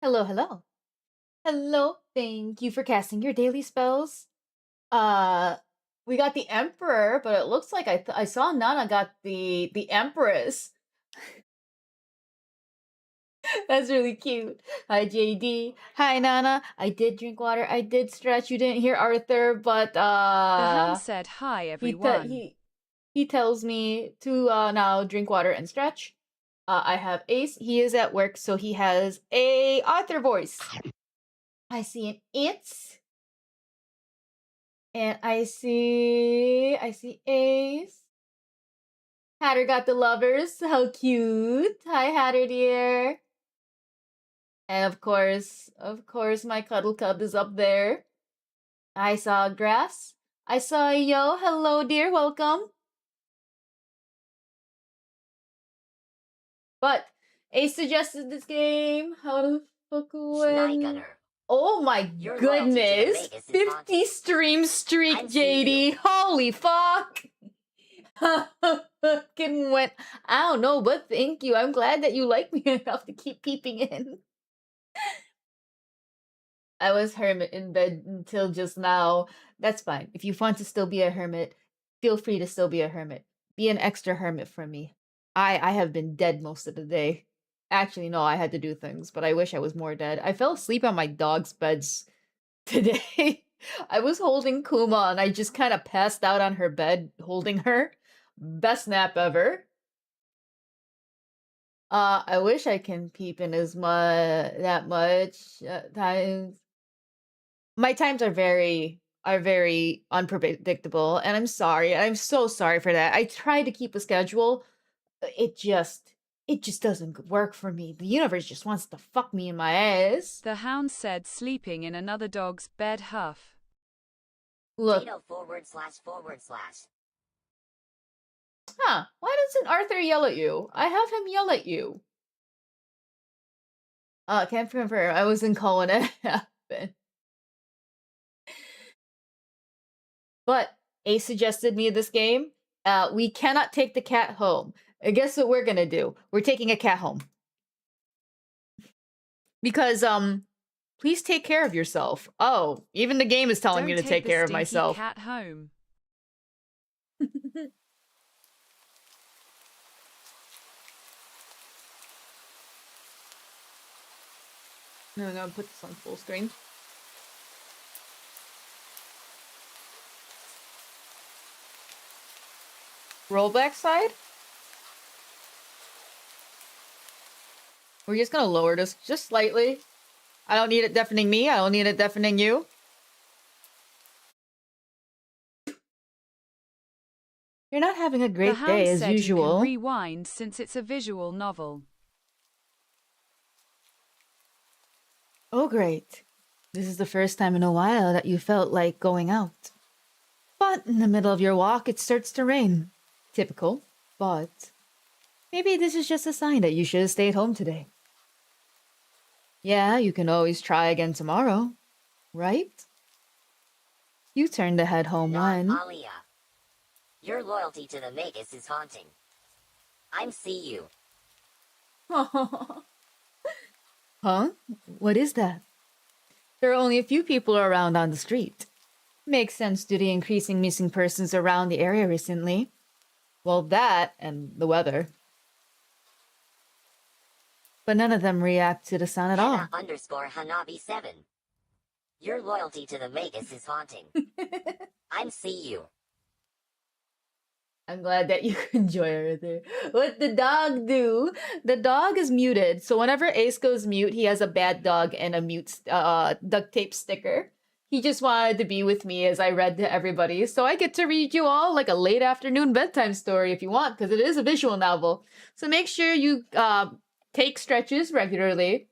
Hello, hello. Hello, thank you for casting your daily spells. Uh, we got the Emperor, but it looks like I saw Nana got the Empress. That's really cute. Hi, JD. Hi, Nana. I did drink water. I did stretch. You didn't hear Arthur, but The hound said, "Hi, he te everyone." he tells me to now drink water and stretch. I have Ace. He is at work, so he has a Arthur voice. I see an It's. And I see Ace. Hatter got the lovers. How cute. Hi, Hatter dear. And of course, my cuddle cub is up there. I saw grass. I saw Yo. Hello, dear. Welcome. But Ace suggested this game. How the fuck when? Oh my goodness. 50 stream streak, JD. Holy fuck. Fucking went. I don't know, but thank you. I'm glad that you like me enough to keep peeping in. I was hermit in bed until just now. That's fine. If you want to still be a hermit, feel free to still be a hermit. Be an extra hermit for me. I have been dead most of the day. Actually, no, I had to do things, but I wish I was more dead. I fell asleep on my dog's beds today. I was holding Kuma and I just kind of passed out on her bed holding her. Best nap ever. I wish I can peep in as much times. My times are very unpredictable, and I'm sorry. I'm so sorry for that. I try to keep a schedule. It just doesn't work for me. The universe just wants to fuck me in my ass. The hound said, sleeping in another dog's bed. Huff. Look, ///. huh? Why doesn't Arthur yell at you? I have him yell at you. Can't confirm. I was in call when it happened. But Ace suggested me this game. We cannot take the cat home. Guess what we're gonna do? We're taking a cat home. Because please take care of yourself. Oh, even the game is telling me to take care of myself. Cat home. No, I'm gonna put this on full screen. Roll back side. We're just gonna lower this just slightly. I don't need it deafening me. I don't need it deafening you. You're not having a great day as usual. You can rewind since it's a visual novel. Oh, great. This is the first time in a while that you felt like going out. But in the middle of your walk, it starts to rain. Typical, but maybe this is just a sign that you should have stayed home today. Yeah, you can always try again tomorrow, right? You turn to head home when... Alia. Your loyalty to the Magus is haunting. I'm see you. Huh? What is that? There are only a few people around on the street. Makes sense due to the increasing missing persons around the area recently. Well, that and the weather. But none of them react to the sun at all. _Hanabi7. Your loyalty to the Magus is haunting. I'm see you. I'm glad that you enjoy her there. What the dog do? The dog is muted, so whenever Ace goes mute, he has a bad dog and a mute duct tape sticker. He just wanted to be with me as I read to everybody, so I get to read you all like a late afternoon bedtime story if you want, because it is a visual novel. So make sure you take stretches regularly,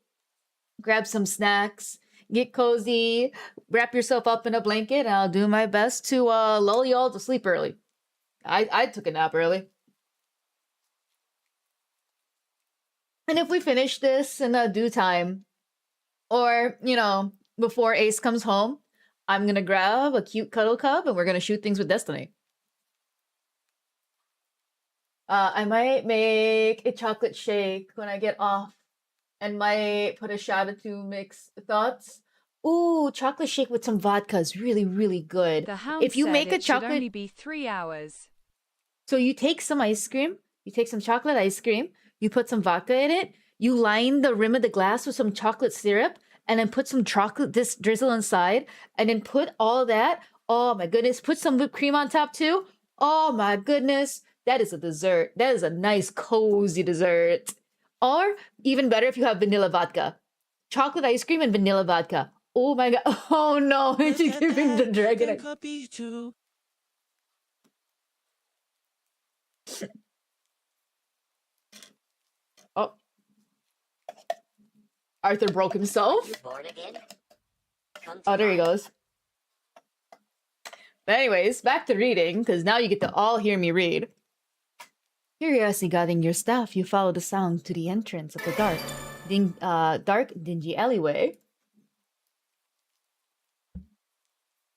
grab some snacks, get cozy, wrap yourself up in a blanket, and I'll do my best to lull y'all to sleep early. I took a nap early. And if we finish this in a due time, or, before Ace comes home, I'm gonna grab a cute cuddle cub and we're gonna shoot things with Destiny. I might make a chocolate shake when I get off and might put a shot or two mix. Thoughts? Ooh, chocolate shake with some vodka is really, really good. The hound If you said make a it should chocolate, only be 3 hours. so you take some ice cream, you take some chocolate ice cream, you put some vodka in it, you line the rim of the glass with some chocolate syrup, and then put some chocolate this drizzle inside, and then put all that. Oh my goodness, put some whipped cream on top too. Oh my goodness, that is a dessert. That is a nice cozy dessert. Or even better if you have vanilla vodka. Chocolate ice cream and vanilla vodka. Oh my god. Oh no, Look she's at giving the that, dragon. them puppies too. Oh, Arthur broke himself. You bored again? Come to Oh, there he mine. goes. But anyways, back to reading, because now you get to all hear me read. Curiously guarding your staff, you follow the sound to the entrance of the dark, dingy alleyway.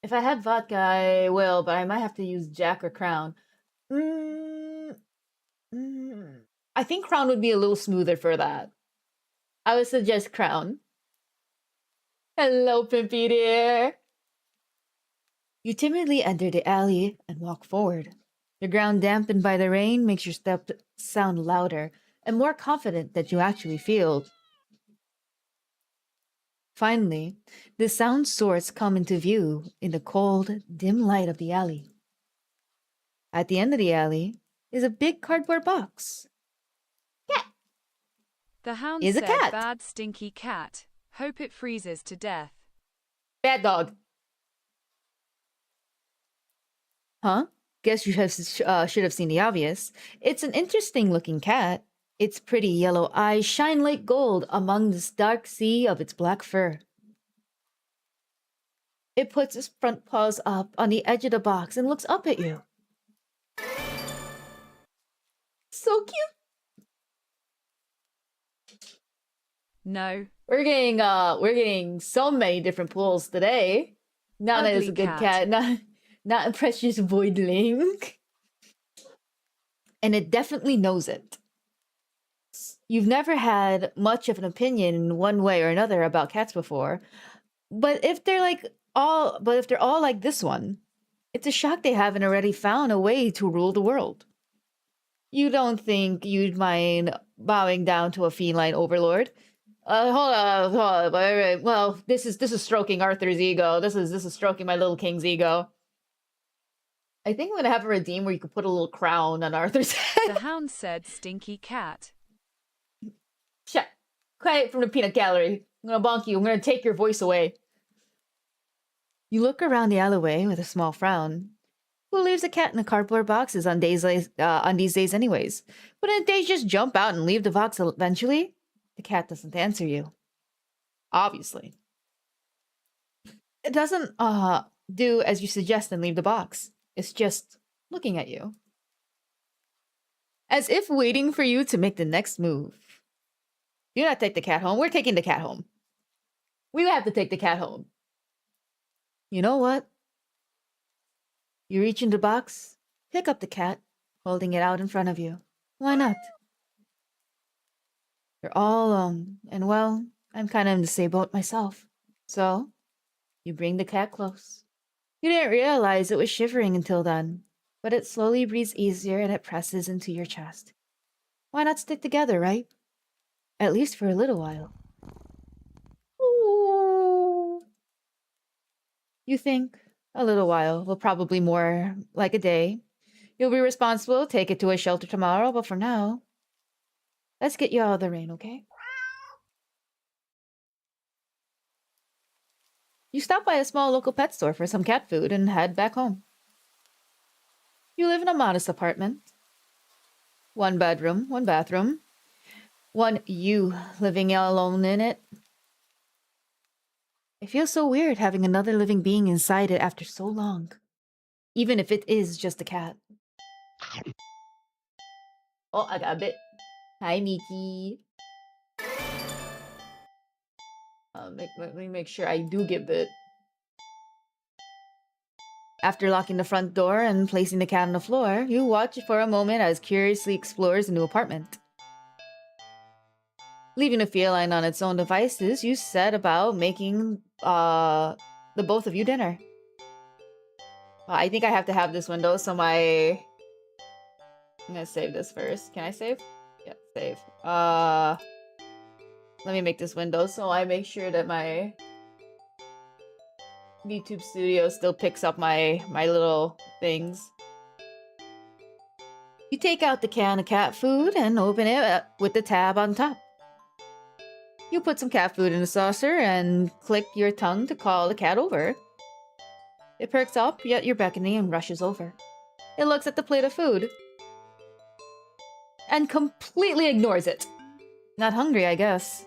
If I had vodka, I will, but I might have to use Jack or Crown. I think Crown would be a little smoother for that. I would suggest Crown. Hello, Pimpy dear. You timidly enter the alley and walk forward. The ground dampened by the rain makes your steps sound louder and more confident that you actually feel. Finally, the sound source come into view in the cold, dim light of the alley. At the end of the alley is a big cardboard box. Cat! The hound Is a said, cat. "Bad stinky cat. Hope it freezes to death." Bad dog. Huh? Guess you should have seen the obvious. It's an interesting looking cat. Its pretty yellow eyes shine like gold among this dark sea of its black fur. It puts its front paws up on the edge of the box and looks up at you. So cute. No. We're getting so many different pulls today. Not that it's a Ugly good cat. cat, not a precious voidling. And it definitely knows it. You've never had much of an opinion one way or another about cats before, but if they're all like this one, it's a shock they haven't already found a way to rule the world. You don't think you'd mind bowing down to a feline overlord? Hold on. Wait. Well, this is stroking Arthur's ego. This is stroking my little king's ego. I think I'm gonna have a redeem where you could put a little crown on Arthur's head. The hound said, "Stinky cat." Shut. Quiet from the peanut gallery. I'm gonna bonk you. I'm gonna take your voice away. You look around the alleyway with a small frown. Who leaves a cat in the cardboard boxes on these days anyways? Wouldn't they just jump out and leave the box eventually? The cat doesn't answer you. Obviously. It doesn't do as you suggest and leave the box. It's just looking at you. As if waiting for you to make the next move. Do not take the cat home. We're taking the cat home. We have to take the cat home. You know what? You reach in the box, pick up the cat, holding it out in front of you. Why not? You're all alone, and well, I'm kind of in the same boat myself. So, you bring the cat close. You didn't realize it was shivering until then, but it slowly breathes easier and it presses into your chest. Why not stick together, right? At least for a little while. Ooh. You think a little while, well, probably more like a day. You'll be responsible, take it to a shelter tomorrow, but for now, let's get you out of the rain, okay? You stop by a small local pet store for some cat food and head back home. You live in a modest apartment. 1 bedroom, 1 bathroom. One you living alone in it. It feels so weird having another living being inside it after so long. Even if it is just a cat. Oh, I got a bit. Hi, Miki. Let me make sure I do get bit. After locking the front door and placing the cat on the floor, you watch for a moment as curiously explores the new apartment. Leaving the feline on its own devices, you set about making the both of you dinner. I think I have to have this window, so I'm gonna save this first. Can I save? Yeah, save. Let me make this window so I make sure that my YouTube studio still picks up my little things. You take out the can of cat food and open it with the tab on top. You put some cat food in the saucer and click your tongue to call the cat over. It perks up, yet you're beckoning, and rushes over. It looks at the plate of food and completely ignores it. Not hungry, I guess.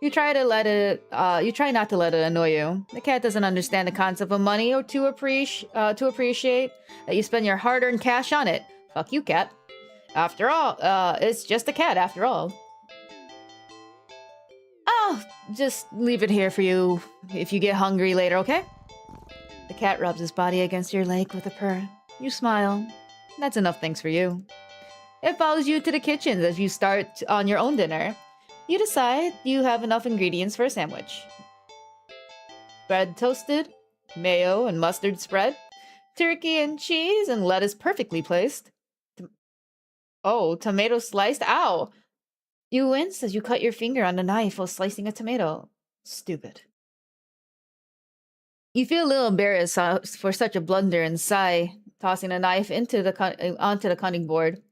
You try not to let it annoy you. The cat doesn't understand the concept of money or to appreciate that you spend your hard-earned cash on it. Fuck you, cat. After all, it's just a cat after all. I'll just leave it here for you if you get hungry later, okay? The cat rubs his body against your leg with a purr. You smile. That's enough thanks for you. It follows you to the kitchen as you start on your own dinner. You decide you have enough ingredients for a sandwich. Bread toasted, mayo and mustard spread, turkey and cheese and lettuce perfectly placed. Tomato sliced. Ow! You wince as you cut your finger on the knife while slicing a tomato. Stupid. You feel a little embarrassed for such a blunder and sigh, tossing a knife onto the cutting board.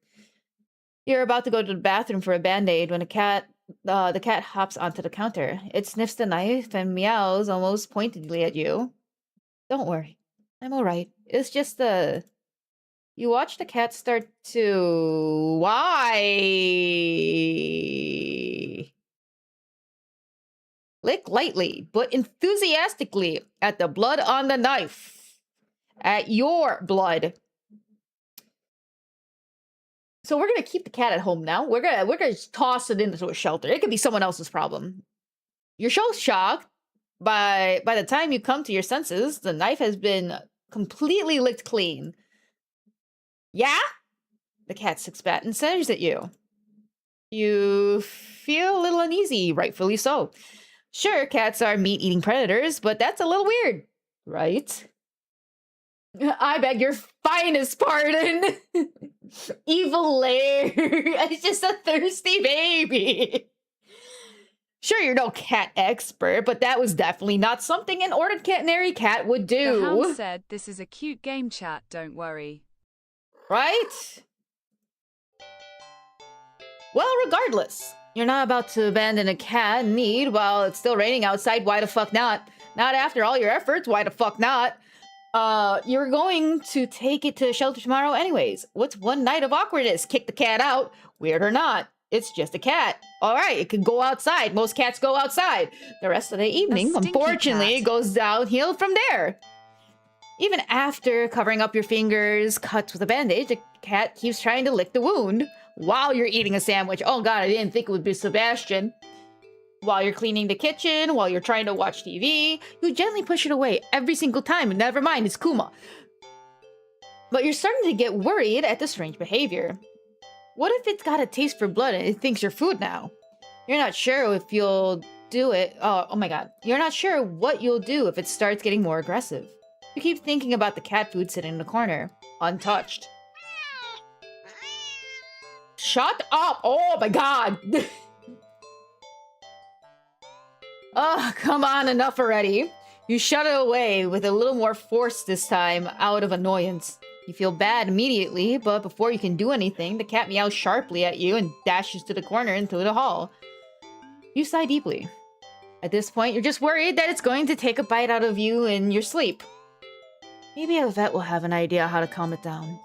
You're about to go to the bathroom for a band-aid when the cat hops onto the counter. It sniffs the knife and meows almost pointedly at you. Don't worry. I'm alright. It's just You watch the cat start to... Why? Lick lightly, but enthusiastically at the blood on the knife. At your blood. So we're gonna keep the cat at home now. We're gonna just toss it into a shelter. It could be someone else's problem. You're so shocked. By the time you come to your senses, the knife has been completely licked clean. Yeah? The cat sits back and stares at you. You feel a little uneasy, rightfully so. Sure, cats are meat-eating predators, but that's a little weird, right? I beg your finest pardon. Evil lair. It's just a thirsty baby. Sure, you're no cat expert, but that was definitely not something an ordinary cat would do. The hound said, "This is a cute game chat, don't worry." Right? Well, regardless, you're not about to abandon a cat in need while it's still raining outside. Why the fuck not? Not after all your efforts. Why the fuck not? You're going to take it to the shelter tomorrow anyways. What's one night of awkwardness? Kick the cat out. Weird or not, it's just a cat. All right, it can go outside. Most cats go outside. The rest of the evening, unfortunately, goes downhill from there. Even after covering up your fingers, cuts with a bandage, the cat keeps trying to lick the wound while you're eating a sandwich. Oh god, I didn't think it would be Sebastian. While you're cleaning the kitchen, while you're trying to watch TV, you gently push it away every single time, and never mind, it's Kuma. But you're starting to get worried at the strange behavior. What if it's got a taste for blood and it thinks you're food now? You're not sure if you'll do it. Oh my god. You're not sure what you'll do if it starts getting more aggressive. You keep thinking about the cat food sitting in the corner, untouched. Shut up! Oh my god! Oh, come on, enough already. You shut it away with a little more force this time, out of annoyance. You feel bad immediately, but before you can do anything, the cat meows sharply at you and dashes to the corner into the hall. You sigh deeply. At this point, you're just worried that it's going to take a bite out of you in your sleep. Maybe a vet will have an idea how to calm it down.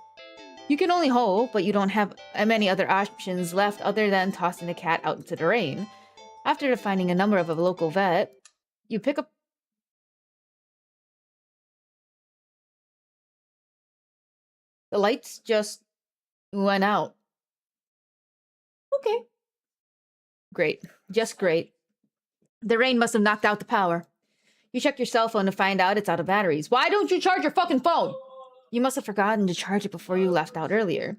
You can only hope, but you don't have many other options left other than tossing the cat out into the rain. After finding a number of a local vet, you pick up... The lights just went out. Okay. Great. Just great. The rain must have knocked out the power. You check your cell phone to find out it's out of batteries. Why don't you charge your fucking phone? You must have forgotten to charge it before you left out earlier.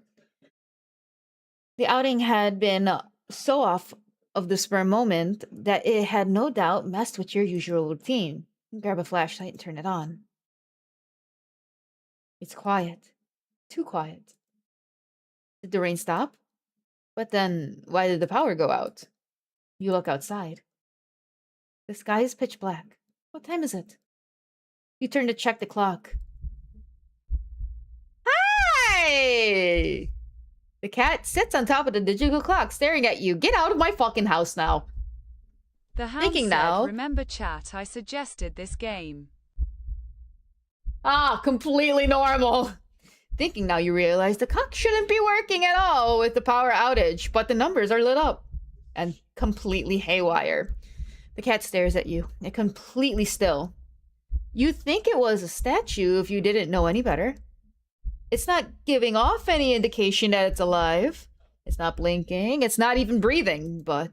The outing had been so off of the spur moment that it had no doubt messed with your usual routine. Grab a flashlight and turn it on. It's quiet. Too quiet. Did the rain stop? But then, why did the power go out? You look outside. The sky is pitch black. What time is it? You turn to check the clock. Hi! The cat sits on top of the digital clock, staring at you. Get out of my fucking house now. The hound Thinking said, now. remember chat, I suggested this game. Ah, completely normal. Thinking now, you realize the clock shouldn't be working at all with the power outage, but the numbers are lit up and completely haywire. The cat stares at you, and completely still. You'd think it was a statue if you didn't know any better. It's not giving off any indication that it's alive. It's not blinking. It's not even breathing, but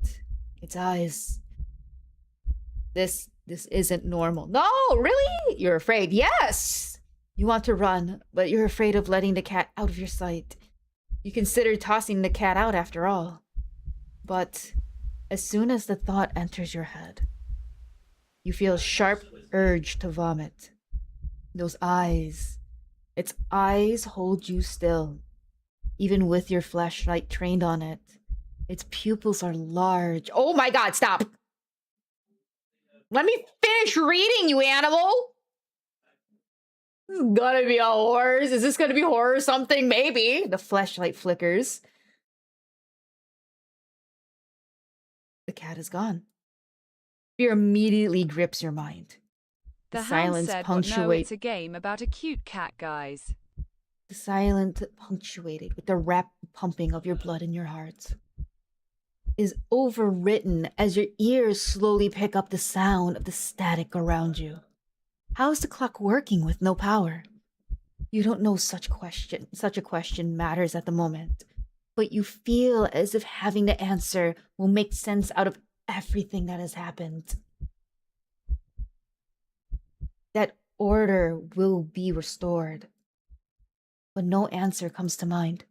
its eyes. This isn't normal. No, really? You're afraid. Yes! You want to run, but you're afraid of letting the cat out of your sight. You consider tossing the cat out after all. But as soon as the thought enters your head, you feel a sharp urge to vomit. Those eyes. Its eyes hold you still, even with your flashlight trained on it. Its pupils are large. Oh my god, stop! Let me finish reading, you animal! This is gonna be a horror. Is this gonna be horror something? Maybe. The flashlight flickers. The cat is gone. Fear immediately grips your mind. The silence hound said, no, it's a game about a cute cat, guys. The silence punctuated with the rapid pumping of your blood in your heart is overwritten as your ears slowly pick up the sound of the static around you. How is the clock working with no power? You don't know such a question matters at the moment, but you feel as if having the answer will make sense out of everything that has happened. That order will be restored, but no answer comes to mind.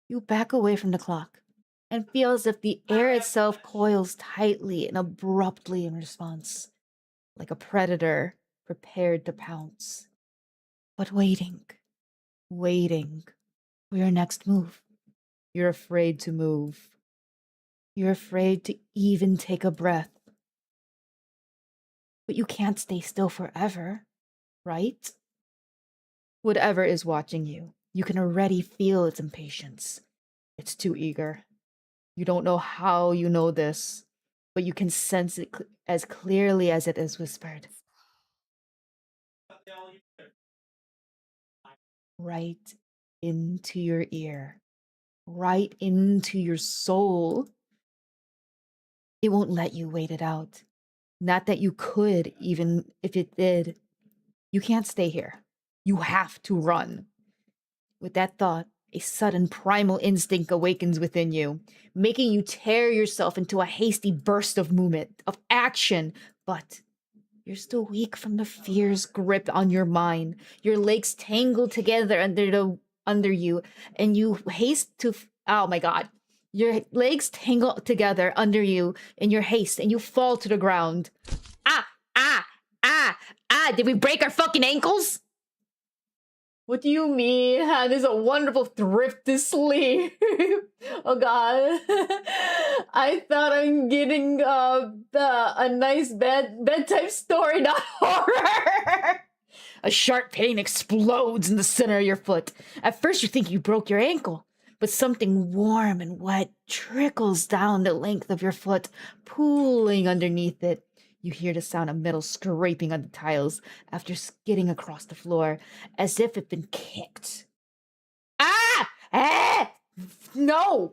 You back away from the clock and feel as if the air itself coils tightly and abruptly in response, like a predator prepared to pounce. But waiting for your next move. You're afraid to move. You're afraid to even take a breath. But you can't stay still forever, right? Whatever is watching you, you can already feel its impatience. It's too eager. You don't know how you know this, but you can sense it as clearly as it is whispered. Right into your ear, right into your soul. It won't let you wait it out. Not that you could, even if it did. You can't stay here. You have to run. With that thought, a sudden primal instinct awakens within you, making you tear yourself into a hasty burst of movement, of action. But you're still weak from the fear's grip on your mind. Your legs tangle together under you, and you haste to. Oh my god. Your legs tangle together under you in your haste, and you fall to the ground. Ah! Ah! Ah! Ah! Did we break our fucking ankles? What do you mean? That is a wonderful thrift to sleep. Oh god. I thought I'm getting a nice bedtime story, not horror. A sharp pain explodes in the center of your foot. At first you think you broke your ankle, but something warm and wet trickles down the length of your foot, pooling underneath it. You hear the sound of metal scraping on the tiles after skidding across the floor, as if it'd been kicked. Ah! Ah! No!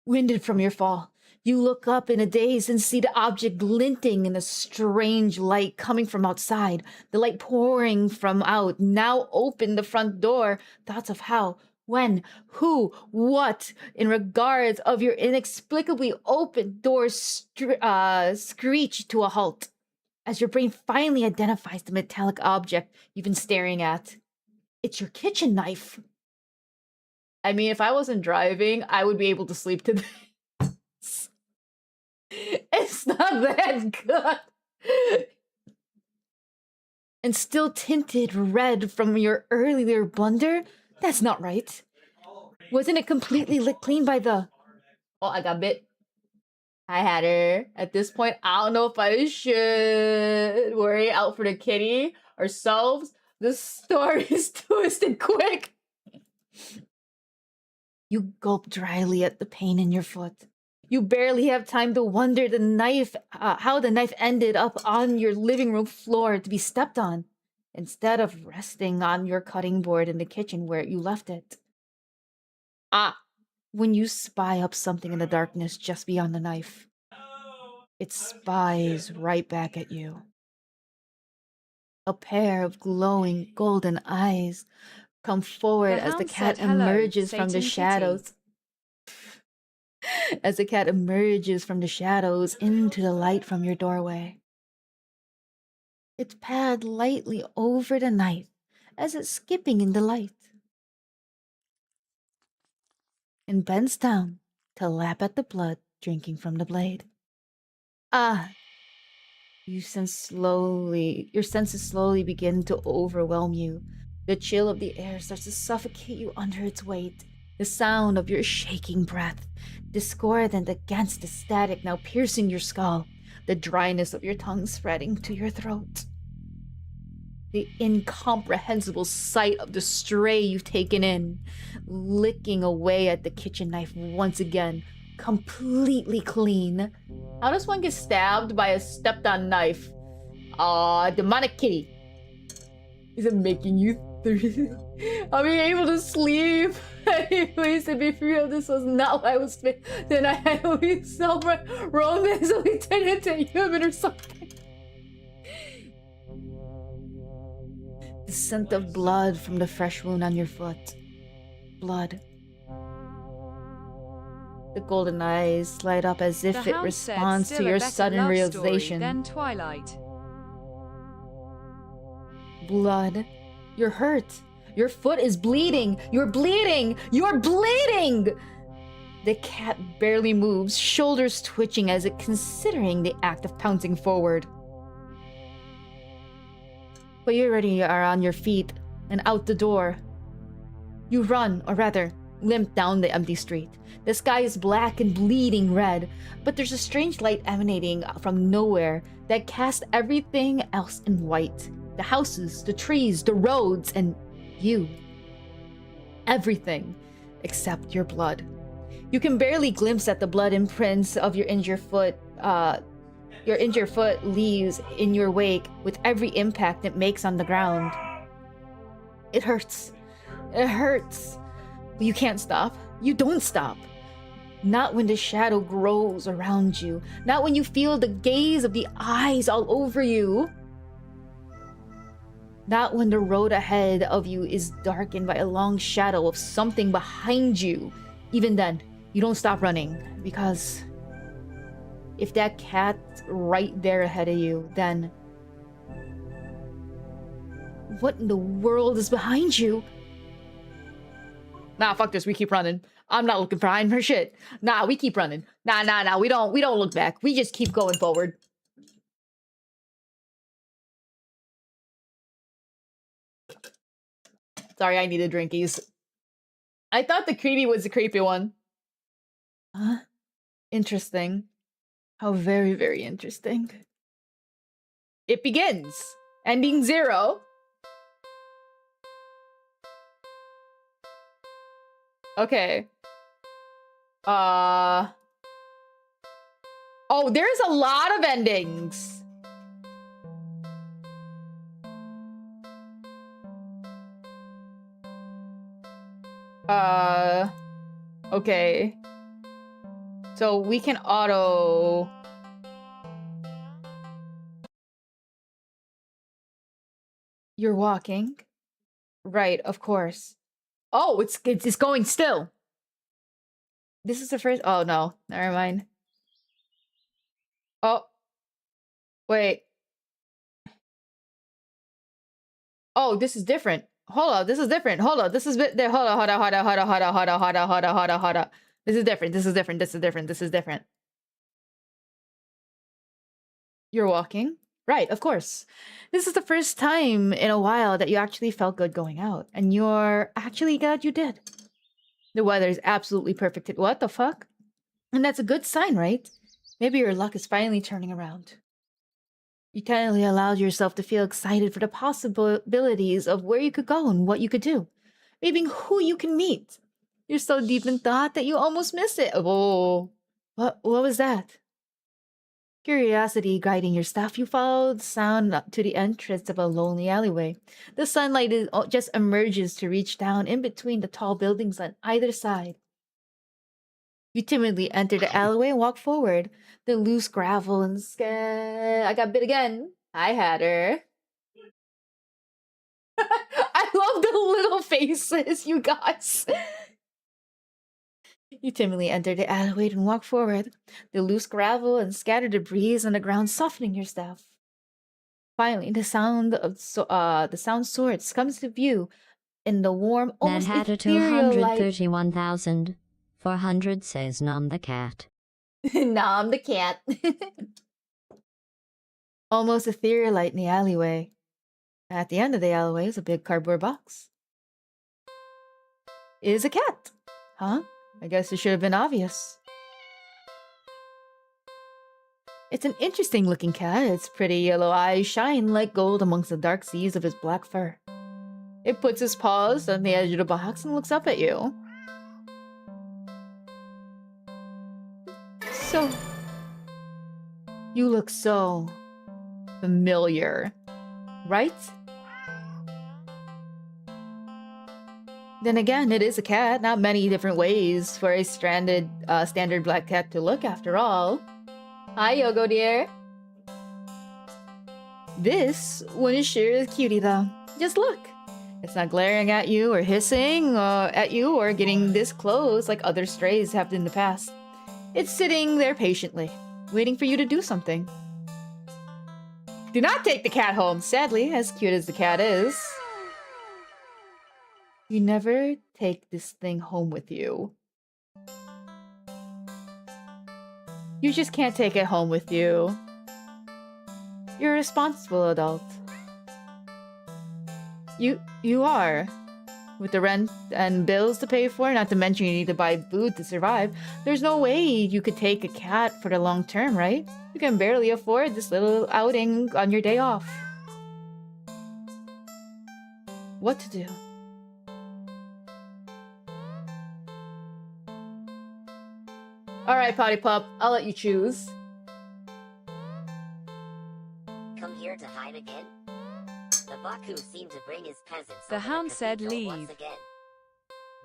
Winded from your fall, you look up in a daze and see the object glinting in a strange light coming from outside. The light pouring from out, now open the front door. Thoughts of how, when, who, what, in regards of your inexplicably open doors screech to a halt, as your brain finally identifies the metallic object you've been staring at. It's your kitchen knife. I mean, if I wasn't driving, I would be able to sleep today. It's not that good. And still tinted red from your earlier blunder? That's not right. Wasn't it completely licked clean by the... Oh, I got bit. I had her. At this point, I don't know if I should worry out for the kitty ourselves. The story is twisted quick. You gulp dryly at the pain in your foot. You barely have time to wonder how the knife ended up on your living room floor to be stepped on, instead of resting on your cutting board in the kitchen where you left it. When you spy up something in the darkness just beyond the knife, it spies right back at you. A pair of glowing golden eyes come forward as the hound cat said, "Hello, emerges from the Satan Kitty." shadows. As the cat emerges from the shadows into the light from your doorway. It pad lightly over the knife as it's skipping in the light. And bends down to lap at the blood drinking from the blade. Your senses slowly begin to overwhelm you. The chill of the air starts to suffocate you under its weight. The sound of your shaking breath, discordant against the static now piercing your skull. The dryness of your tongue spreading to your throat. The incomprehensible sight of the stray you've taken in, licking away at the kitchen knife once again, completely clean. How does one get stabbed by a stepped-on knife? Demonic kitty. Is it making you Are we able to sleep? Anyways, to be real, this was not what I was then I had we romance and we turned into a human or something. The scent of blood from the fresh wound on your foot. Blood. The golden eyes light up as if The it hound responds said, to "Still a your better sudden love realization. Story than Twilight." Blood. You're hurt. Your foot is bleeding. You're bleeding. You're bleeding! The cat barely moves, shoulders twitching as it considering the act of pouncing forward. But you already are on your feet and out the door. You run, or rather, limp down the empty street. The sky is black and bleeding red, but there's a strange light emanating from nowhere that casts everything else in white. The houses, the trees, the roads, and you. Everything except your blood. You can barely glimpse at the blood imprints of your injured foot. Your injured foot leaves in your wake with every impact it makes on the ground. It hurts. It hurts. But you can't stop. You don't stop. Not when the shadow grows around you. Not when you feel the gaze of the eyes all over you. Not when the road ahead of you is darkened by a long shadow of something behind you. Even then, you don't stop running, because if that cat's right there ahead of you, then what in the world is behind you? Nah, fuck this, we keep running. I'm not looking behind her shit. Nah, we keep running. Nah, we don't look back. We just keep going forward. Sorry, I needed drinkies. I thought the creepy was the creepy one. Huh? Interesting. How very, very interesting. It begins. Ending 0. Okay. Oh, there's a lot of endings. Okay. So we can auto... You're walking? Right, of course. Oh, it's going still. This is the first... Oh, no. Never mind. Oh. Wait. Oh, this is different. Hold on, this is different. Hold on, this is hold on. This is different. You're walking? Right, of course. This is the first time in a while that you actually felt good going out, and you're actually glad you did. The weather is absolutely perfect. What the fuck? And that's a good sign, right? Maybe your luck is finally turning around. You kindly allowed yourself to feel excited for the possibilities of where you could go and what you could do. Maybe who you can meet. You're so deep in thought that you almost miss it. Whoa. What was that? Curiosity guiding your steps, you followed the sound up to the entrance of a lonely alleyway. The sunlight just emerges to reach down in between the tall buildings on either side. You timidly enter the alleyway and walk forward. The loose gravel and I got bit again. I had her. I love the little faces, you guys. You timidly enter the alleyway and walk forward. The loose gravel and scattered debris on the ground softening your step. Finally, the sound source comes to view in the warm, almost That had a ethereal light. 231,400 says Nom the cat. Nom the cat. Almost ethereal light in the alleyway. At the end of the alleyway is a big cardboard box. It is a cat. Huh? I guess it should have been obvious. It's an interesting looking cat. Its pretty yellow eyes shine like gold amongst the dark seas of his black fur. It puts its paws on the edge of the box and looks up at you. So... You look so... familiar. Right? Then again, it is a cat. Not many different ways for a standard black cat to look after all. Hi, Yogo dear. This one is sure is cutie though. Just look. It's not glaring at you or hissing at you or getting this close like other strays have in the past. It's sitting there patiently, waiting for you to do something. Do not take the cat home, sadly, as cute as the cat is. You never take this thing home with you. You just can't take it home with you. You're a responsible adult. You are. With the rent and bills to pay for, not to mention you need to buy food to survive, there's no way you could take a cat for the long term, right? You can barely afford this little outing on your day off. What to do? Alright, Potty Pup, I'll let you choose. Come here to hide again? The Baku seemed to bring his peasants. The over hound said cathedral leave. once again.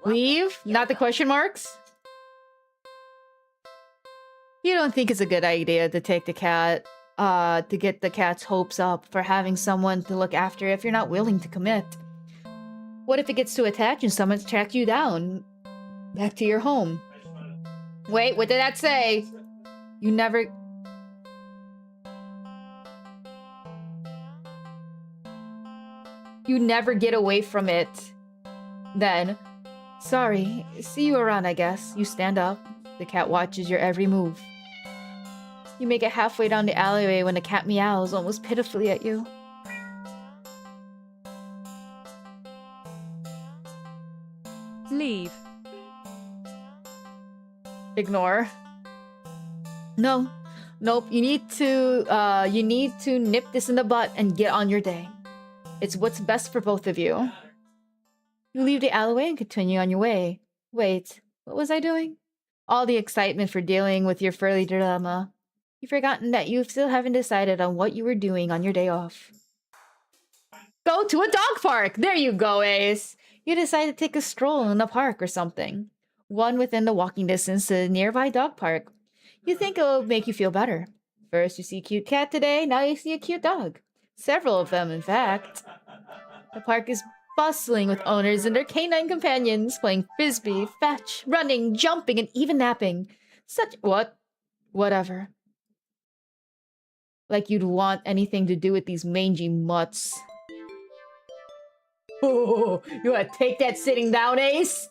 Welcome, Leave? Not the Yogo. question marks? You don't think it's a good idea to take the cat, to get the cat's hopes up for having someone to look after if you're not willing to commit. What if it gets too attached and someone's tracked you down? Back to your home. Wait, what did that say? You never... You never get away from it. Then, sorry, see you around, I guess. You stand up. The cat watches your every move. You make it halfway down the alleyway when the cat meows almost pitifully at you. Leave. Ignore. No. Nope. You need to nip this in the butt and get on your day. It's what's best for both of you. You leave the alleyway and continue on your way. Wait, what was I doing? All the excitement for dealing with your furry dilemma. You've forgotten that you still haven't decided on what you were doing on your day off. Go to a dog park! There you go, Ace! You decide to take a stroll in the park or something. One within the walking distance to the nearby dog park. You think it'll make you feel better. First you see a cute cat today, now you see a cute dog. Several of them, in fact. The park is bustling with owners and their canine companions playing frisbee, fetch, running, jumping, and even napping. Whatever. Like you'd want anything to do with these mangy mutts. Oh, you wanna take that sitting down, Ace?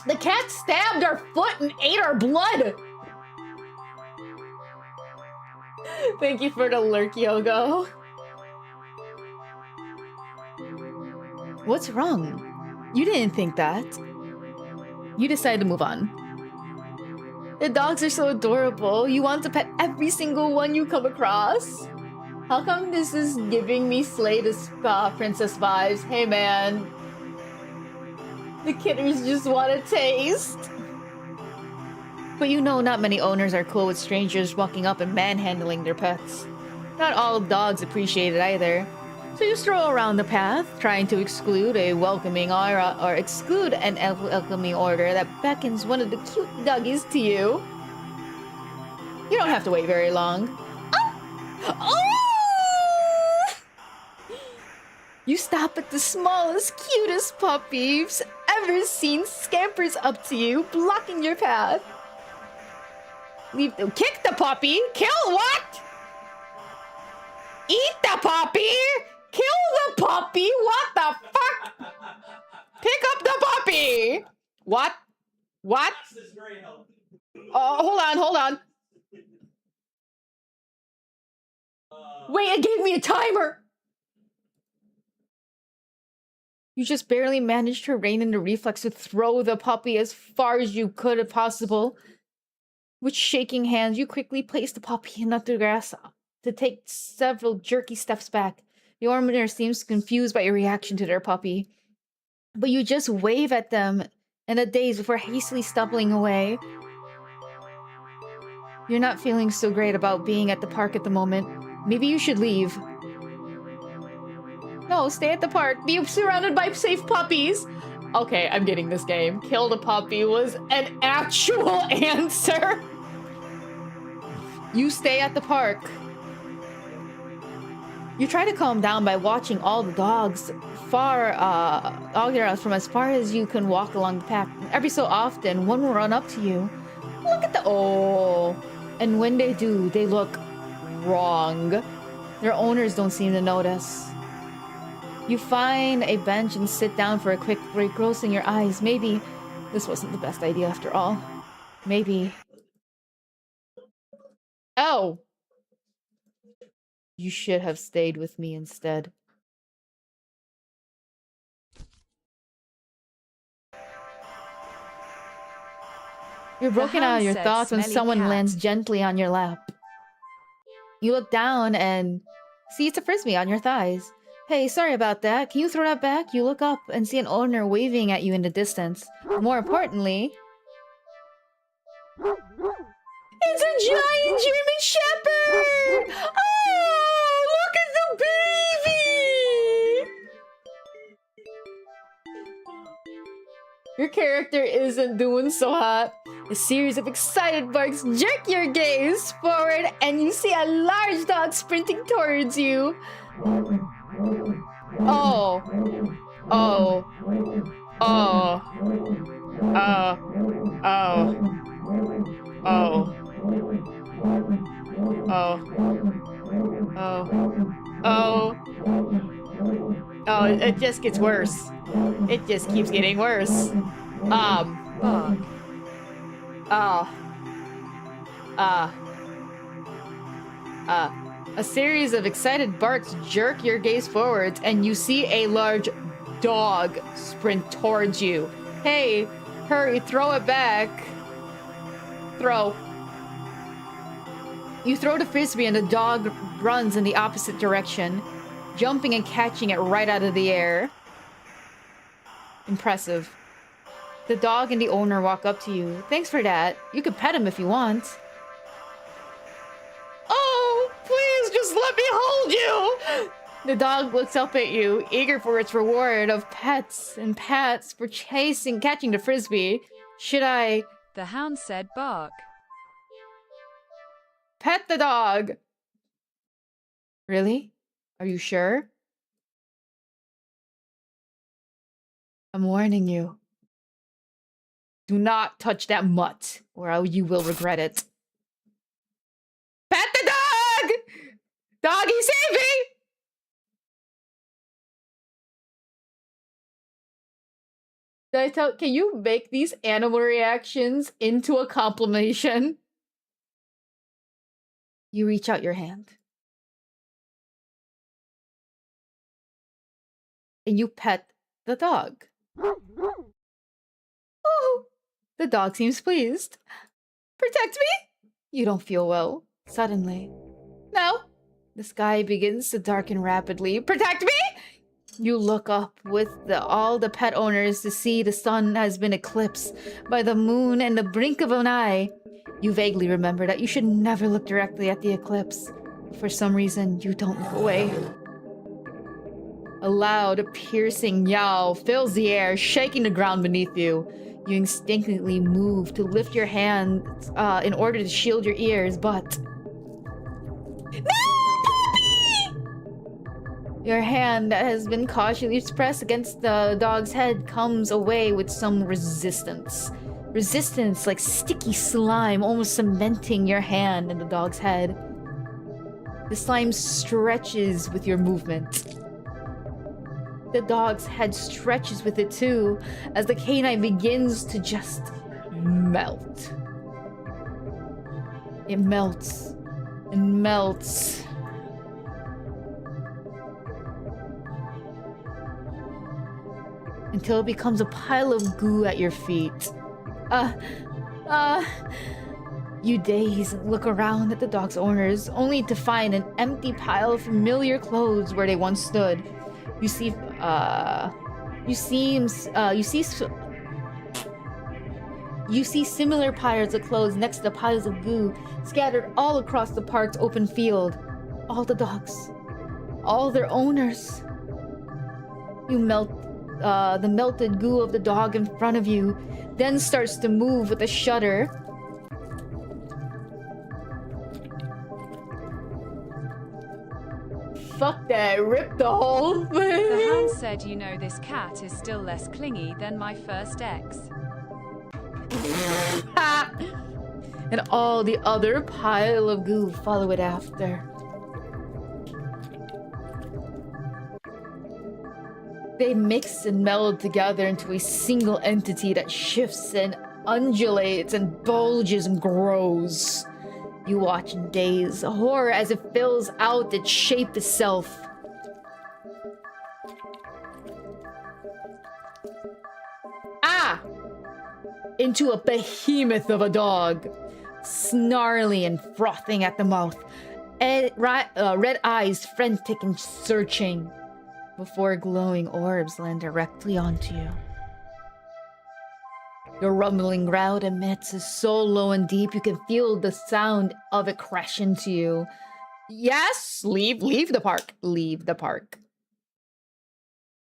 The cat stabbed our foot and ate our blood! Thank you for the lurk, Yogo. What's wrong? You didn't think that. You decided to move on. The dogs are so adorable. You want to pet every single one you come across. How come this is giving me Slay the Princess vibes? Hey man. The kitters just want a taste. But you know not many owners are cool with strangers walking up and manhandling their pets. Not all dogs appreciate it either. So you stroll around the path, trying to exclude a welcoming aura or exclude an welcoming order that beckons one of the cute doggies to you. You don't have to wait very long. Oh! You stop at the smallest, cutest puppy you've ever seen scampers up to you, blocking your path. Kick the puppy? Kill what? Eat the puppy? Kill the puppy? What the fuck? Pick up the puppy! What? What? Oh, hold on. Wait, it gave me a timer! You just barely managed to rein in the reflex to throw the puppy as far as you could if possible. With shaking hands, you quickly place the puppy in the grass to take several jerky steps back. The owner seems confused by your reaction to their puppy. But you just wave at them in a daze before hastily stumbling away. You're not feeling so great about being at the park at the moment. Maybe you should leave. No, stay at the park. Be surrounded by safe puppies. Okay, I'm getting this game. Kill the puppy was an actual answer. You stay at the park. You try to calm down by watching all the dogs from as far as you can walk along the path. Every so often, one will run up to you. Look at the... Oh. And when they do, they look wrong. Their owners don't seem to notice. You find a bench and sit down for a quick break, closing your eyes. Maybe this wasn't the best idea after all. Maybe... Oh! You should have stayed with me instead. You're broken out of your thoughts when someone lands gently on your lap. You look down and see it's a frisbee on your thighs. Hey, sorry about that. Can you throw that back? You look up and see an owner waving at you in the distance. More importantly... It's a giant German Shepherd! Oh, look at the baby! Your character isn't doing so hot. A series of excited barks jerk your gaze forward, and you see a large dog sprinting towards you. Oh. Oh. Oh. Oh. Oh. Oh. Oh. Oh, it just gets worse. It just keeps getting worse. A series of excited barks jerk your gaze forwards, and you see a large dog sprint towards you. Hey, hurry, throw it back. Throw. You throw the frisbee and the dog runs in the opposite direction, jumping and catching it right out of the air. Impressive. The dog and the owner walk up to you. Thanks for that. You can pet him if you want. Oh, please just let me hold you! The dog looks up at you, eager for its reward of pets and pats for catching the frisbee. Should I... The hound said bark. Pet the dog! Really? Are you sure? I'm warning you. Do not touch that mutt, or you will regret it. Pet the dog! Doggy, save me! Did I tell? Can you make these animal reactions into a complimation? You reach out your hand. And you pet the dog. Oh, the dog seems pleased. Protect me? You don't feel well. Suddenly. No. The sky begins to darken rapidly. Protect me? You look up with all the pet owners to see the sun has been eclipsed by the moon and the blink of an eye. You vaguely remember that you should never look directly at the eclipse. For some reason, you don't look away. A loud, piercing yowl fills the air, shaking the ground beneath you. You instinctively move to lift your hand in order to shield your ears, but... No, puppy! Your hand that has been cautiously pressed against the dog's head comes away with some resistance. Resistance like sticky slime, almost cementing your hand in the dog's head. The slime stretches with your movement. The dog's head stretches with it too, as the canine begins to just melt. It melts and melts. Until it becomes a pile of goo at your feet. You daze and look around at the dog's owners, only to find an empty pile of familiar clothes where they once stood. You see similar piles of clothes next to piles of goo scattered all across the park's open field. All the dogs. All their owners. You melt the melted goo of the dog in front of you, then starts to move with a shudder. Fuck that, rip the whole thing. The hound said, you know, this cat is still less clingy than my first ex. And all the other pile of goo follow it after. They mix and meld together into a single entity that shifts and undulates and bulges and grows. You watch in daze, horror as it fills out its shape itself. Into a behemoth of a dog, snarling and frothing at the mouth, red eyes frantic and searching, before glowing orbs land directly onto you. The rumbling growl emits is so low and deep you can feel the sound of it crash into you. Yes, leave the park. Leave the park.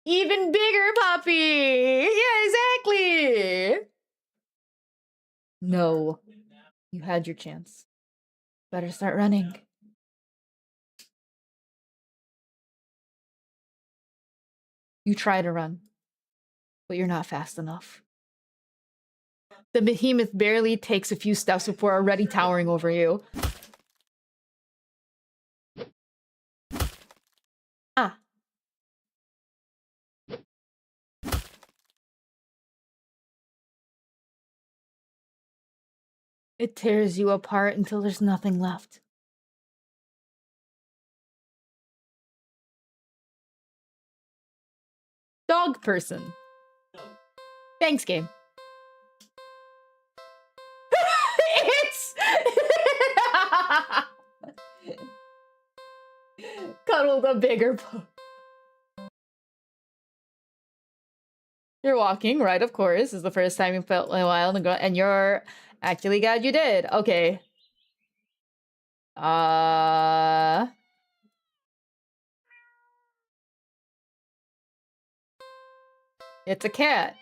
Even bigger puppy! Yeah, exactly! No. You had your chance. Better start running. You try to run, but you're not fast enough. The behemoth barely takes a few steps before already towering over you. It tears you apart until there's nothing left. Dog person. Thanks, game. It's... Cuddled a bigger pup. You're walking, right? Of course. This is the first time you felt in a while, and you're actually glad you did. Okay. It's a cat.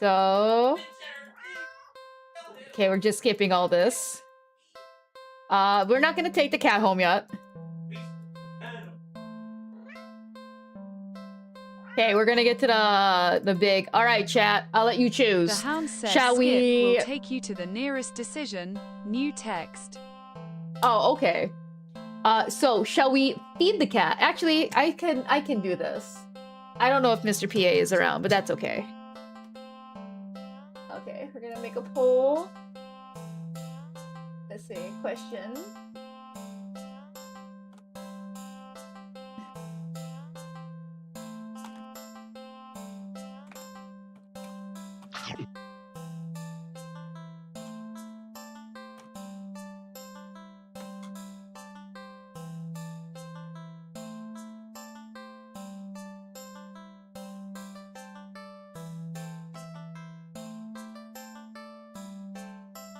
So... Okay, we're just skipping all this. We're not gonna take the cat home yet. Okay, we're gonna get to the big... Alright, chat, I'll let you choose. The hound says Shall skip we... will take you to the nearest decision. New text. Oh, okay. So shall we feed the cat? Actually, I can do this. I don't know if Mr. PA is around, but that's okay. Okay, we're gonna make a poll. Let's see, question.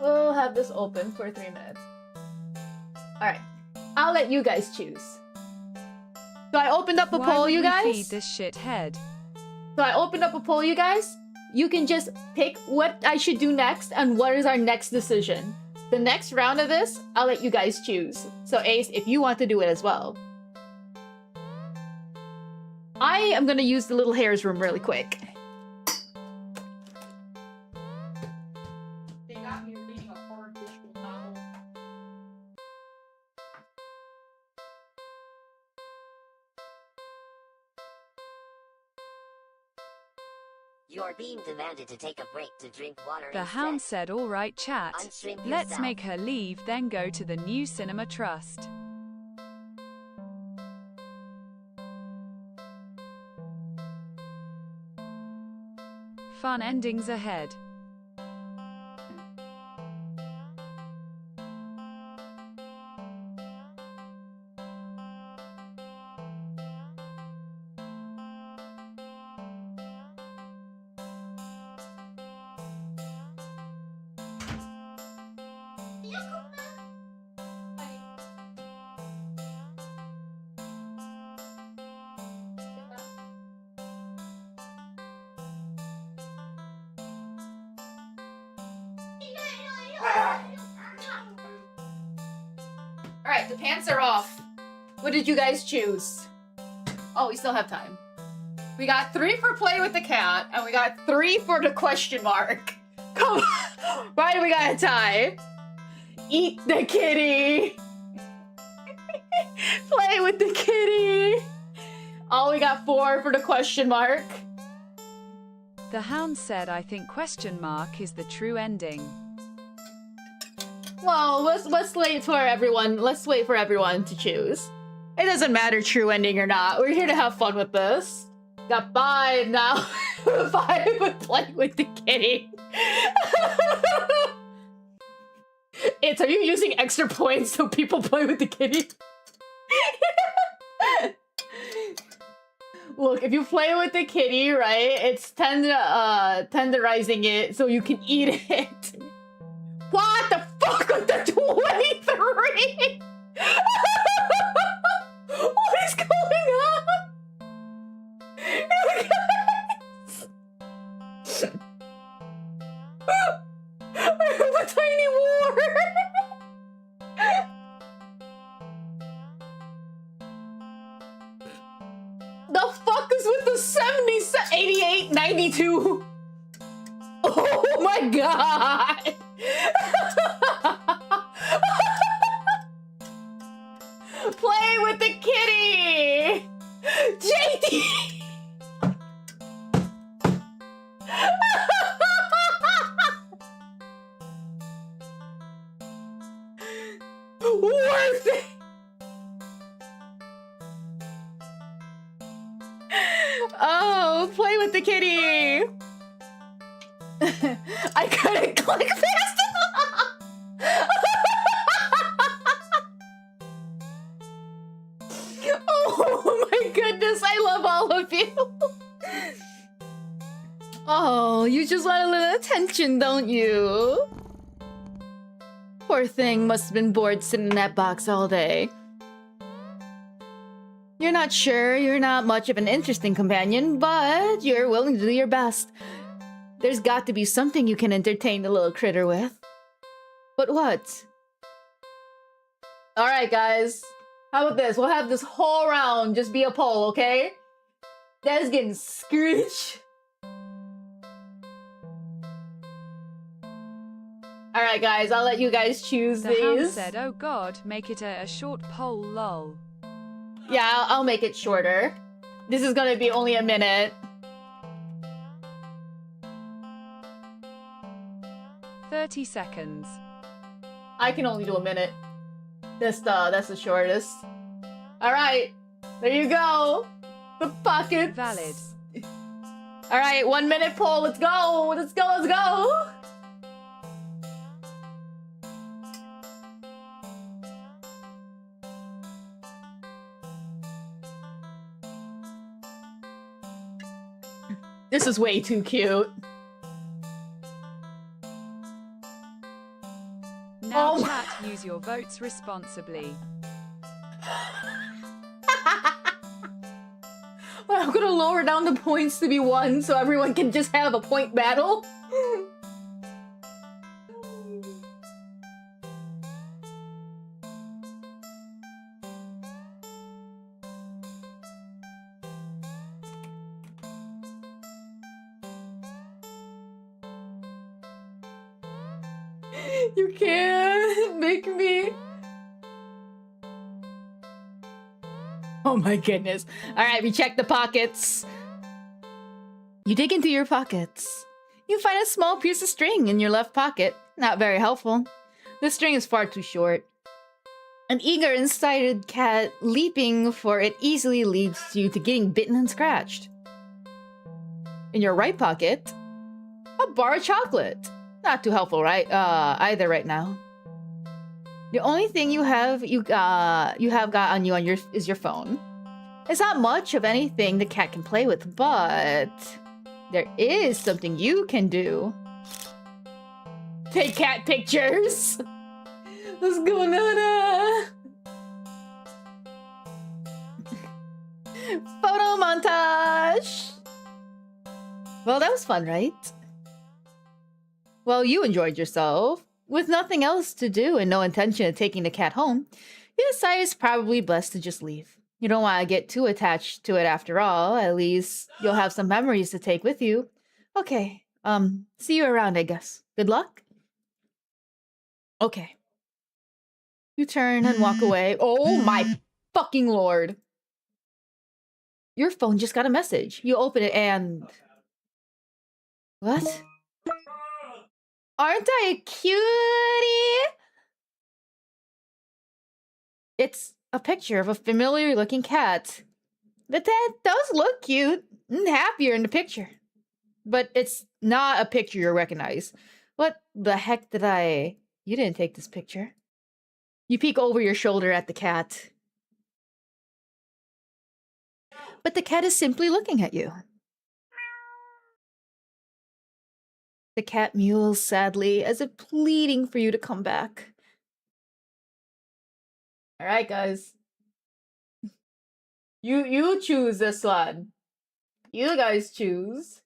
We'll have this open for 3 minutes. Alright. I'll let you guys choose. So I opened up a Why poll, would you we guys. feed this shithead? So I opened up a poll, you guys. You can just pick what I should do next and what is our next decision. The next round of this, I'll let you guys choose. So Ace, if you want to do it as well. I am gonna use the little hairs room really quick. They got me reading a horror visual novel. You are being demanded to take a break to drink water The instead. hound said, all right, chat. Unshrink Let's yourself. make her leave, then go to the new cinema trust. Fun endings ahead. Alright, the pants are off. What did you guys choose? Oh, we still have time. We got 3 for play with the cat, and we got 3 for the question mark. Come on! Why do we got a tie? Eat the kitty! Play with the kitty! Oh, we got 4 for the question mark. The hound said, I think question mark is the true ending. Well, let's wait for everyone. Let's wait for everyone to choose. It doesn't matter true ending or not. We're here to have fun with this. Got 5 now. 5 with play with the kitty. Are you using extra points so people play with the kitty? Look, if you play with the kitty, right, it's tenderizing it so you can eat it. What the fuck with the 23? What is going on? I have a tiny war. The fuck is with the 70, 88, 92? Oh my god! Play with the kitty! JD! Worth it! Oh, play with the kitty! I couldn't click fast enough! Oh my goodness, I love all of you! Oh, you just want a little attention, don't you? Poor thing must have been bored sitting in that box all day. You're not sure, you're not much of an interesting companion, but you're willing to do your best. There's got to be something you can entertain the little critter with. But what? Alright, guys. How about this? We'll have this whole round just be a poll, okay? That's getting scrooged. All right, guys, I'll let you guys choose The hound these. said, oh god, make it a short poll, lol. Yeah, I'll make it shorter. This is gonna be only a minute. 30 seconds. I can only do a minute. That's the shortest. All right, there you go. The pockets. Valid. All right, 1 minute poll. Let's go. Let's go. Let's go. This is way too cute. Now Oh. chat, use your votes responsibly. Well, I'm gonna lower down the points to be 1 so everyone can just have a point battle. You can't make me. Oh my goodness. All right, we check the pockets. You dig into your pockets. You find a small piece of string in your left pocket. Not very helpful. The string is far too short. An eager, excited cat leaping for it easily leads you to getting bitten and scratched. In your right pocket, a bar of chocolate. Not too helpful, right? Either right now. The only thing you have got on you is your phone. It's not much of anything the cat can play with, but there is something you can do. Take cat pictures. Let's go, Nana. Photo montage. Well, that was fun, right? Well, you enjoyed yourself. With nothing else to do and no intention of taking the cat home, you decide it's probably best to just leave. You don't want to get too attached to it after all. At least you'll have some memories to take with you. Okay, see you around, I guess. Good luck. Okay. You turn and walk away. Oh my fucking lord. Your phone just got a message. You open it and... What? Aren't I a cutie? It's a picture of a familiar looking cat. The cat does look cute and happier in the picture. But it's not a picture you'll recognize. What the heck did I... You didn't take this picture. You peek over your shoulder at the cat. But the cat is simply looking at you. The cat mews sadly, as if pleading for you to come back. All right, guys. You choose this one. You guys choose.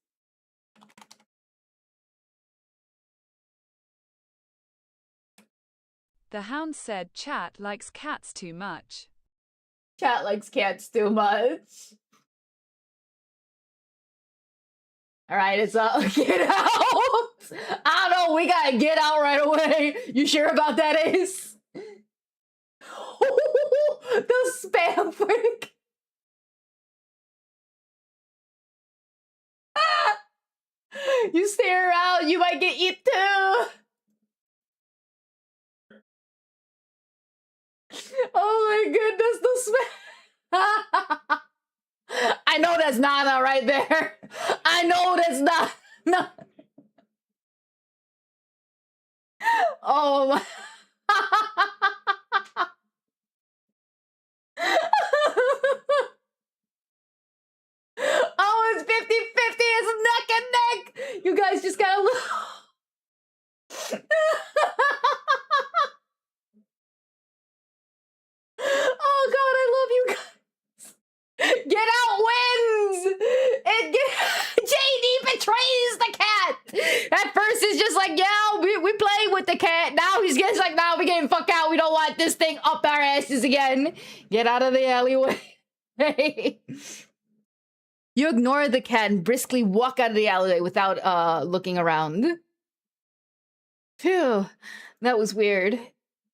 The hound said chat likes cats too much. Chat likes cats too much. All right, it's get out. I don't know. We gotta get out right away. You sure about that, Ace? The spam freak. You stay around, you might get eat too. Oh my goodness, the spam. I know that's Nana right there. I know that's not. No. Oh my. Oh, it's 50-50. It's neck and neck. You guys just gotta look. Oh god, I love you guys. Get out wins. JD betrays the cat. At first, it's just like, yeah, we play with the cat. Now he's just like, now we getting fuck out. We don't want this thing up our asses again. Get out of the alleyway. You ignore the cat and briskly walk out of the alleyway without looking around. Phew, that was weird.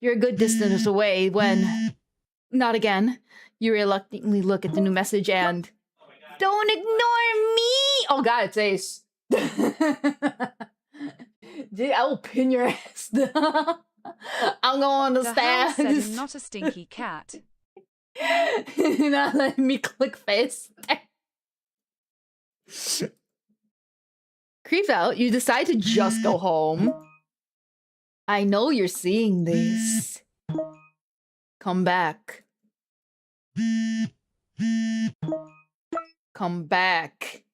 You're a good distance away when... Not again. You reluctantly look at the new message and... Don't ignore me! Oh god, it's Ace. Dude, I will pin your ass down. I'm going to The hound said I'm stairs. not a stinky cat. You're not letting me click face. Creep out, you decide to just go home. I know you're seeing this. Come back. Come back.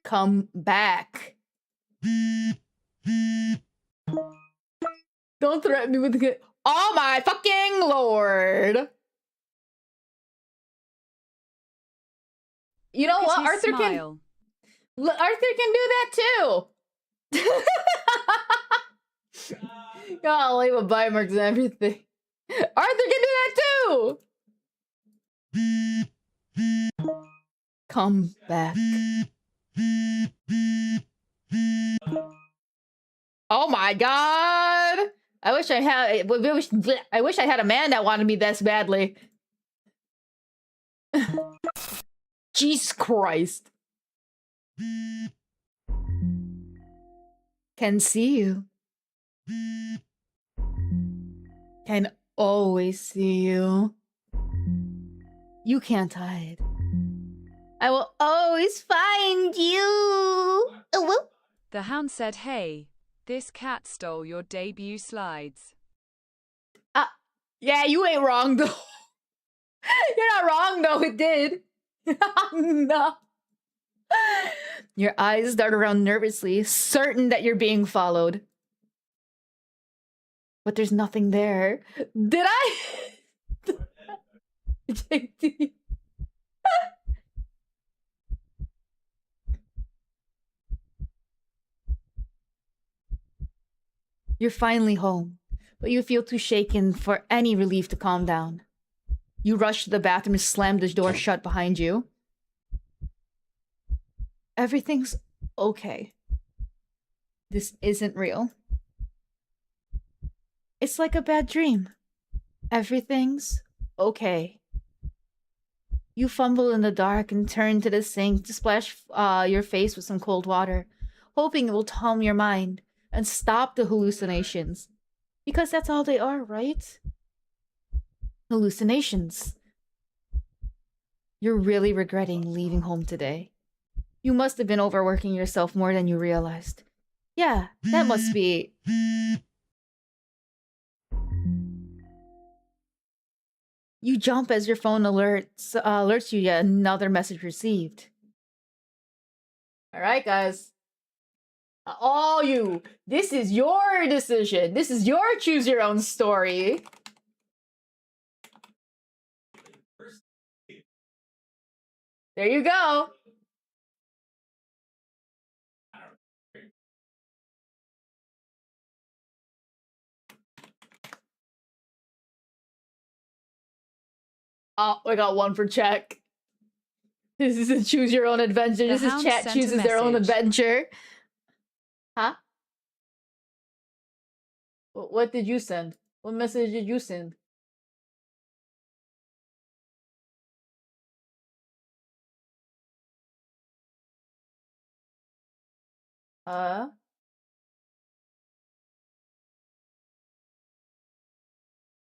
Come back. Don't threaten me with the... Oh my fucking lord! You know Look what? at his Arthur smile. Arthur can do that too. I'll leave a bite marks and everything. Arthur can do that too. Come back. Oh my god! I wish I had a man that wanted me this badly. Jesus Christ. Can see you. Can always see you. You can't hide. I will always find you. Oh, whoop. The hound said, hey, this cat stole your debut slides. Yeah, you ain't wrong though. You're not wrong though, it did. No. Your eyes dart around nervously, certain that you're being followed. But there's nothing there. Did I? JD. You're finally home, but you feel too shaken for any relief to calm down. You rush to the bathroom and slam the door shut behind you. Everything's okay. This isn't real. It's like a bad dream. Everything's okay. You fumble in the dark and turn to the sink to splash your face with some cold water, hoping it will calm your mind and stop the hallucinations. Because that's all they are, right? Hallucinations. You're really regretting leaving home today. You must have been overworking yourself more than you realized. Yeah, that must be... You jump as your phone alerts you yet another message received. Alright, guys. All you. This is your decision. This is your choose your own story. There you go. Oh, we got one for check. This is a choose your own adventure. This is chat chooses their own adventure. Huh? What did you send? What message did you send?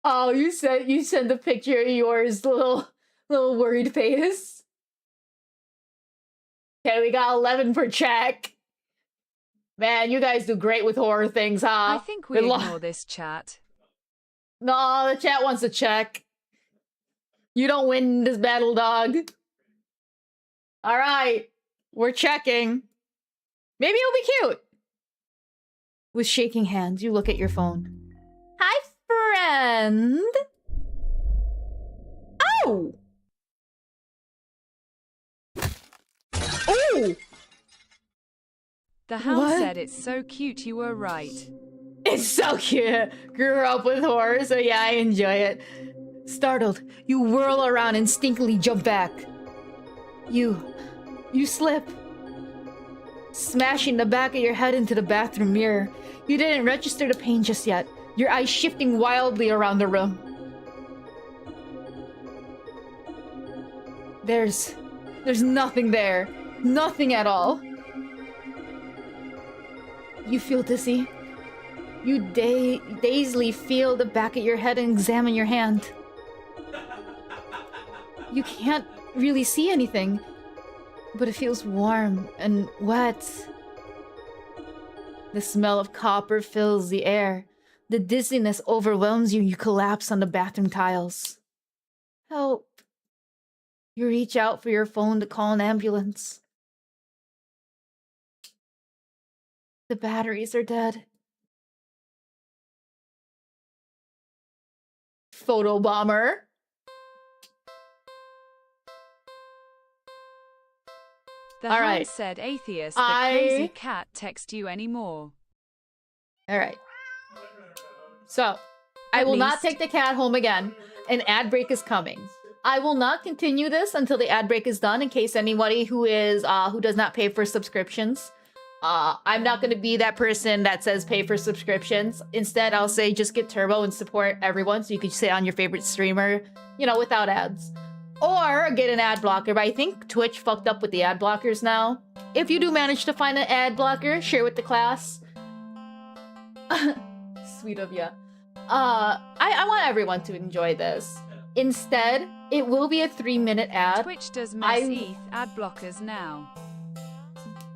Oh, you sent a picture of yours, little worried face. Okay, we got 11 per check. Man, you guys do great with horror things, huh? I think we ignore this chat. No, the chat wants to check. You don't win this battle, dog. Alright, we're checking. Maybe it'll be cute. With shaking hands, you look at your phone. Hi, friend. Oh! Ooh! The hound What? said it's so cute, you were right. It's so cute. Grew up with horror, so yeah, I enjoy it. Startled, you whirl around and stinkily jump back. You slip. smashing the back of your head into the bathroom mirror. You didn't register the pain just yet, your eyes shifting wildly around the room. There's nothing there. Nothing at all. You feel dizzy. You dazedly feel the back of your head and examine your hand. You can't really see anything, but it feels warm and wet. The smell of copper fills the air. The dizziness overwhelms you. You collapse on the bathroom tiles. Help. You reach out for your phone to call an ambulance. The batteries are dead. Photo bomber. The All hand right. said atheist, the crazy cat text you anymore. All right. So, I will not least- take the cat home again. An ad break is coming. I will not continue this until the ad break is done in case anybody who does not pay for subscriptions. I'm not going to be that person that says pay for subscriptions. Instead, I'll say just get Turbo and support everyone so you can say on your favorite streamer, without ads. Or get an ad blocker, but I think Twitch fucked up with the ad blockers now. If you do manage to find an ad blocker, share with the class. Sweet of ya. I want everyone to enjoy this. Instead, it will be a 3-minute ad. Twitch does mess ETH ad blockers now.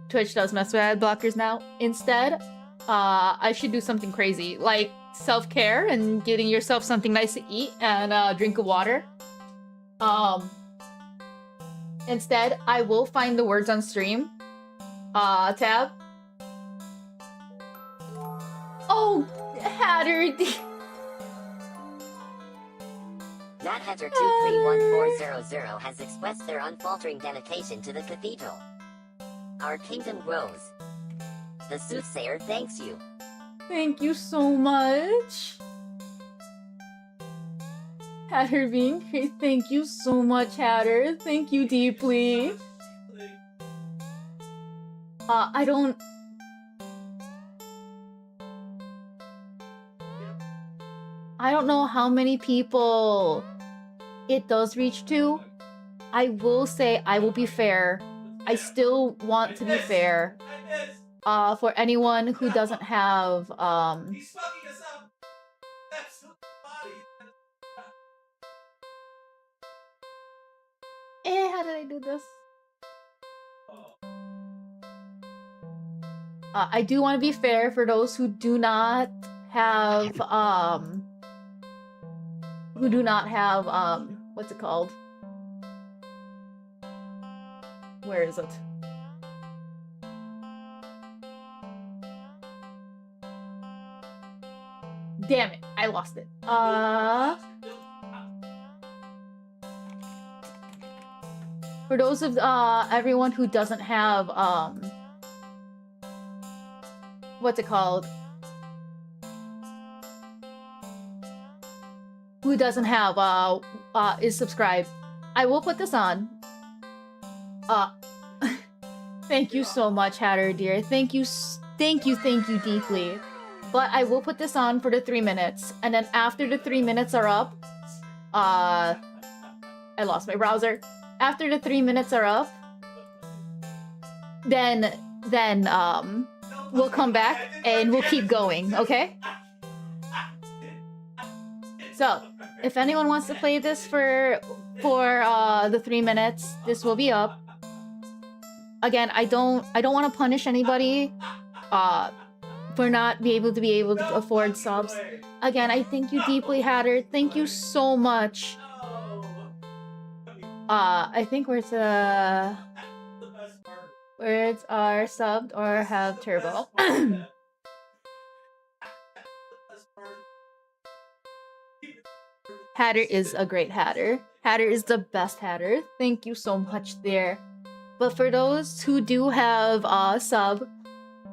Twitch does mess with ad blockers now. Instead, I should do something crazy, like self-care and getting yourself something nice to eat and a drink of water. Instead, I will find the words on stream tab. Oh, Hatter. NatHatter231400 has expressed their unfaltering dedication to the cathedral. Our kingdom grows. The soothsayer thanks you. Thank you so much. Hatter being great. Thank you so much, Hatter. Thank you deeply. I don't know how many people it does reach to. I will say I will be fair. I still want to be fair. For anyone who doesn't have He's fucking us up. Absolute body. how did I do this? I do want to be fair for those who do not have what's it called? Where is it? Damn it, I lost it. For those of everyone who doesn't have what's it called? Who doesn't have is subscribed. I will put this on. Thank you so much, Hatter dear. Thank you deeply. But I will put this on for the 3 minutes, and then after the 3 minutes are up, I lost my browser. After the 3 minutes are up, then we'll come back and we'll keep going, okay? So, if anyone wants to play this for the 3 minutes, this will be up. Again, I don't want to punish anybody for not be able to afford subs. Again, I thank you deeply, Hatter. Thank you so much. I think words are subbed or have turbo. Hatter is a great Hatter. Hatter is the best Hatter. Thank you so much there. But for those who do have sub,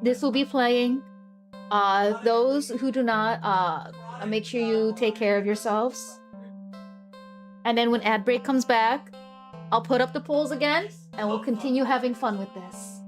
this will be playing. Those who do not, make sure you take care of yourselves. And then when ad break comes back, I'll put up the polls again, and we'll continue having fun with this.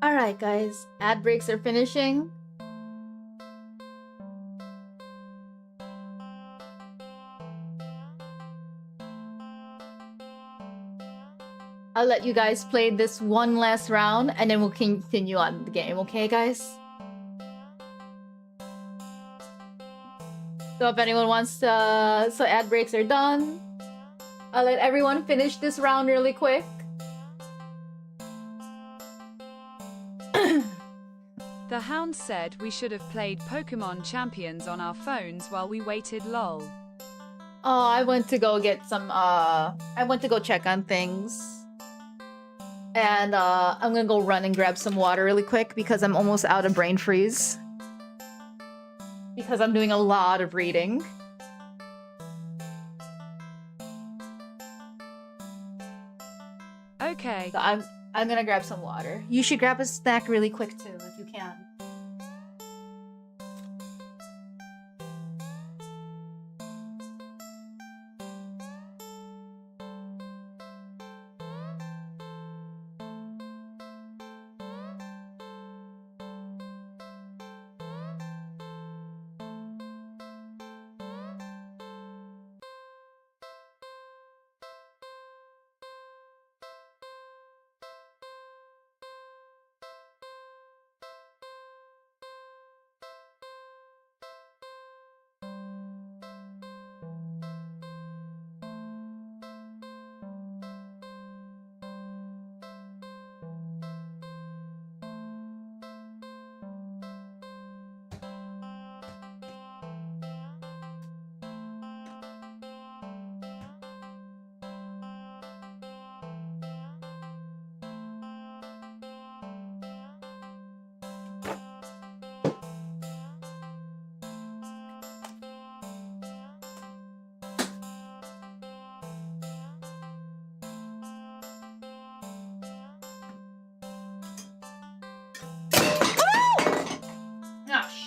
Alright, guys. Ad breaks are finishing. I'll let you guys play this one last round, and then we'll continue on the game, okay, guys? So if anyone wants to... So ad breaks are done. I'll let everyone finish this round really quick. The Hound said we should have played Pokemon Champions on our phones while we waited lol. Oh, I went to go get some, I went to go check on things. And, I'm gonna go run and grab some water really quick because I'm almost out of brain freeze. Because I'm doing a lot of reading. Okay. So I'm gonna grab some water. You should grab a snack really quick too, if you can.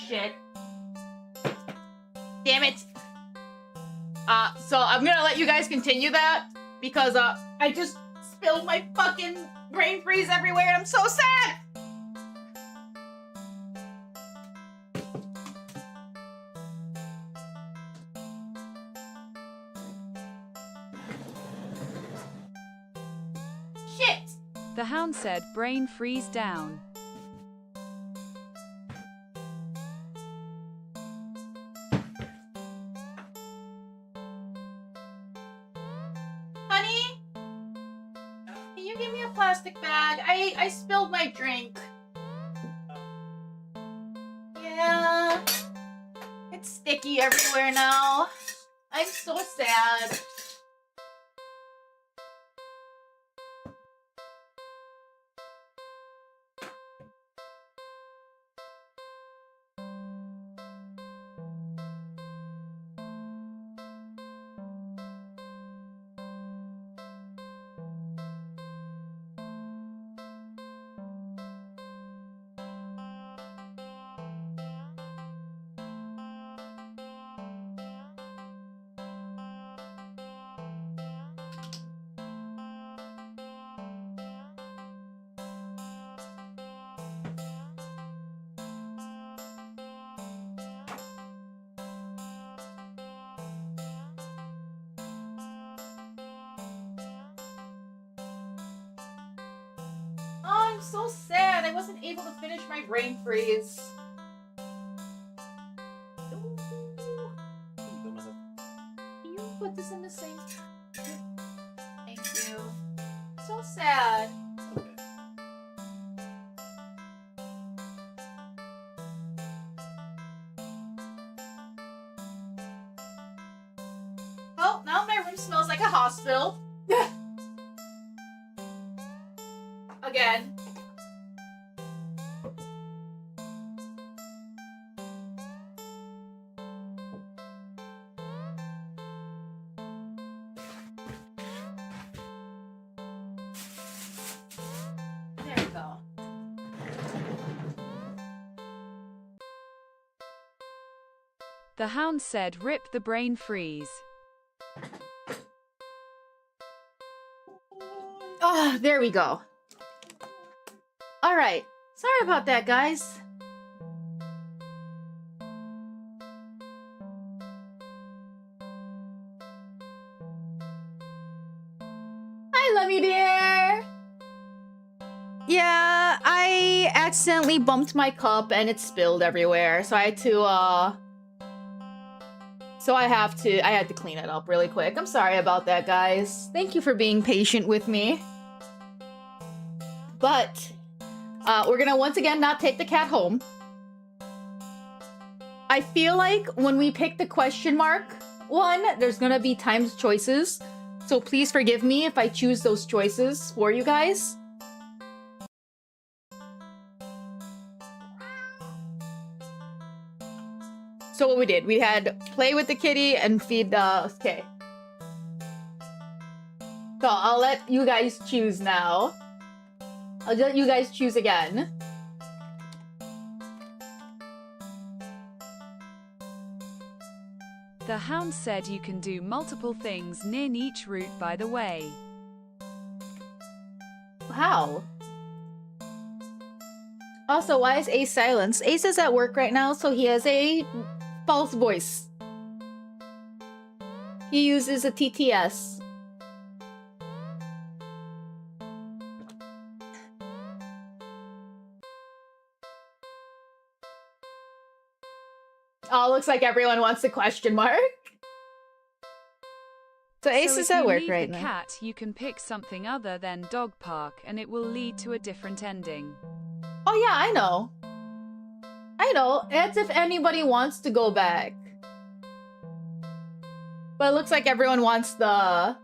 Shit. Damn it. So I'm gonna let you guys continue that because, I just spilled my fucking brain freeze everywhere and I'm so sad! Shit! The Hound said brain freeze down. Honey? Can you give me a plastic bag? I spilled my drink. Yeah. It's sticky everywhere now. I'm so sad. Oh, I'm so sad. I wasn't able to finish my brain freeze. Ooh. Can you put this in the sink? Thank you. So sad. Well, now my room smells like a hospital. Again. There we go. The Hound said rip the brain freeze. Ah, there we go. All right. Sorry about that, guys. Hi, Lemmy dear! Yeah, I accidentally bumped my cup and it spilled everywhere, so I had to, I had to clean it up really quick. I'm sorry about that, guys. Thank you for being patient with me. But, we're gonna once again not take the cat home. I feel like when we pick the question mark one, there's gonna be times choices. So please forgive me if I choose those choices for you guys. So what we did, we had play with the kitty and feed the... Okay. So I'll let you guys choose now. I'll let you guys choose again. The hound said you can do multiple things near each route, by the way. How? Also, why is Ace silenced? Ace is at work right now, so he has a false voice. He uses a TTS. Oh, looks like everyone wants a question mark. So Ace is at work right now. If you leave the cat, you can pick something other than dog park, and it will lead to a different ending. Oh yeah, I know. I know. It's if anybody wants to go back. But it looks like everyone wants the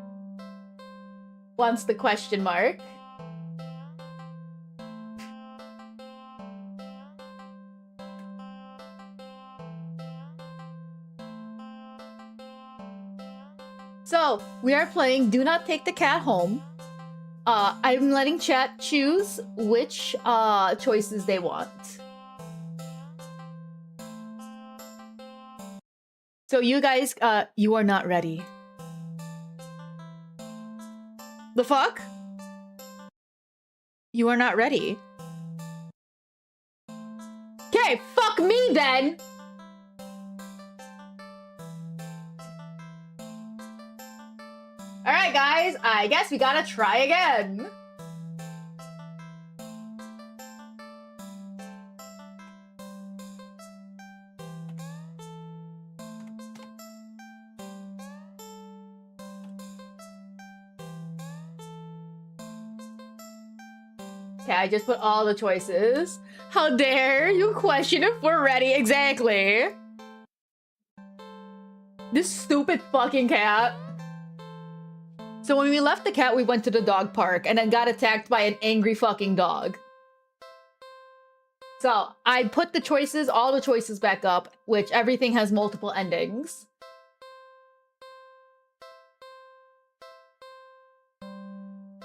question mark. So, we are playing Do Not Take the Cat Home. I'm letting chat choose which choices they want. So you guys, you are not ready. The fuck? You are not ready. Okay, fuck me then! Alright guys, I guess we gotta try again. Okay, I just put all the choices. How dare you question if we're ready? Exactly. This stupid fucking cat. So when we left the cat, we went to the dog park and then got attacked by an angry fucking dog. So I put the choices, all the choices back up, which everything has multiple endings.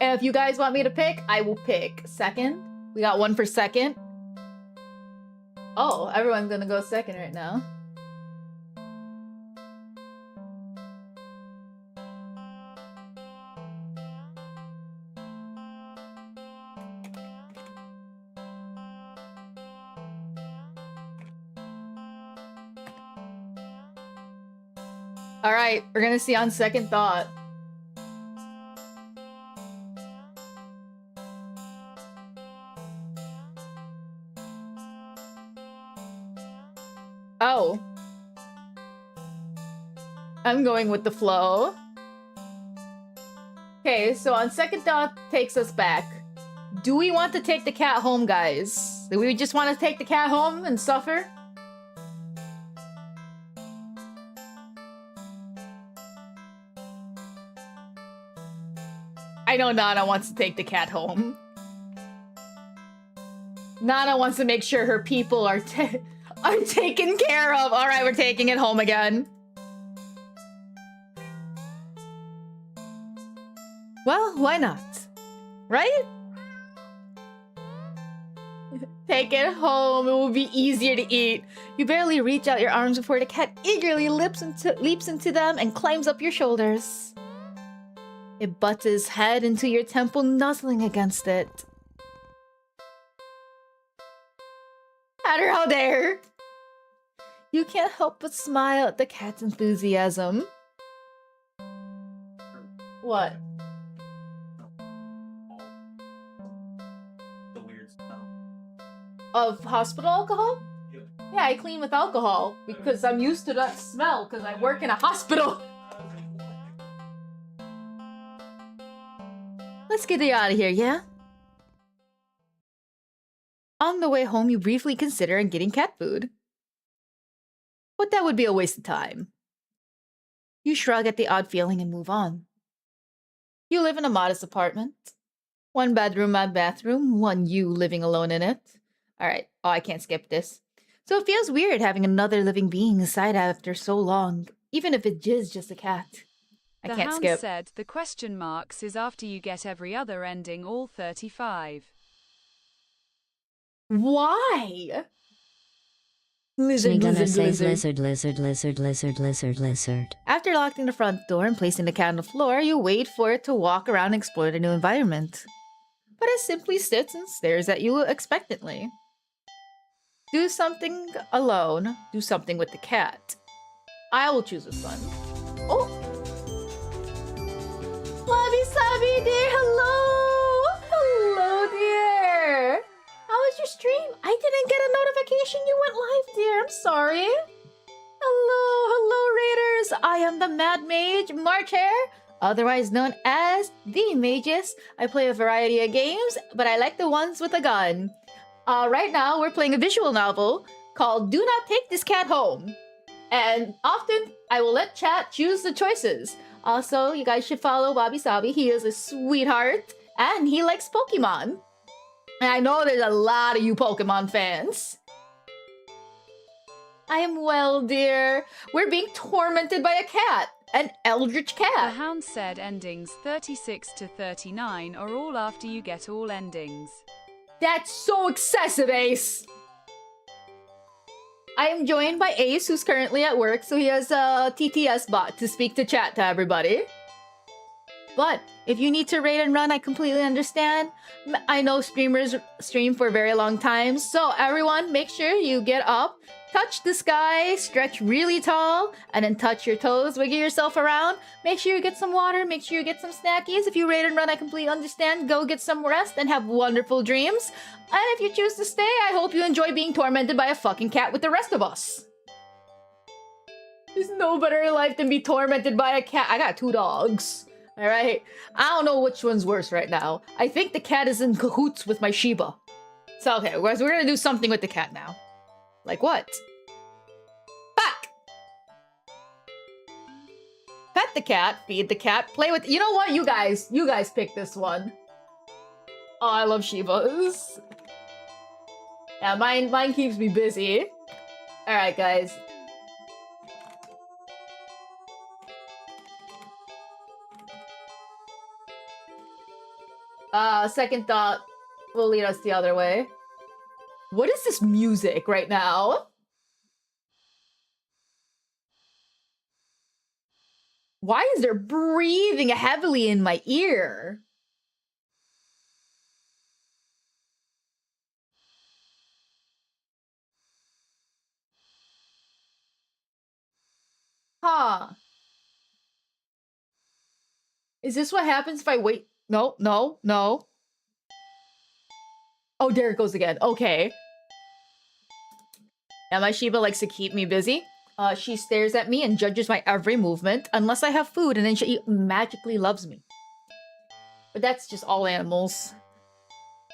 And if you guys want me to pick, I will pick second. We got one for second. Oh, everyone's gonna go second right now. All right, we're gonna see on second thought. Oh. I'm going with the flow. Okay, so on second thought takes us back. Do we want to take the cat home, guys? Do we just want to take the cat home and suffer? I know Nana wants to take the cat home. Nana wants to make sure her people are taken care of. All right, we're taking it home again. Well, why not? Right? Take it home. It will be easier to eat. You barely reach out your arms before the cat eagerly leaps into them and climbs up your shoulders. It butts its head into your temple, nuzzling against it. matter, how dare! You can't help but smile at the cat's enthusiasm. What? The weird smell. Of hospital alcohol? Yep. Yeah, I clean with alcohol because I'm used to that smell because I work in a hospital. Let's get you out of here, yeah? On the way home, you briefly consider getting cat food. But that would be a waste of time. You shrug at the odd feeling and move on. You live in a modest apartment. 1 bedroom, 1 bathroom, 1 you living alone in it. Alright, oh, I can't skip this. So it feels weird having another living being inside after so long, even if it is just a cat. I The can't hound skip. said the question marks is after you get every other ending all 35. Why? Me Lizard, gonna lizard, say lizard. lizard. After locking the front door and placing the cat on the floor, you wait for it to walk around and explore the new environment. But it simply sits and stares at you expectantly. Do something alone. Do something with the cat. I will choose this one. Oh! Wabi Sabi dear, hello! Hello, dear! How was your stream? I didn't get a notification you went live, dear. I'm sorry. Hello, Raiders. I am the Mad Mage March Hare, otherwise known as the Magus. I play a variety of games, but I like the ones with a gun. Right now, we're playing a visual novel called Do Not Take This Cat Home. And often, I will let chat choose the choices. Also, you guys should follow Wabi Sabi. He is a sweetheart, and he likes Pokemon. And I know there's a lot of you Pokemon fans. I am well, dear. We're being tormented by a cat. An eldritch The cat. hound said endings 36 to 39 are all after you get all endings. That's so excessive, Ace. I am joined by Ace, who's currently at work, so he has a TTS bot to speak to chat to everybody. But if you need to raid and run, I completely understand. I know streamers stream for a very long time, so everyone, make sure you get up, touch the sky, stretch really tall, and then touch your toes, wiggle yourself around. Make sure you get some water, make sure you get some snackies. If you raid and run, I completely understand. Go get some rest and have wonderful dreams. And if you choose to stay, I hope you enjoy being tormented by a fucking cat with the rest of us. There's no better life than be tormented by a cat. I got 2 dogs. Alright? I don't know which one's worse right now. I think the cat is in cahoots with my Shiba. So, okay, we're gonna do something with the cat now. Like what? Back! Pet the cat, feed the cat, play with— You know what, you guys pick this one. Oh, I love Shibas. Yeah, mine keeps me busy. Alright, guys. Second thought will lead us the other way. What is this music right now? Why is there breathing heavily in my ear? Huh. Is this what happens if I wait? No. Oh, there it goes again. Okay. Now my Shiba likes to keep me busy. She stares at me and judges my every movement unless I have food, and then she magically loves me. But that's just all animals.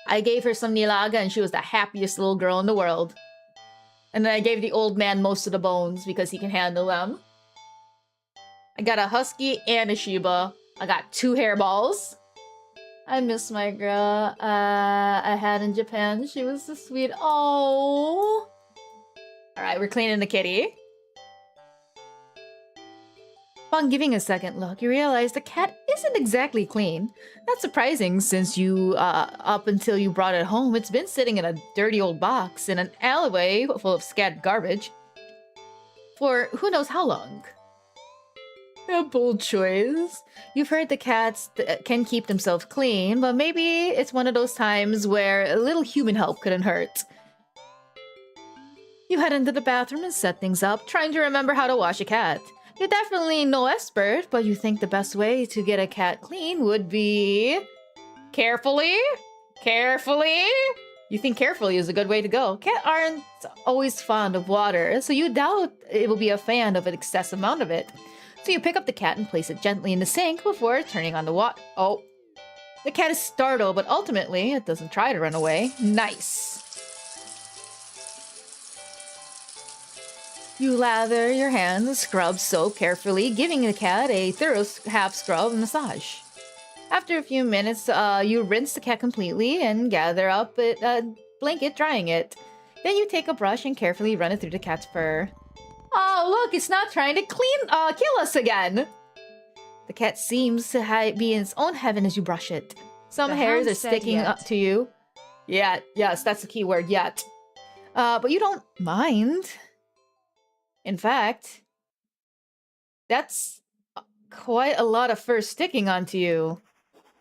I gave her some nilaga and she was the happiest little girl in the world. And then I gave the old man most of the bones because he can handle them. I got a husky and a Shiba. I got 2 hairballs. I miss my girl I had in Japan. She was so sweet. Oh. Alright, we're cleaning the kitty. Upon giving a second look, you realize the cat isn't exactly clean. Not surprising, since you, up until you brought it home, it's been sitting in a dirty old box in an alleyway full of scattered garbage for who knows how long. A bold choice. You've heard the cats can keep themselves clean, but maybe it's one of those times where a little human help couldn't hurt. You head into the bathroom and set things up, trying to remember how to wash a cat. You're definitely no expert, but you think the best way to get a cat clean would be... Carefully? Carefully? You think carefully is a good way to go. Cats aren't always fond of water, so you doubt it will be a fan of an excess amount of it. So you pick up the cat and place it gently in the sink before turning on the water. Oh. The cat is startled, but ultimately it doesn't try to run away. Nice. You lather your hands and scrub soap carefully, giving the cat a thorough half scrub massage. After a few minutes, you rinse the cat completely and gather up a blanket, drying it. Then you take a brush and carefully run it through the cat's fur. Oh, look, it's not trying to kill us again! The cat seems to be in its own heaven as you brush it. Some The hairs hound are said sticking yet. up to you. Yet, yes, that's the key word, yet. But you don't mind. In fact, that's quite a lot of fur sticking onto you.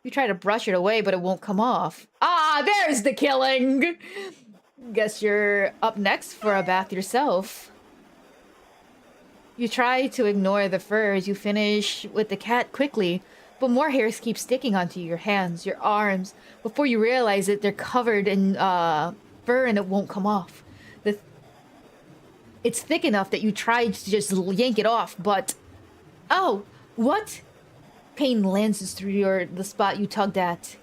You try to brush it away, but it won't come off. Ah, there's the killing! Guess you're up next for a bath yourself. You try to ignore the fur as you finish with the cat quickly, but more hairs keep sticking onto your hands, your arms. Before you realize it, they're covered in fur and it won't come off. It's thick enough that you try to just yank it off, but... Oh, what? Pain lances through the spot you tugged at.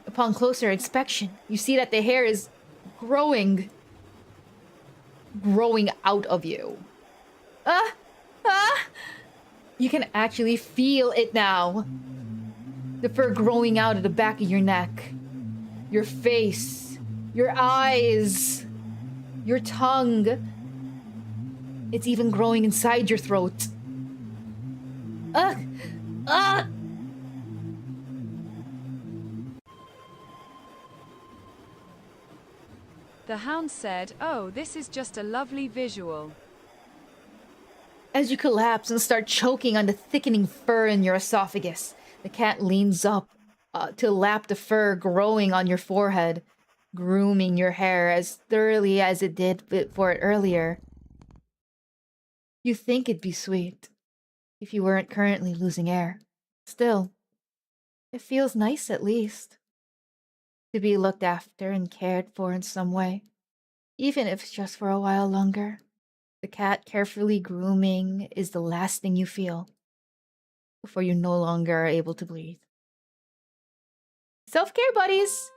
Upon closer inspection, you see that the hair is growing out of you. You can actually feel it now. The fur growing out of the back of your neck. Your face. Your eyes. Your tongue. It's even growing inside your throat. The hound said, "Oh, this is just a lovely visual." As you collapse and start choking on the thickening fur in your esophagus, the cat leans up to lap the fur growing on your forehead, grooming your hair as thoroughly as it did for it earlier. You think it'd be sweet if you weren't currently losing air. Still, it feels nice at least to be looked after and cared for in some way, even if it's just for a while longer. The cat carefully grooming is the last thing you feel before you no longer are able to breathe. Self-care, buddies!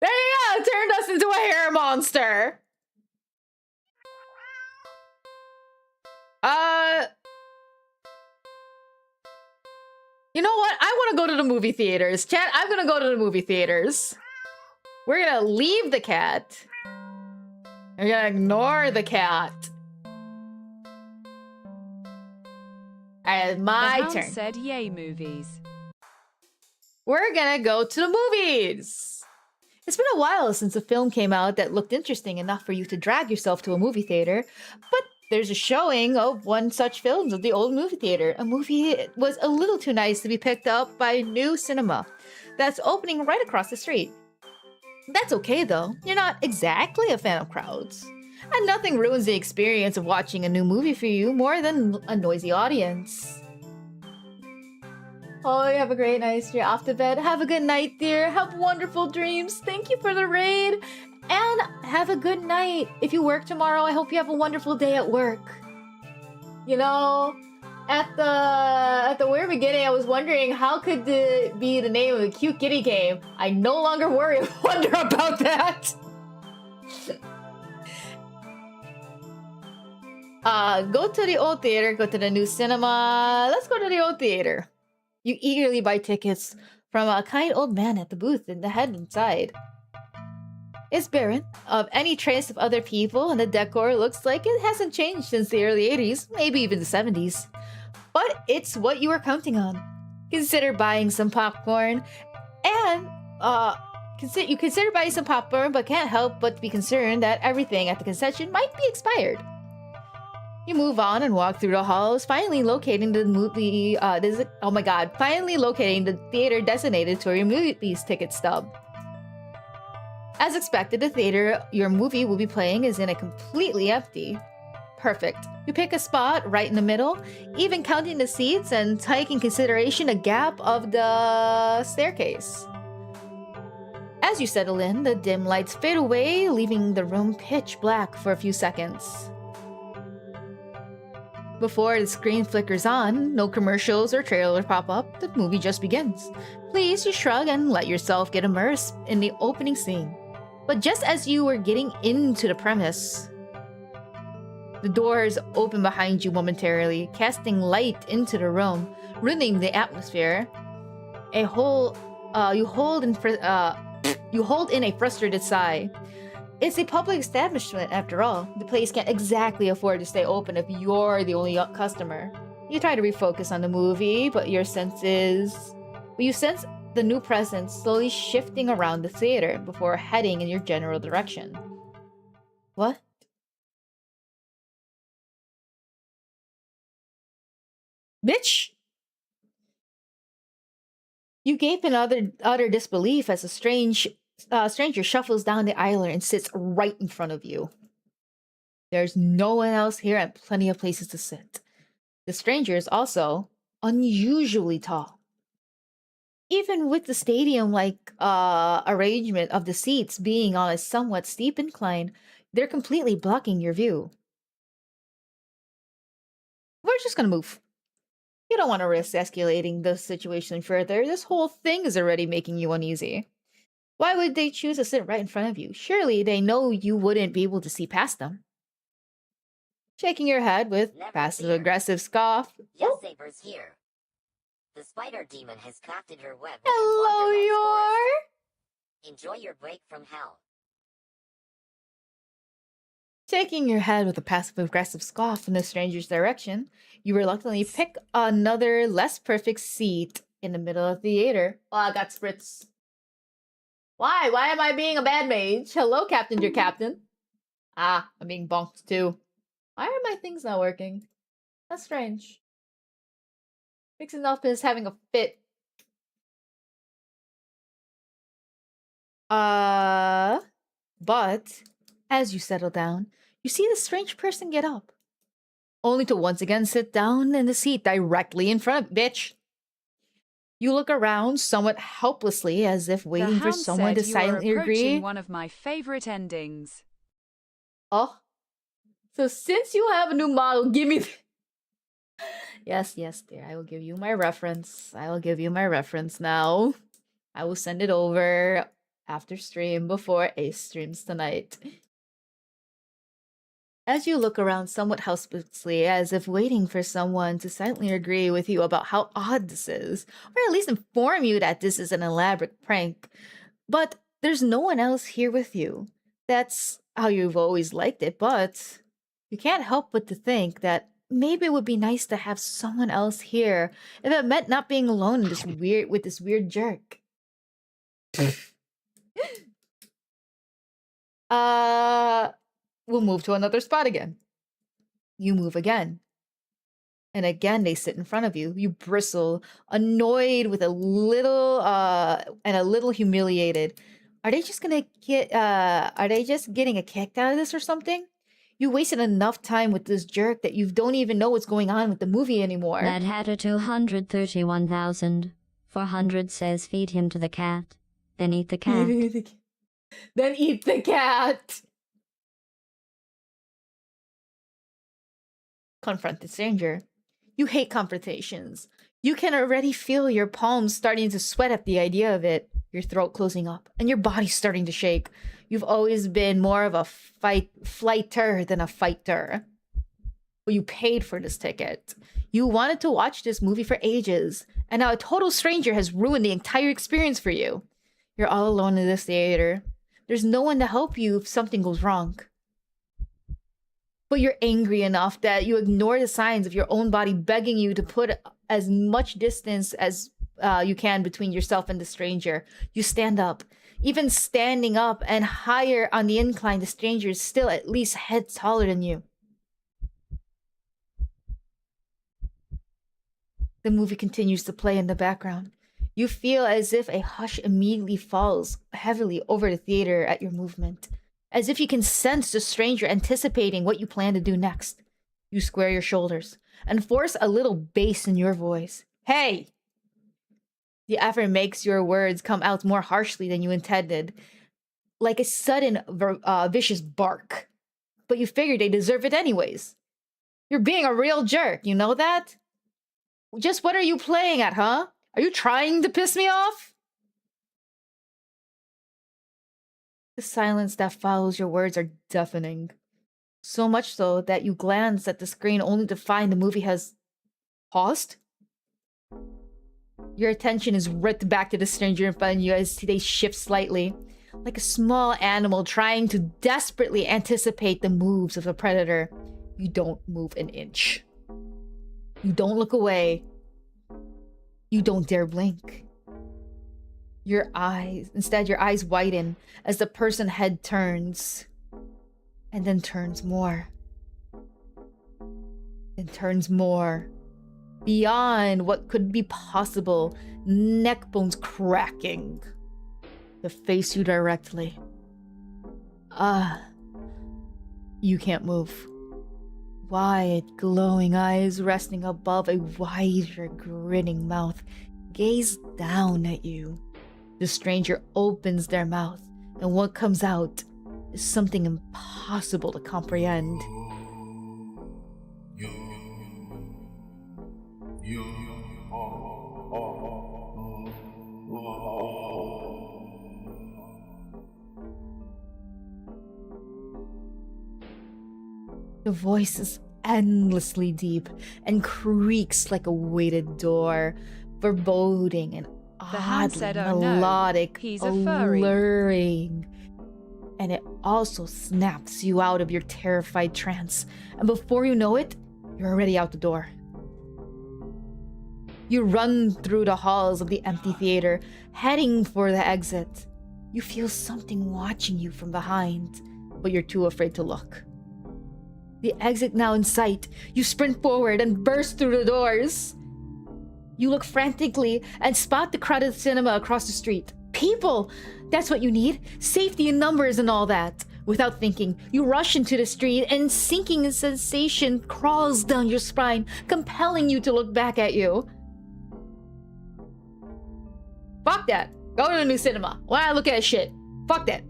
There you go! It turned us into a hair monster! You know what? I want to go to the movie theaters. Chat, I'm gonna go to the movie theaters. We're gonna leave the cat. We're gonna ignore the cat. And my The hound turn. said, "Yay, movies." We're gonna go to the movies. It's been a while since a film came out that looked interesting enough for you to drag yourself to a movie theater, but there's a showing of one such film at the old movie theater. A movie that was a little too nice to be picked up by a new cinema that's opening right across the street. That's okay though, you're not exactly a fan of crowds. And nothing ruins the experience of watching a new movie for you more than a noisy audience. Oh, you have a great night. You're off to bed. Have a good night, dear. Have wonderful dreams. Thank you for the raid. And have a good night. If you work tomorrow, I hope you have a wonderful day at work. You know, at the very beginning, I was wondering how could it be the name of a cute kitty game. I no longer wonder about that. Go to the old theater. Go to the new cinema. Let's go to the old theater. You eagerly buy tickets from a kind old man at the booth in the head inside. It's barren of any trace of other people, and the decor looks like it hasn't changed since the early 80s, maybe even the 70s. But it's what you were counting on. Consider buying some popcorn, and you consider buying some popcorn, but can't help but be concerned that everything at the concession might be expired. You move on and walk through the halls, finally locating the movie. Finally locating the theater designated to your movie's ticket stub. As expected, the theater your movie will be playing is in a completely empty. Perfect. You pick a spot right in the middle, even counting the seats and taking consideration a gap of the staircase. As you settle in, the dim lights fade away, leaving the room pitch black for a few seconds. Before the screen flickers on, no commercials or trailers pop up, the movie just begins. Please, you shrug and let yourself get immersed in the opening scene. But just as you were getting into the premise, the doors open behind you momentarily, casting light into the room, ruining the atmosphere. You hold in a frustrated sigh. It's a public establishment after all. The place can't exactly afford to stay open if you're the only customer. You try to refocus on the movie, but you sense the new presence slowly shifting around the theater before heading in your general direction. What? Bitch! You gape in utter disbelief as a stranger shuffles down the aisle and sits right in front of you. There's no one else here and plenty of places to sit. The stranger is also unusually tall. Even with the stadium-like arrangement of the seats being on a somewhat steep incline, they're completely blocking your view. We're just gonna move. You don't want to risk escalating the situation further. This whole thing is already making you uneasy. Why would they choose to sit right in front of you? Surely they know you wouldn't be able to see past them. Shaking your head with passive-aggressive scoff. Yes, Saber's here. The spider demon has crafted her web. Hello, Yor! Enjoy your break from hell. Shaking your head with a passive-aggressive scoff in the stranger's direction, you reluctantly pick another less perfect seat in the middle of the theater. Oh, I got spritz. Why? Why am I being a bad mage? Hello, Captain, dear Captain. Ah, I'm being bonked too. Why are my things not working? That's strange. Mixing up is having a fit. But as you settle down, you see the strange person get up, only to once again sit down in the seat directly in front of bitch. You look around somewhat helplessly as if waiting for someone to silently agree. One of my favorite endings. Oh, so since you have a new model, give me... Yes, dear, I will give you my reference. I will give you my reference now. I will send it over after stream before Ace streams tonight. As you look around somewhat helplessly, as if waiting for someone to silently agree with you about how odd this is, or at least inform you that this is an elaborate prank, but there's no one else here with you. That's how you've always liked it, but you can't help but to think that maybe it would be nice to have someone else here if it meant not being alone in this weird jerk. We'll move to another spot again. You move again. And again they sit in front of you. You bristle, annoyed with a little humiliated. Are they just getting a kick out of this or something? You wasted enough time with this jerk that you don't even know what's going on with the movie anymore. That had a 231,400 says feed him to the cat, then eat the cat. Then eat the cat. Confront the stranger. You hate confrontations. You can already feel your palms starting to sweat at the idea of it, your throat closing up, and your body starting to shake. You've always been more of a flighter than a fighter. But you paid for this ticket. You wanted to watch this movie for ages, and now a total stranger has ruined the entire experience for you. You're all alone in this theater. There's no one to help you if something goes wrong. But you're angry enough that you ignore the signs of your own body begging you to put as much distance as you can between yourself and the stranger. You stand up. Even standing up and higher on the incline, the stranger is still at least head taller than you. The movie continues to play in the background. You feel as if a hush immediately falls heavily over the theater at your movement, as if you can sense the stranger anticipating what you plan to do next. You square your shoulders and force a little bass in your voice. Hey! The effort makes your words come out more harshly than you intended, like a sudden vicious bark. But you figure they deserve it anyways. You're being a real jerk, you know that? Just what are you playing at, huh? Are you trying to piss me off? The silence that follows your words are deafening. So much so that you glance at the screen only to find the movie has paused. Your attention is ripped back to the stranger in front of you as they shift slightly, like a small animal trying to desperately anticipate the moves of a predator. You don't move an inch. You don't look away. You don't dare blink. Instead, your eyes widen as the person's head turns, and then turns more. And turns more. Beyond what could be possible, neck bones cracking to face you directly. You can't move. Wide, glowing eyes resting above a wider, grinning mouth gaze down at you. The stranger opens their mouth, and what comes out is something impossible to comprehend. The voice is endlessly deep and creaks like a weighted door, foreboding and The hand oddly said, "Oh no, melodic, he's a furry." alluring. And it also snaps you out of your terrified trance, and before you know it, you're already out the door. You run through the halls of the empty theater, heading for the exit. You feel something watching you from behind, but you're too afraid to look. The exit now in sight, you sprint forward and burst through the doors. You look frantically and spot the crowded cinema across the street. People! That's what you need. Safety in numbers and all that. Without thinking, you rush into the street and sinking sensation crawls down your spine, compelling you to look back at you. Fuck that. Go to the new cinema. Why I look at shit? Fuck that.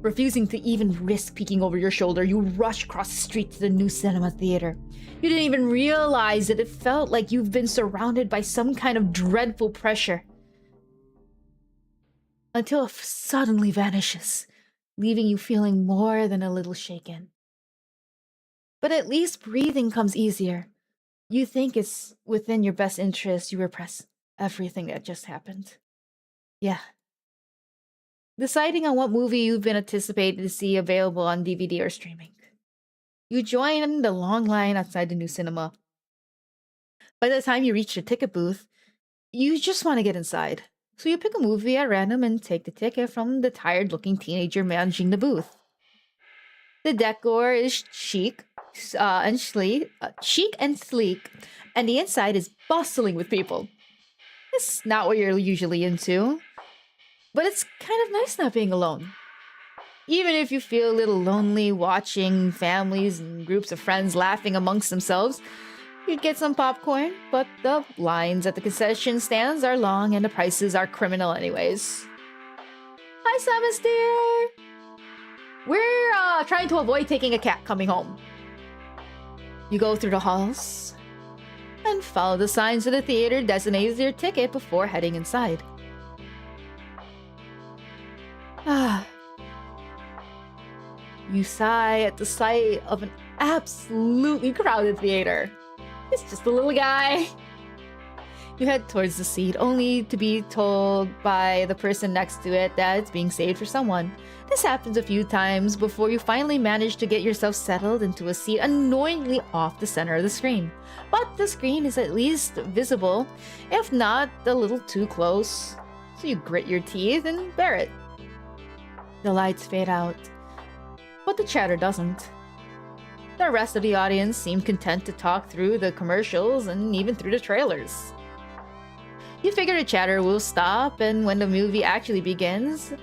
Refusing to even risk peeking over your shoulder, you rush across the street to the new cinema theater. You didn't even realize that it felt like you've been surrounded by some kind of dreadful pressure. Until it suddenly vanishes, leaving you feeling more than a little shaken. But at least breathing comes easier. You think it's within your best interest you repress everything that just happened. Yeah. Deciding on what movie you've been anticipated to see available on DVD or streaming. You join the long line outside the new cinema. By the time you reach the ticket booth, you just want to get inside. So you pick a movie at random and take the ticket from the tired-looking teenager managing the booth. The decor is chic and sleek, and the inside is bustling with people. It's not what you're usually into, but it's kind of nice not being alone. Even if you feel a little lonely watching families and groups of friends laughing amongst themselves, you'd get some popcorn, but the lines at the concession stands are long and the prices are criminal anyways. Hi, Samus dear! We're trying to avoid taking a cat coming home. You go through the halls and follow the signs of the theater designates your ticket before heading inside. You sigh at the sight of an absolutely crowded theater. It's just a little guy. You head towards the seat, only to be told by the person next to it that it's being saved for someone. This happens a few times before you finally manage to get yourself settled into a seat annoyingly off the center of the screen. But the screen is at least visible, if not a little too close. So you grit your teeth and bear it. The lights fade out, but the chatter doesn't. The rest of the audience seem content to talk through the commercials and even through the trailers. You figure the chatter will stop and when the movie actually begins,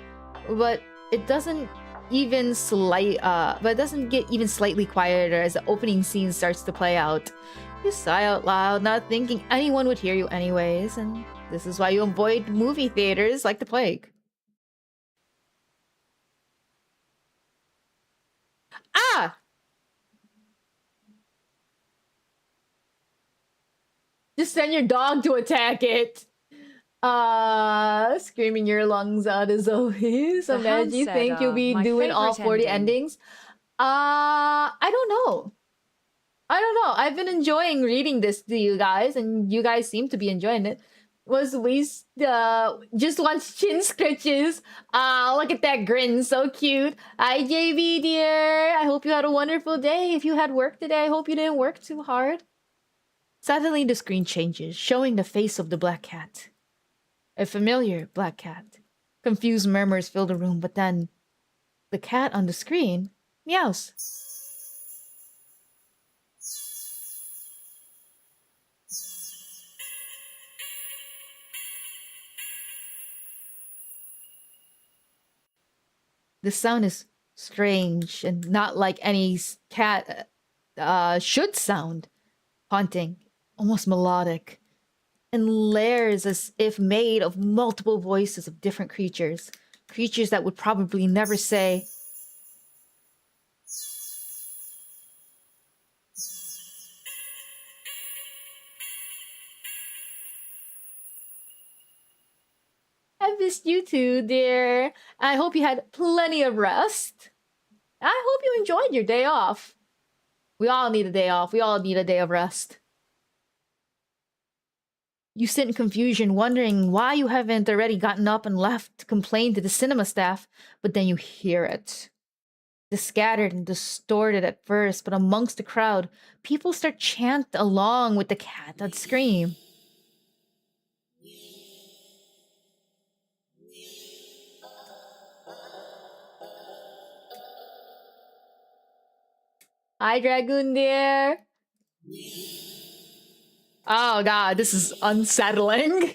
but it doesn't get even slightly quieter as the opening scene starts to play out. You sigh out loud, not thinking anyone would hear you anyways, and this is why you avoid movie theaters like the plague. Ah! Just send your dog to attack it. Screaming your lungs out as always. So The Hound Maggie, said, think you'll be my doing all favorite 40 ending. endings? I don't know. I've been enjoying reading this to you guys, and you guys seem to be enjoying it. Was we just wants chin scratches. Look at that grin, so cute. Hi, JB dear. I hope you had a wonderful day. If you had work today, I hope you didn't work too hard. Suddenly, the screen changes, showing the face of the black cat. A familiar black cat. Confused murmurs fill the room, but then the cat on the screen meows. The sound is strange and not like any cat should sound. Haunting, almost melodic, and layers as if made of multiple voices of different creatures. Creatures that would probably never say, I missed you too, dear. I hope you had plenty of rest. I hope you enjoyed your day off. We all need a day off. We all need a day of rest. You sit in confusion, wondering why you haven't already gotten up and left to complain to the cinema staff, but then you hear it. It's scattered and distorted at first, but amongst the crowd, people start chant along with the cat that scream. Hi, Dragoon dear. Oh god, this is unsettling.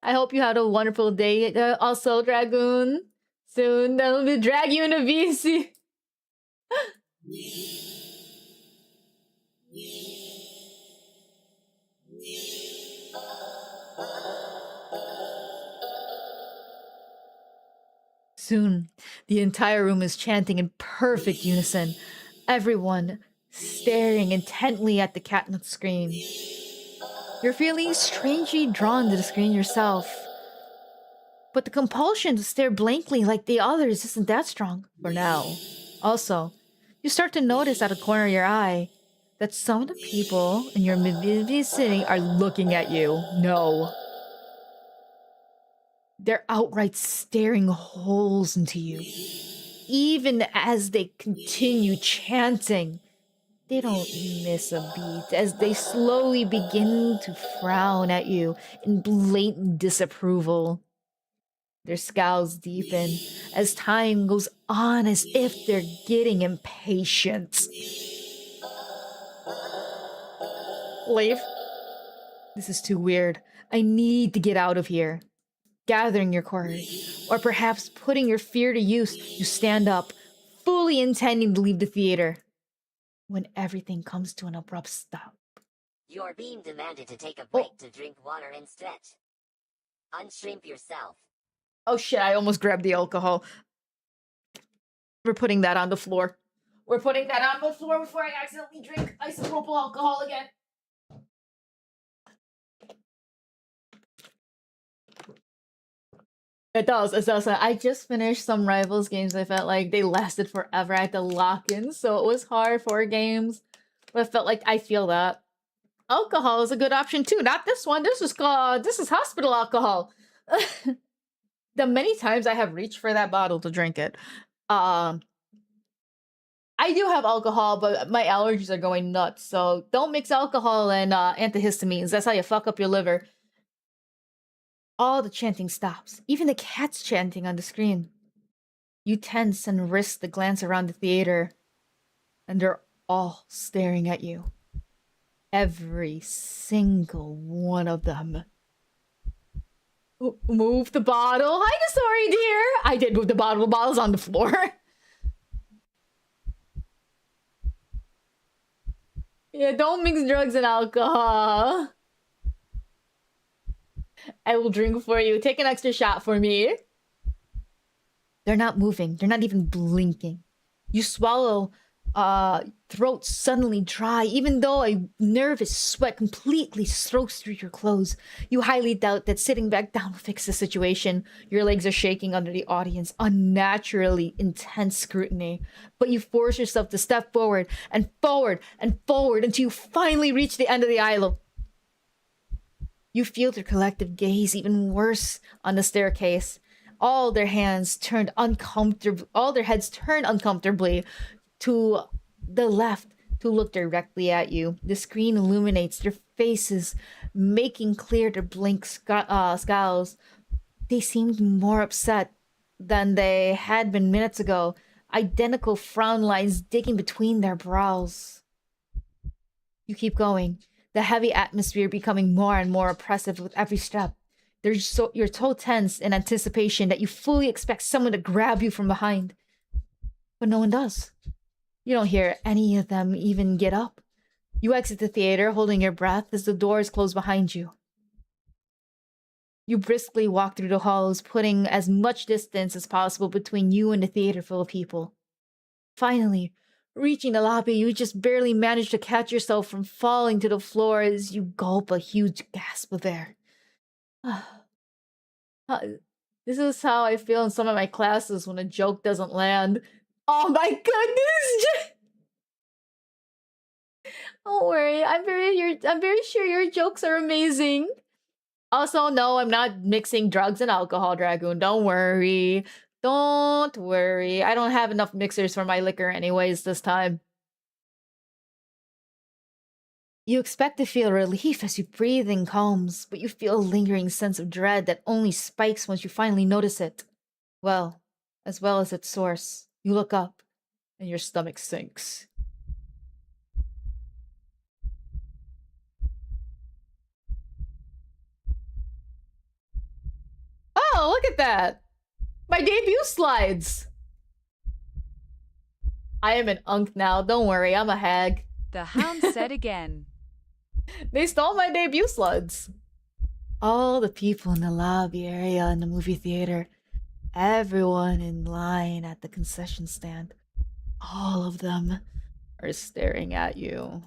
I hope you had a wonderful day. Also, Dragoon. Soon they'll be drag you in a VC. Soon, the entire room is chanting in perfect unison. Everyone staring intently at the cat on the screen. You're feeling strangely drawn to the screen yourself. But the compulsion to stare blankly like the others isn't that strong for now. Also, you start to notice out of the corner of your eye that some of the people in your vicinity are looking at you. No. They're outright staring holes into you. Even as they continue chanting, they don't miss a beat as they slowly begin to frown at you in blatant disapproval. Their scowls deepen as time goes on as if they're getting impatient. Leave. This is too weird. I need to get out of here. Gathering your courage, or perhaps putting your fear to use, you stand up, fully intending to leave the theater. When everything comes to an abrupt stop. You're being demanded to take a break to drink water and stretch. Unshrimp yourself. Oh shit, I almost grabbed the alcohol. We're putting that on the floor. We're putting that on the floor before I accidentally drink isopropyl alcohol again. It does. I just finished some Rivals games. I felt like they lasted forever. I had to lock in, so it was hard for games. But I felt like I feel that. Alcohol is a good option too. Not this one. This is hospital alcohol. The many times I have reached for that bottle to drink it. I do have alcohol, but my allergies are going nuts. So don't mix alcohol and antihistamines. That's how you fuck up your liver. All the chanting stops, even the cat's chanting on the screen. You tense and risk the glance around the theater. and they're all staring at you. Every single one of them. Move the bottle. Hi, sorry, dear. I did move the bottle. The bottle's on the floor. Yeah, don't mix drugs and alcohol. I will drink for you. Take an extra shot for me. They're not moving. They're not even blinking. You swallow, throat suddenly dry, even though a nervous sweat completely soaks through your clothes. You highly doubt that sitting back down will fix the situation. Your legs are shaking under the audience, unnaturally intense scrutiny. But you force yourself to step forward and forward and forward until you finally reach the end of the aisle. You feel their collective gaze even worse on the staircase. All their heads turned uncomfortably to the left to look directly at you. The screen illuminates their faces, making clear their blank scowls. They seemed more upset than they had been minutes ago. Identical frown lines digging between their brows. You keep going, the heavy atmosphere becoming more and more oppressive with every step. You're so tense in anticipation that you fully expect someone to grab you from behind. But no one does. You don't hear any of them even get up. You exit the theater holding your breath as the doors close behind you. You briskly walk through the halls, putting as much distance as possible between you and the theater full of people. Finally, reaching the lobby, you just barely manage to catch yourself from falling to the floor as you gulp a huge gasp of air. This is how I feel in some of my classes when a joke doesn't land. Oh my goodness! Don't worry, I'm very sure your jokes are amazing. Also, no, I'm not mixing drugs and alcohol, Dragoon. Don't worry. Don't worry. I don't have enough mixers for my liquor anyways this time. You expect to feel relief as your breathing calms, but you feel a lingering sense of dread that only spikes once you finally notice it. Well, as well as its source. You look up, and your stomach sinks. Oh, look at that! My debut slides! I am an unk now, don't worry, I'm a hag. The hound said again. They stole my debut slugs. All the people in the lobby area in the movie theater, everyone in line at the concession stand, all of them are staring at you.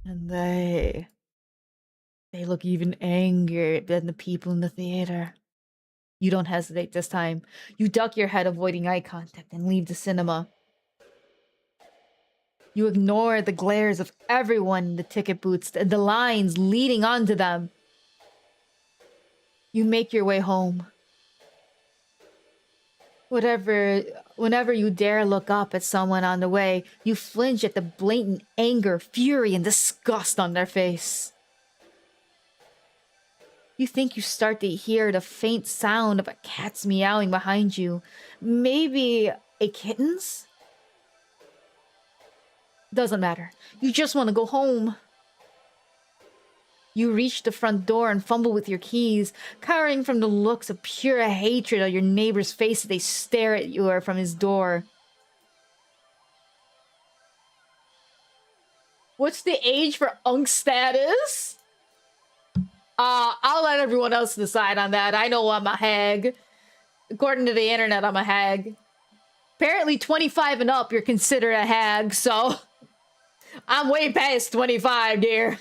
And they look even angrier than the people in the theater. You don't hesitate this time. You duck your head, avoiding eye contact, and leave the cinema. You ignore the glares of everyone in the ticket booths and the lines leading onto them. You make your way home. Whenever you dare look up at someone on the way, you flinch at the blatant anger, fury, and disgust on their face. You think you start to hear the faint sound of a cat's meowing behind you. Maybe a kitten's? Doesn't matter. You just want to go home. You reach the front door and fumble with your keys, cowering from the looks of pure hatred on your neighbor's face as they stare at you from his door. What's the age for unk status? I'll let everyone else decide on that. I know I'm a hag. According to the internet, I'm a hag. Apparently 25 and up, you're considered a hag, so... I'm way past 25, dear.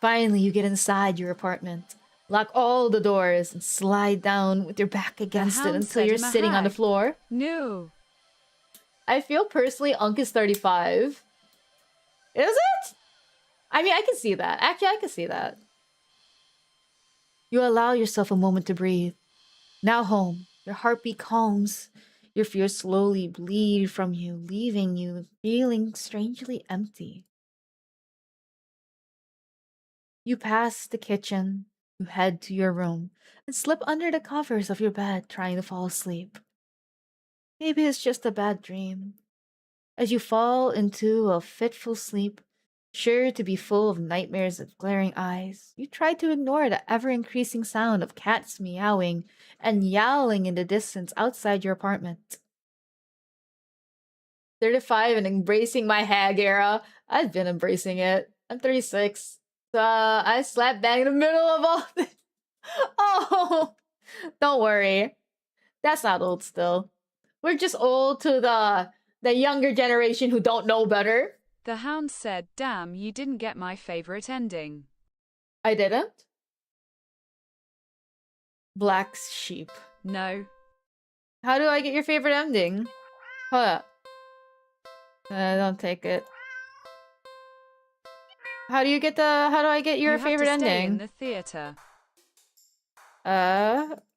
Finally, you get inside your apartment, lock all the doors, and slide down with your back against it until you're sitting on the floor. No. I feel personally Unk is 35. Is it? I mean, I can see that. Actually, I can see that. You allow yourself a moment to breathe. Now home, your heartbeat calms. Your fears slowly bleed from you, leaving you feeling strangely empty. You pass the kitchen, you head to your room, and slip under the covers of your bed, trying to fall asleep. Maybe it's just a bad dream. As you fall into a fitful sleep, sure to be full of nightmares of glaring eyes, you try to ignore the ever-increasing sound of cats meowing and yowling in the distance outside your apartment. 35 and embracing my hag era. I've been embracing it. I'm 36. I slap bang in the middle of all this. Oh, don't worry. That's not old still. We're just old to the younger generation who don't know better. The hound said, "Damn, you didn't get my favorite ending." I didn't. Black sheep. No. How do I get your favorite ending? Hold up. Don't take it. How do I get your favorite you have to stay ending? in the theater.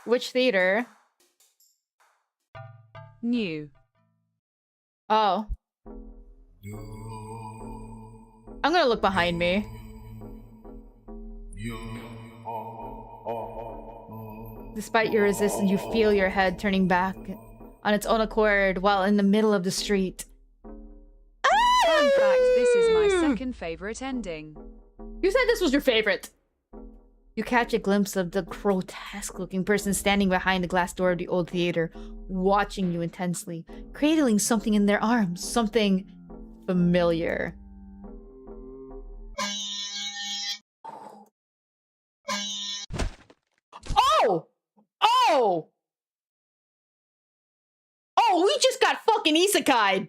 Which theater? New. Oh. I'm gonna look behind me. Despite your resistance, you feel your head turning back on its own accord while in the middle of the street. Fun fact, this is my second favorite ending. You said this was your favorite. You catch a glimpse of the grotesque-looking person standing behind the glass door of the old theater, watching you intensely, cradling something in their arms, something familiar. Oh! Oh! Oh, we just got fucking isekai'd!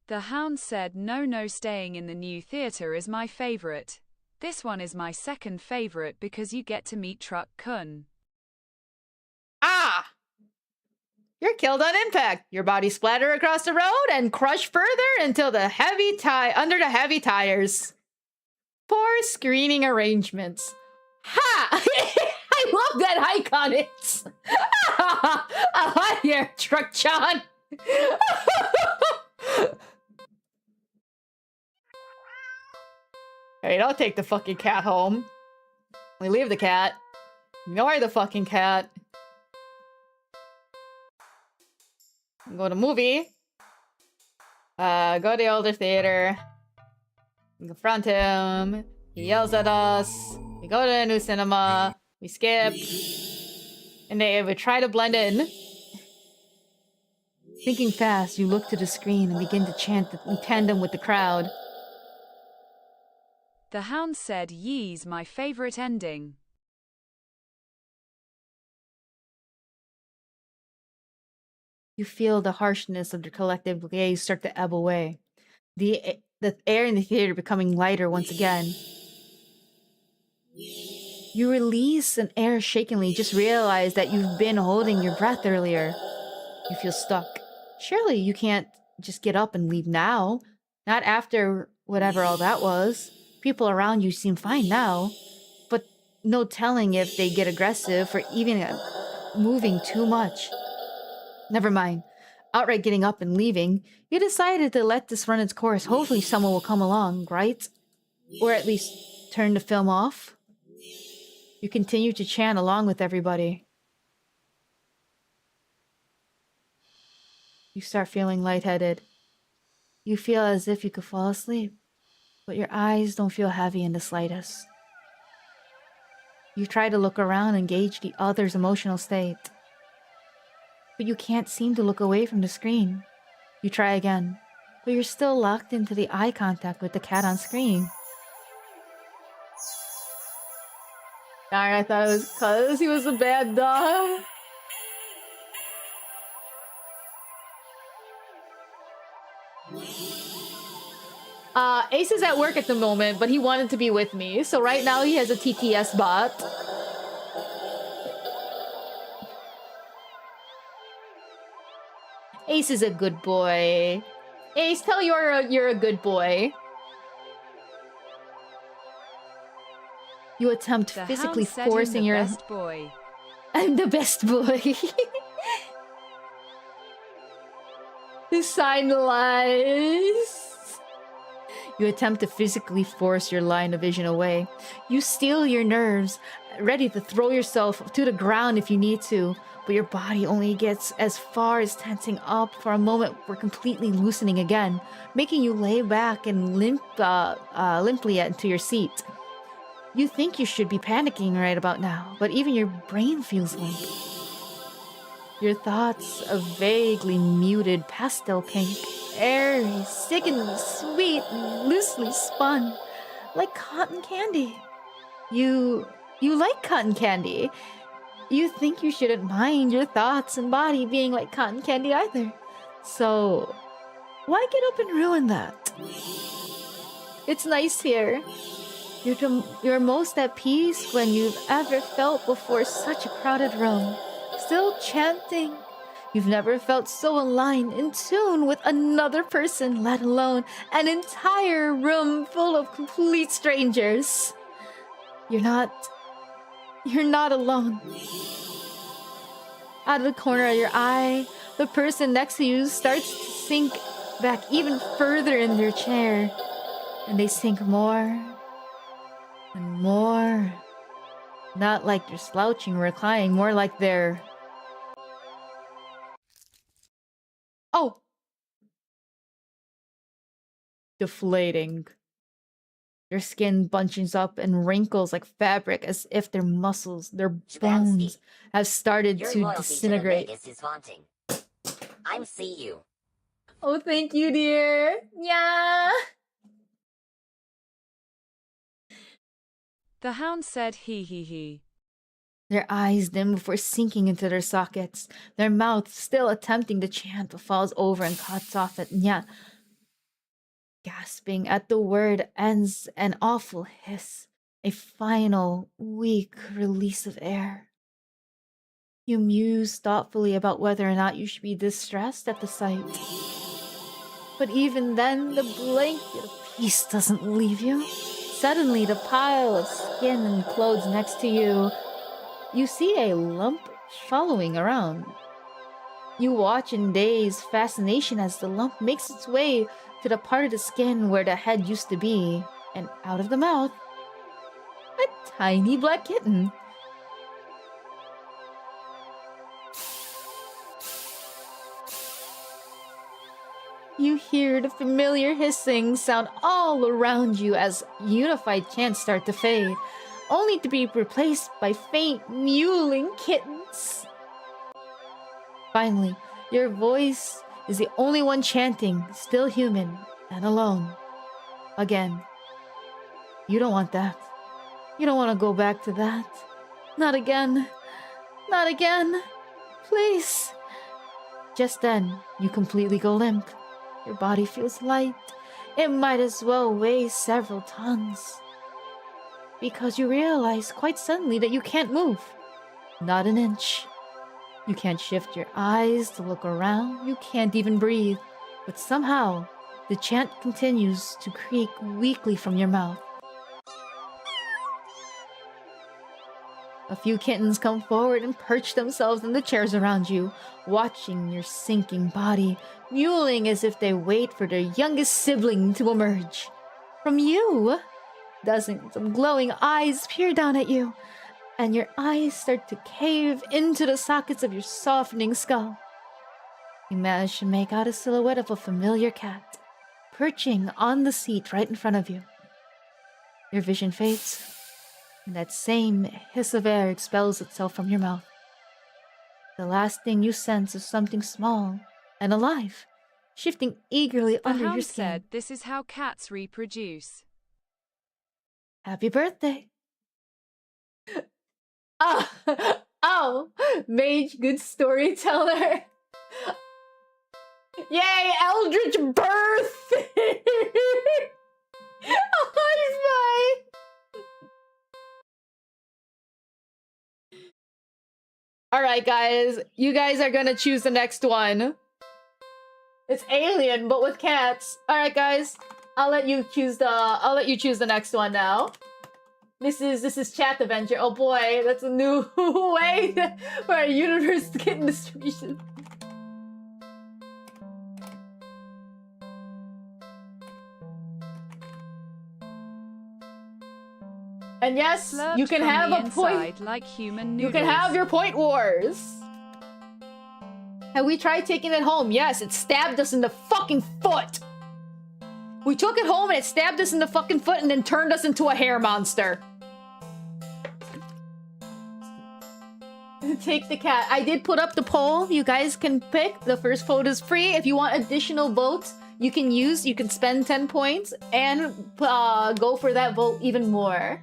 The hound said, "No, staying in the new theater is my favorite. This one is my second favorite because you get to meet Truck-kun." Ah! You're killed on impact. Your body splatter across the road and crush further until under the heavy tires. Poor screening arrangements. Ha! I love that icon. It's hi there, Truck-chan. Alright, I'll take the fucking cat home. We leave the cat. Ignore the fucking cat. Go to movie. Go to the older theater. We confront him. He yells at us. We go to a new cinema. We skip. And then we try to blend in. Thinking fast, you look to the screen and begin to chant in tandem with the crowd. The hound said, "Yee's my favorite ending." You feel the harshness of the collective gaze start to ebb away. The air in the theater becoming lighter once again. You release an air shakingly, just realize that you've been holding your breath earlier. You feel stuck. Surely you can't just get up and leave now. Not after whatever all that was. People around you seem fine now. But no telling if they get aggressive for even moving too much. Never mind. Outright getting up and leaving, you decided to let this run its course. Hopefully someone will come along, right? Or at least turn the film off. You continue to chant along with everybody. You start feeling lightheaded. You feel as if you could fall asleep, but your eyes don't feel heavy in the slightest. You try to look around and gauge the other's emotional state, but you can't seem to look away from the screen. You try again, but you're still locked into the eye contact with the cat on screen. Darn, I thought it was because he was a bad dog. Ace is at work at the moment, but he wanted to be with me. So right now he has a TTS bot. Ace is a good boy. Ace, tell you're a good boy. You attempt The physically hound said, forcing "I'm the your... best boy." I'm the best boy. The sign lies. You attempt to physically force your line of vision away. You steel your nerves, ready to throw yourself to the ground if you need to, but your body only gets as far as tensing up for a moment before completely loosening again, making you lay back and limply into your seat. You think you should be panicking right about now, but even your brain feels limp. Your thoughts a vaguely muted pastel pink, airy, sickeningly sweet, and loosely spun, like cotton candy. You like cotton candy. You think you shouldn't mind your thoughts and body being like cotton candy either. So, why get up and ruin that? It's nice here. You're most at peace when you've ever felt before such a crowded room. Still chanting. You've never felt so aligned, in tune with another person, let alone an entire room full of complete strangers. You're not alone. Out of the corner of your eye, the person next to you starts to sink back even further in their chair. And they sink more and more. Not like they're slouching or reclining, more like they're... Oh! Deflating. Their skin bunches up and wrinkles like fabric as if their muscles, their bones, have started Your to loyalty disintegrate. to the Vegas is haunting. I'm see you. Oh, thank you, dear. Yeah. The hound said he he he. Their eyes dim before sinking into their sockets. Their mouth still attempting to chant but falls over and cuts off at nya. Gasping at the word ends an awful hiss. A final, weak release of air. You muse thoughtfully about whether or not you should be distressed at the sight. But even then, the blanket of peace doesn't leave you. Suddenly, the pile of skin and clothes next to you, you see a lump following around. You watch in dazed fascination as the lump makes its way to the part of the skin where the head used to be, and out of the mouth, a tiny black kitten. You hear the familiar hissing sound all around you as unified chants start to fade, only to be replaced by faint, mewling kittens. Finally, your voice is the only one chanting, still human and alone. Again. You don't want that. You don't want to go back to that. Not again. Not again. Please. Just then, you completely go limp. Your body feels light. It might as well weigh several tons. Because you realize quite suddenly that you can't move. Not an inch. You can't shift your eyes to look around. You can't even breathe. But somehow, the chant continues to creak weakly from your mouth. A few kittens come forward and perch themselves in the chairs around you, watching your sinking body, mewling as if they wait for their youngest sibling to emerge. From you, dozens of glowing eyes peer down at you, and your eyes start to cave into the sockets of your softening skull. You manage to make out a silhouette of a familiar cat, perching on the seat right in front of you. Your vision fades, and that same hiss of air expels itself from your mouth. The last thing you sense is something small and alive, shifting eagerly The under your hound skin. said this is how cats reproduce. Happy birthday! Ah! Oh! Mage, good storyteller! Yay! Eldritch birth! Oh, he's fine! Alright, guys. You guys are gonna choose the next one. It's Alien, but with cats. Alright, guys. I'll let you choose the next one now. This is Chat Adventure. Oh boy, that's a new way for our universe kitten distribution. And yes, Slurped you can from have the a point. inside like human You noodles. can have your point wars. Have we tried taking it home? Yes, it stabbed us in the fucking foot. We took it home and it stabbed us in the fucking foot and then turned us into a hair monster. Take the cat. I did put up the poll. You guys can pick. The first vote is free. If you want additional votes, you can spend 10 points and go for that vote even more.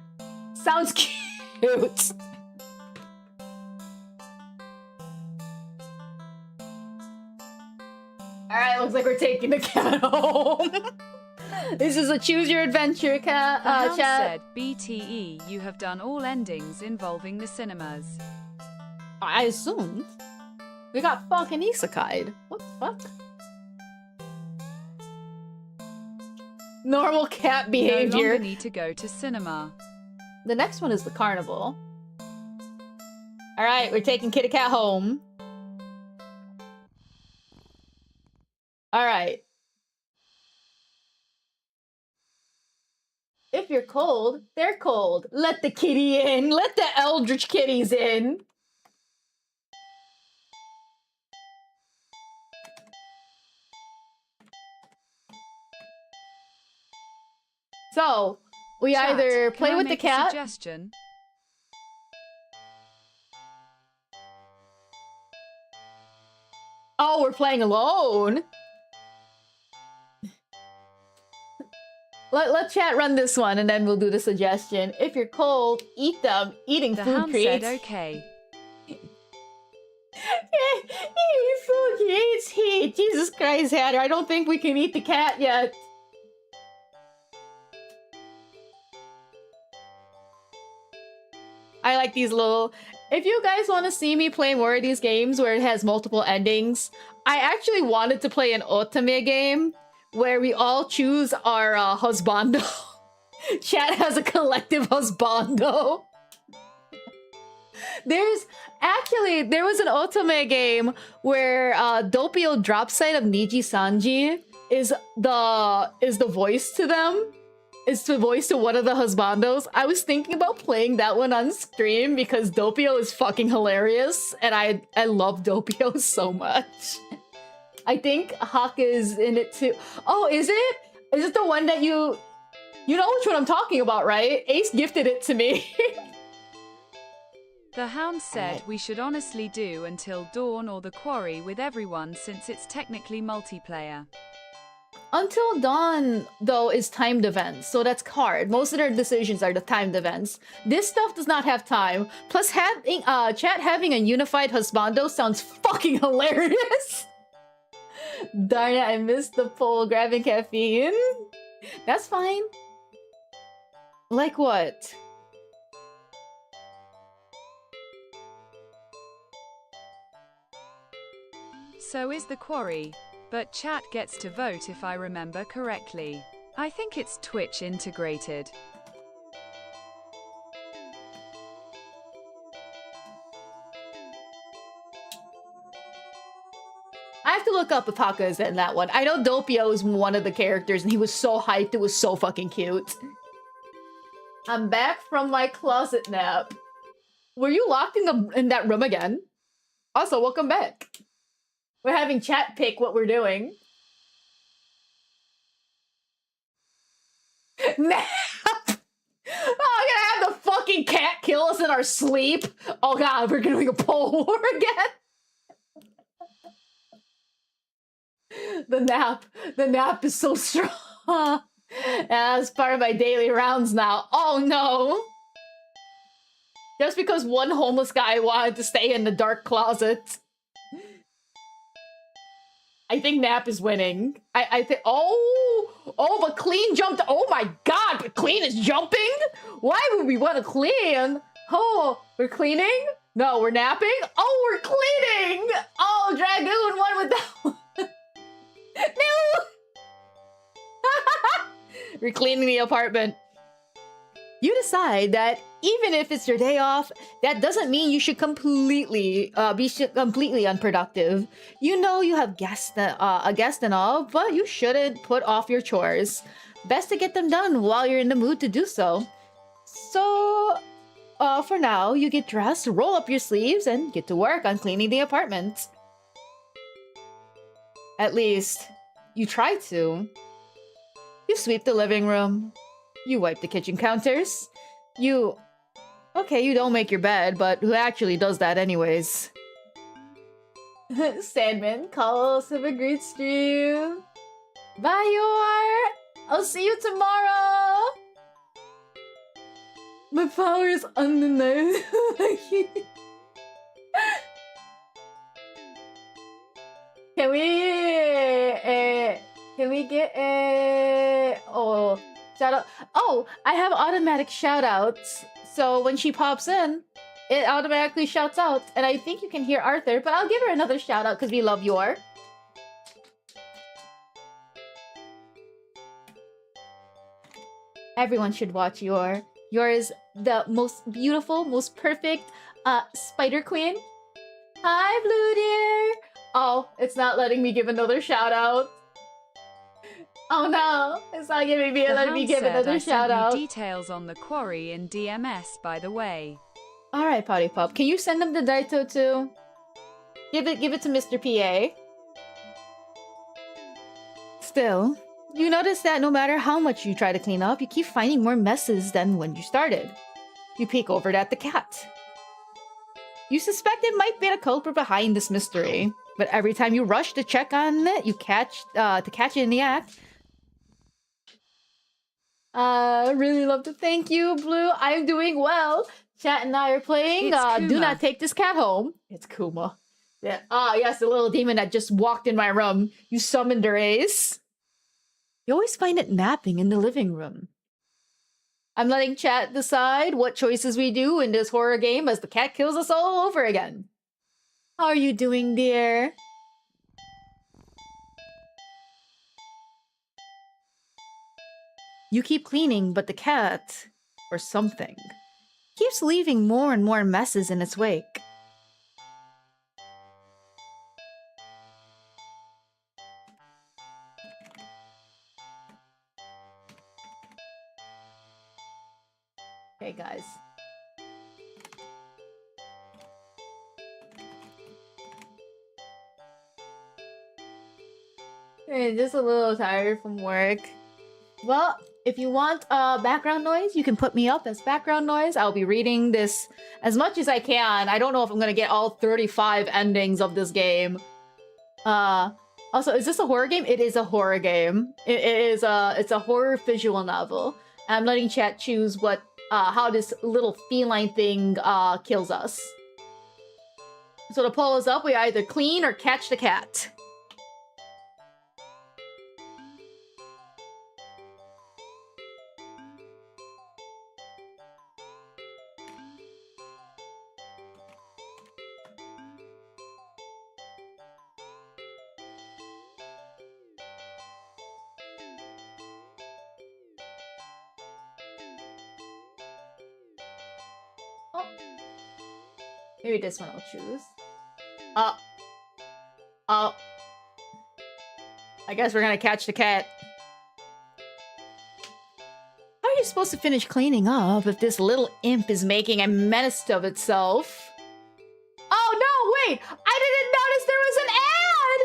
Sounds cute. Alright, looks like we're taking the cat home. This is a choose your adventure cat The Hound chat. said, BTE, you have done all endings involving the cinemas. I assumed. We got fucking isekai'd. What the fuck? Normal cat No behavior. longer need to go to cinema. The next one is the carnival. Alright, we're taking Kitty Cat home. Alright. If you're cold, they're cold. Let the kitty in. Let the eldritch kitties in. So, we Chat, either can play I with the make a cat. Suggestion? Oh, we're playing alone. Let chat run this one and then we'll do the suggestion. If you're cold, eat them. Eating The food Hound creates... said, okay. Eating food creates heat. Jesus Christ, Hatter. I don't think we can eat the cat yet. I like these little... If you guys want to see me play more of these games where it has multiple endings, I actually wanted to play an otome game where we all choose our husbando. Chat has a collective husbando. There was an otome game where Doppio drop side of Niji Sanji is the voice to them. Is the voice to one of the husbandos. I was thinking about playing that one on stream because Doppio is fucking hilarious and I love Doppio so much. I think Haka is in it too. Oh, is it? Is it the one that you know which one I'm talking about, right? Ace gifted it to me. The Hound said we should honestly do Until Dawn or The Quarry with everyone since it's technically multiplayer. Until Dawn, though, is timed events, so that's hard. Most of their decisions are the timed events. This stuff does not have time. Plus, having chat having a unified husbando sounds fucking hilarious. Darn it, I missed the poll. Grabbing caffeine? That's fine. Like what? So is The Quarry. But chat gets to vote if I remember correctly. I think it's Twitch integrated. I have to look up if Haka is in that one. I know Doppio is one of the characters and he was so hyped, it was so fucking cute. I'm back from my closet nap. Were you locked in that room again? Also, welcome back. We're having chat pick what we're doing. Nap! Oh, I'm gonna have the fucking cat kill us in our sleep. Oh god, we're doing a pole war again. The nap is so strong. As part of my daily rounds now. Oh no. Just because one homeless guy wanted to stay in the dark closet. I think Nap is winning. I think... Oh, but Clean jumped... Oh my god, but Clean is jumping? Why would we want to clean? Oh, we're cleaning? No, we're napping? Oh, we're cleaning! Oh, Dragoon won with that one. No! We're cleaning the apartment. You decide that even if it's your day off, that doesn't mean you should completely be completely unproductive. You know you have a guest and all, but you shouldn't put off your chores. Best to get them done while you're in the mood to do so. So, for now, you get dressed, roll up your sleeves, and get to work on cleaning the apartment. At least, you try to. You sweep the living room. You wipe the kitchen counters. Okay, you don't make your bed, but who actually does that anyways? Sandman calls, have a great stream. Bye, Yor! I'll see you tomorrow! My power is undeniable. Can we get a... Oh, shout out. Oh, I have automatic shout outs. So when she pops in, it automatically shouts out. And I think you can hear Arthur, but I'll give her another shout out because we love Yor. Everyone should watch Yor. Yor is the most beautiful, most perfect spider queen. Hi, Blue Deer. Oh, it's not letting me give another shout out. Oh no, it's not letting me give another shout out. Details on the quarry in DMS, by the way. All right, Potty Pop, can you send them to Daito too? Give it to Mr. PA. Still, you notice that no matter how much you try to clean up, you keep finding more messes than when you started. You peek over at the cat. You suspect it might be the culprit behind this mystery, but every time you rush to check on it, you catch it in the act. Really love to thank you, Blue. I'm doing well. Chat and I are playing Do Not Take This Cat Home. It's Kuma. Yeah. Yes, the little demon that just walked in my room. You summoned her, Ace. You always find it napping in the living room. I'm letting chat decide what choices we do in this horror game as the cat kills us all over again. How are you doing, dear? You keep cleaning, but the cat, or something, keeps leaving more and more messes in its wake. Okay, guys. Hey, just a little tired from work. Well, if you want background noise, you can put me up as background noise. I'll be reading this as much as I can. I don't know if I'm gonna get all 35 endings of this game. Also, is this a horror game? It is a horror game. It's a horror visual novel. I'm letting chat choose what how this little feline thing kills us. So the poll is up. We either clean or catch the cat. Maybe this one I'll choose. Oh. I guess we're gonna catch the cat. How are you supposed to finish cleaning up if this little imp is making a menace of itself? Oh no, wait! I didn't notice there was an ad!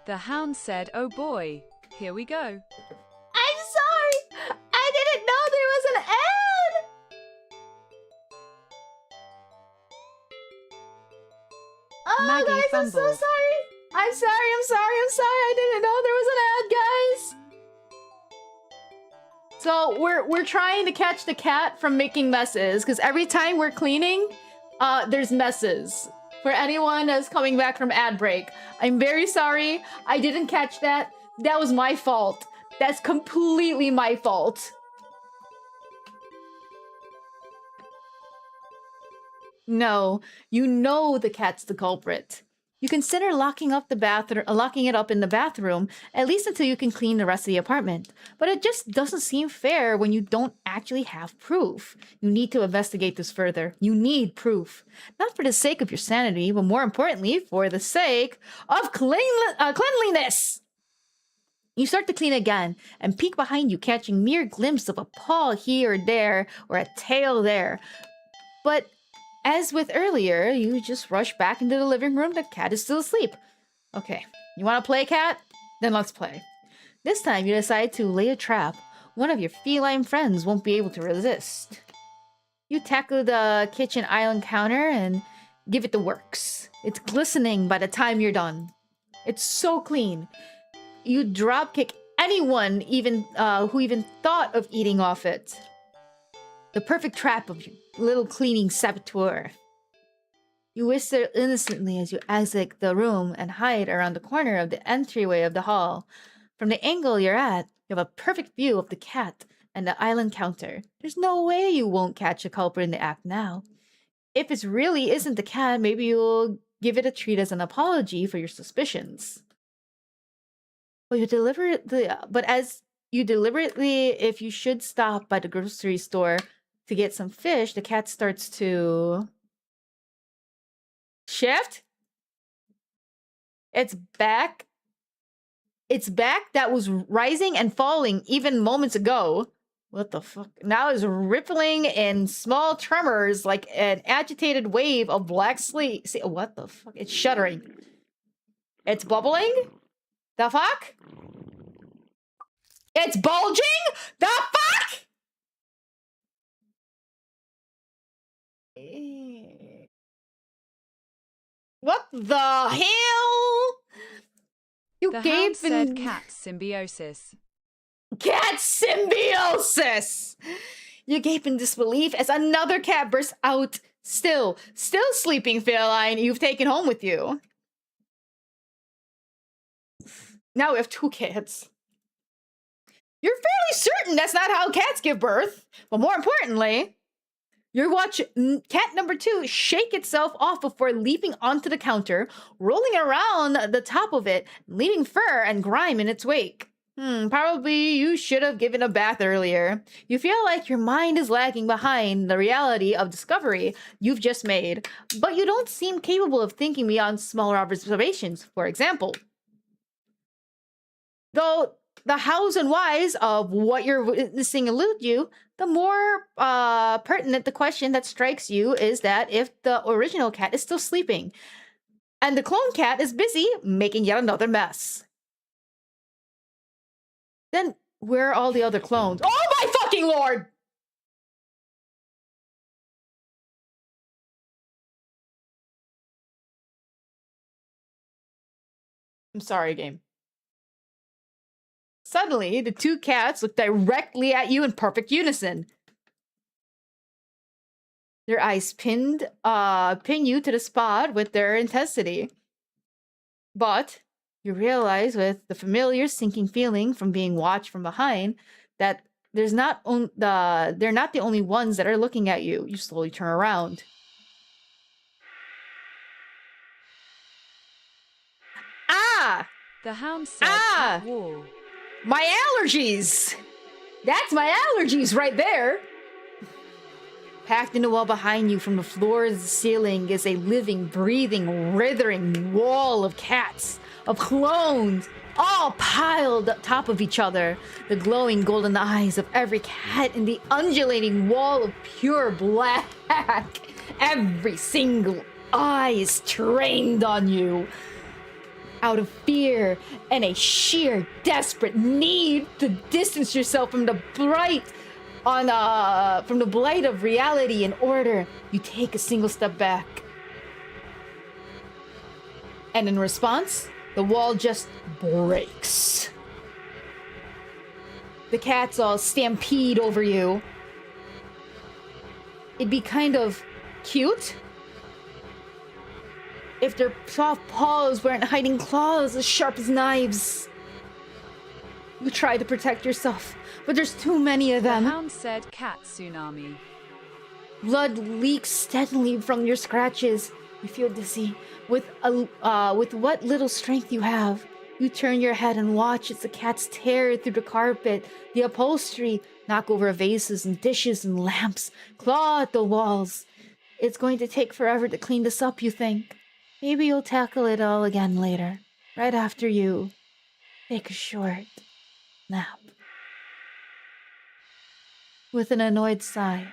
The hound said, "Oh boy, here we go." I'm sorry! I didn't know there was an ad! Oh, Maggie guys, I'm so fumbled. sorry. I'm sorry. I didn't know there was an ad, guys. So we're trying to catch the cat from making messes, because every time we're cleaning, there's messes. For anyone that's coming back from ad break, I'm very sorry. I didn't catch that. That was my fault. That's completely my fault. No, you know the cat's the culprit. You consider locking it up in the bathroom, at least until you can clean the rest of the apartment. But it just doesn't seem fair when you don't actually have proof. You need to investigate this further. You need proof. Not for the sake of your sanity, but more importantly, for the sake of cleanliness. You start to clean again and peek behind you, catching mere glimpse of a paw here or there or a tail there. But as with earlier, you just rush back into the living room. The cat is still asleep. Okay, you want to play, cat? Then let's play. This time you decide to lay a trap. One of your feline friends won't be able to resist. You tackle the kitchen island counter and give it the works. It's glistening by the time you're done. It's so clean. You dropkick anyone who even thought of eating off it. The perfect trap of you, little cleaning saboteur. You whistle innocently as you exit the room and hide around the corner of the entryway of the hall. From the angle you're at, you have a perfect view of the cat and the island counter. There's no way you won't catch a culprit in the act now. If it really isn't the cat, maybe you'll give it a treat as an apology for your suspicions. But as you deliberately, if you should stop by the grocery store to get some fish, the cat starts to shift. It's back. Its back that was rising and falling even moments ago. What the fuck? Now is rippling in small tremors like an agitated wave of black sleep. See, what the fuck? It's shuddering. It's bubbling? The fuck? It's bulging? The fuck? What the hell? You The gave hound said cat symbiosis. Cat symbiosis! You gape in disbelief as another cat bursts out. Still sleeping feline you've taken home with you. Now we have 2 cats. You're fairly certain that's not how cats give birth. But more importantly, you watch cat number 2 shake itself off before leaping onto the counter, rolling around the top of it, leaving fur and grime in its wake. Probably you should have given a bath earlier. You feel like your mind is lagging behind the reality of discovery you've just made, but you don't seem capable of thinking beyond smaller observations. For example, though the hows and whys of what you're witnessing elude you, the more pertinent the question that strikes you is that if the original cat is still sleeping, and the clone cat is busy making yet another mess. Then where are all the other clones? Oh my fucking lord! I'm sorry, game. Suddenly, the 2 cats look directly at you in perfect unison. Their eyes pin you to the spot with their intensity. But you realize with the familiar sinking feeling from being watched from behind that they're not the only ones that are looking at you. You slowly turn around. Ah! The hound said cat wall. My allergies! That's my allergies right there! Packed in the wall behind you from the floor to the ceiling is a living, breathing, writhing wall of cats, of clones, all piled up top of each other. The glowing golden eyes of every cat in the undulating wall of pure black. Every single eye is trained on you. Out of fear and a sheer desperate need to distance yourself from the blight of reality and order, you take a single step back. And in response, the wall just breaks. The cats all stampede over you. It'd be kind of cute if their soft paws weren't hiding claws as sharp as knives. You try to protect yourself, but there's too many of them. The hound said cat tsunami. Blood leaks steadily from your scratches. You feel dizzy. With what little strength you have, you turn your head and watch as the cats tear through the carpet, the upholstery, knock over vases and dishes and lamps, claw at the walls. It's going to take forever to clean this up, you think. Maybe you'll tackle it all again later, right after you take a short snap. With an annoyed sigh,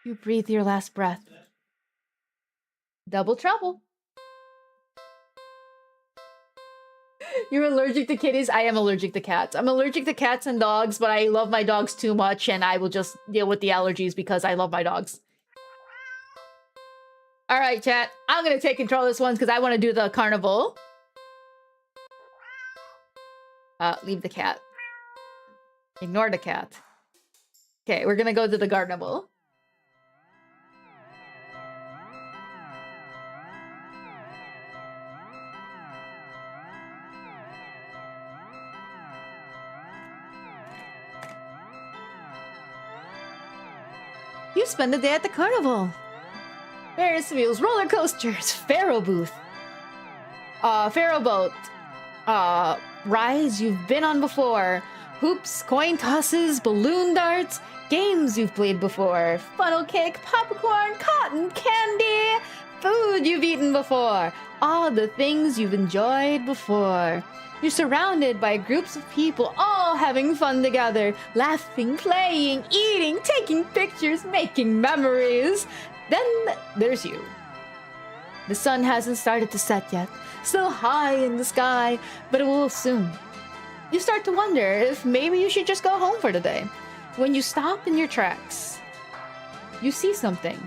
you breathe your last breath. Double trouble. You're allergic to kitties? I am allergic to cats. I'm allergic to cats and dogs, but I love my dogs too much, and I will just deal with the allergies because I love my dogs. Alright, chat. I'm gonna take control of this one because I want to do the carnival. Leave the cat. Ignore the cat. Okay, we're gonna go to the carnival. You spend the day at the carnival. Ferris wheels, roller coasters, Pharaoh booth. Pharaoh boat. Rides you've been on before. Hoops, coin tosses, balloon darts, games you've played before. Funnel cake, popcorn, cotton candy, food you've eaten before. All the things you've enjoyed before. You're surrounded by groups of people all having fun together, laughing, playing, eating, taking pictures, making memories. Then there's you. The sun hasn't started to set yet, still high in the sky, but it will soon. You start to wonder if maybe you should just go home for the day. When you stop in your tracks, you see something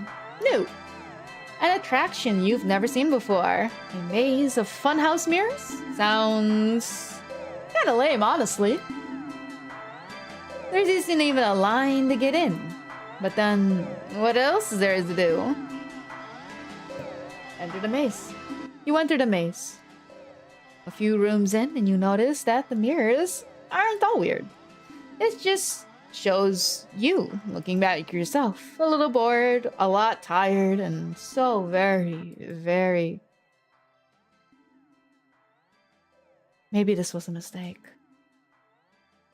new. An attraction you've never seen before. A maze of funhouse mirrors? Sounds kinda lame, honestly. There isn't even a line to get in. But then, what else is there to do? Enter the maze. You enter the maze. A few rooms in, and you notice that the mirrors aren't all weird. It just shows you looking back at yourself. A little bored, a lot tired, and so very, very... Maybe this was a mistake.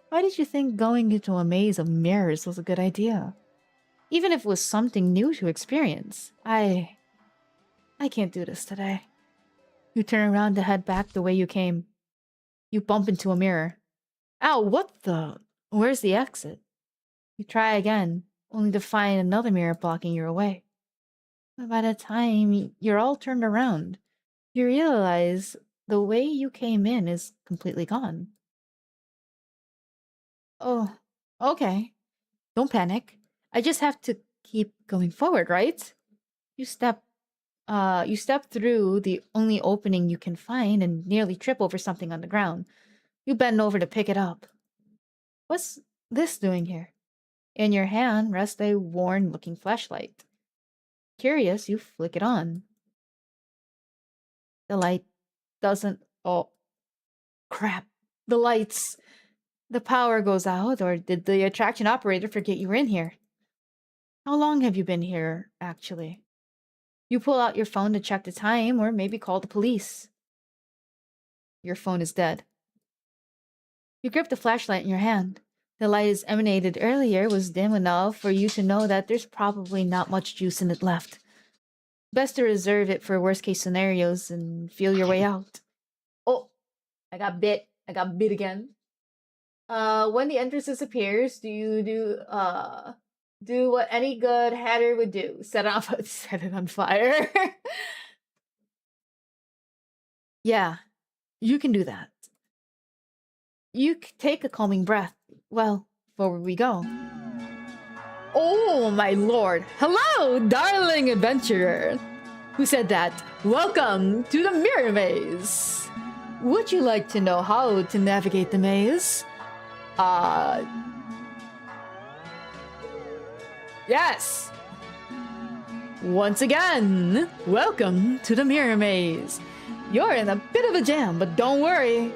Why did you think going into a maze of mirrors was a good idea? Even if it was something new to experience. I can't do this today. You turn around to head back the way you came. You bump into a mirror. Ow, what the... Where's the exit? You try again, only to find another mirror blocking your way. But by the time you're all turned around, you realize the way you came in is completely gone. Oh, okay. Don't panic. I just have to keep going forward, right? You step through the only opening you can find and nearly trip over something on the ground. You bend over to pick it up. What's this doing here? In your hand rests a worn-looking flashlight. Curious, you flick it on. The light doesn't... Oh, crap. The power goes out, or did the attraction operator forget you were in here? How long have you been here, actually? You pull out your phone to check the time, or maybe call the police. Your phone is dead. You grip the flashlight in your hand. The light as emanated earlier was dim enough for you to know that there's probably not much juice in it left. Best to reserve it for worst-case scenarios and feel your way out. Oh, I got bit. I got bit again. When the entrance disappears, do you do what any good hatter would do? Set it on fire. Yeah, you can do that. You take a calming breath. Well, forward we go. Oh, my lord. Hello, darling adventurer. Who said that? Welcome to the Mirror Maze. Would you like to know how to navigate the maze? Yes. Once again, welcome to the Mirror Maze. You're in a bit of a jam, but don't worry.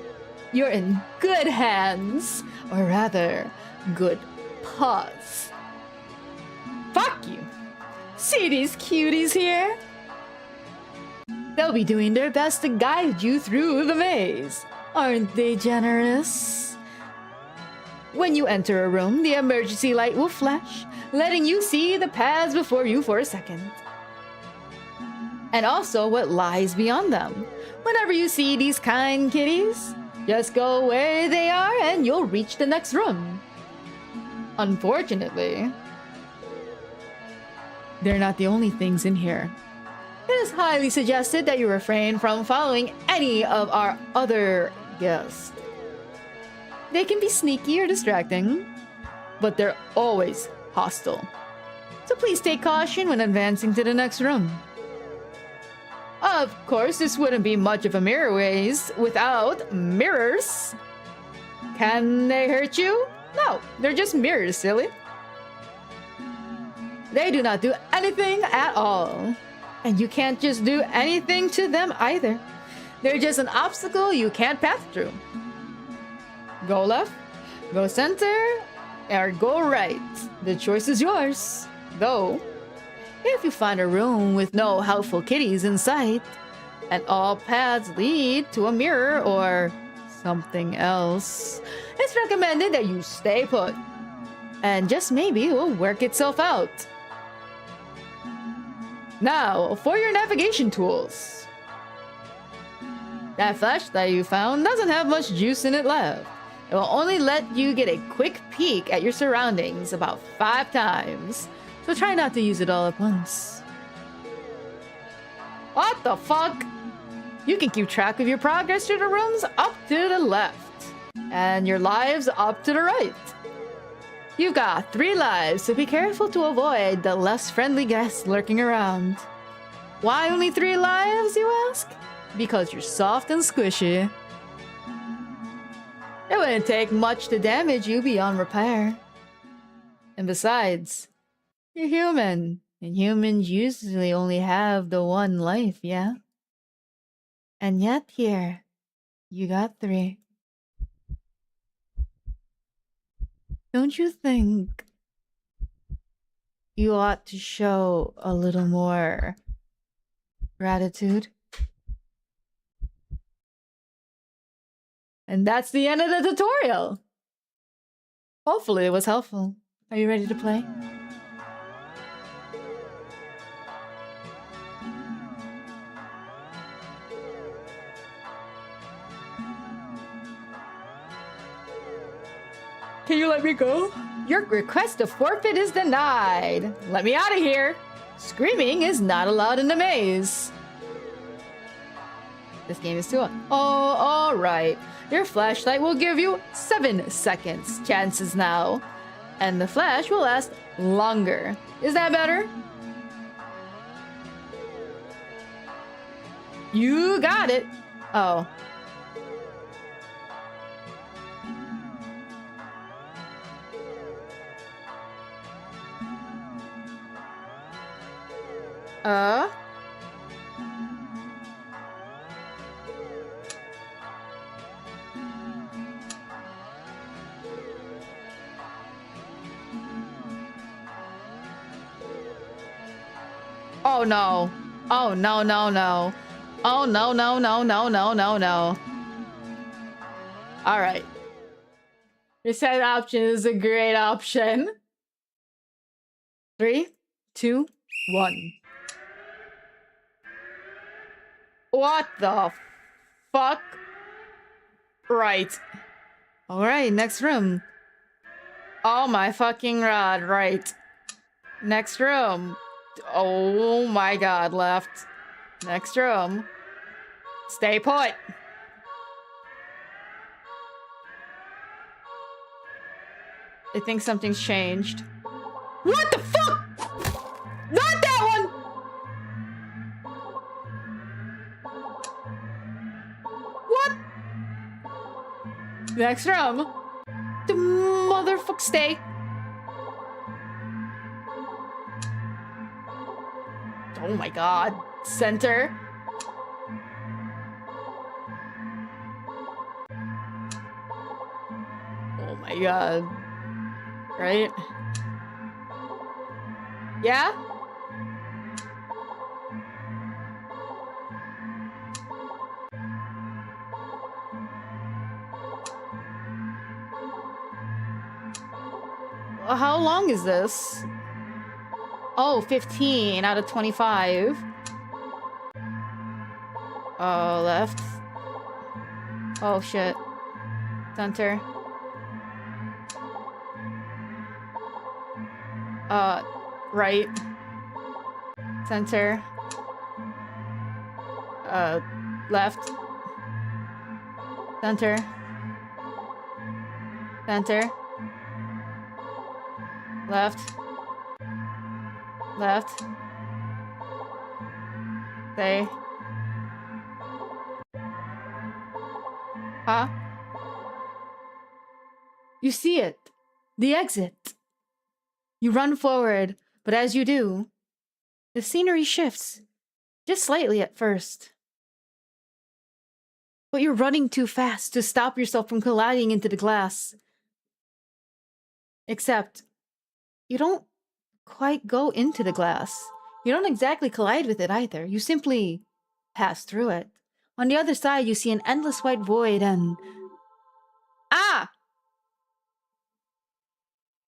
You're in good hands. Or rather, good paws. Fuck you. See these cuties here? They'll be doing their best to guide you through the maze. Aren't they generous? When you enter a room, the emergency light will flash, letting you see the paths before you for a second. And also what lies beyond them. Whenever you see these kind kitties, Just go where they are and you'll reach the next room. Unfortunately, they're not the only things in here. It is highly suggested that you refrain from following any of our other guests. They can be sneaky or distracting, but they're always hostile. So please take caution when advancing to the next room. Of course, this wouldn't be much of a mirror maze without mirrors. Can they hurt you? No, they're just mirrors, silly. They do not do anything at all. And you can't just do anything to them either. They're just an obstacle you can't pass through. Go left, go center, or go right. The choice is yours. Though, if you find a room with no helpful kitties in sight, and all paths lead to a mirror or something else, it's recommended that you stay put. And just maybe it will work itself out. Now, for your navigation tools. That flashlight you found doesn't have much juice in it left. It will only let you get a quick peek at your surroundings about 5 times, so try not to use it all at once. What the fuck? You can keep track of your progress through the rooms up to the left, and your lives up to the right. You've got 3 lives, so be careful to avoid the less friendly guests lurking around. Why only 3 lives, you ask? Because you're soft and squishy. It wouldn't take much to damage you beyond repair. And besides, you're human, and humans usually only have the 1 life, yeah? And yet here, you got 3. Don't you think you ought to show a little more gratitude? And that's the end of the tutorial. Hopefully it was helpful. Are you ready to play? Can you let me go? Your request to forfeit is denied. Let me out of here. Screaming is not allowed in the maze. This game is too long. Oh, alright. Your flashlight will give you 7 seconds chances now. And the flash will last longer. Is that better? You got it. Oh. Oh no. Oh no, no, no. Oh no, no, no, no, no, no, no. Alright. Reset option is a great option. 3, 2, 1. What the fuck? Right. Alright, next room. Oh my fucking god, right. Next room. Oh my god, left. Next room. Stay put. I think something's changed. What the fuck? Not that one! What? Next room. The motherfucker stay. Oh my god. Center. Oh my god. Right? Yeah? How long is this? Oh, 15 out of 25. Oh, left. Oh, shit. Center. Right. Center. Left. Center. Center. Left. Left. Stay. Huh? You see it. The exit. You run forward, but as you do, the scenery shifts. Just slightly at first. But you're running too fast to stop yourself from colliding into the glass. Except, you don't quite go into the glass. You don't exactly collide with it either. You simply pass through it. On the other side, you see an endless white void and... Ah!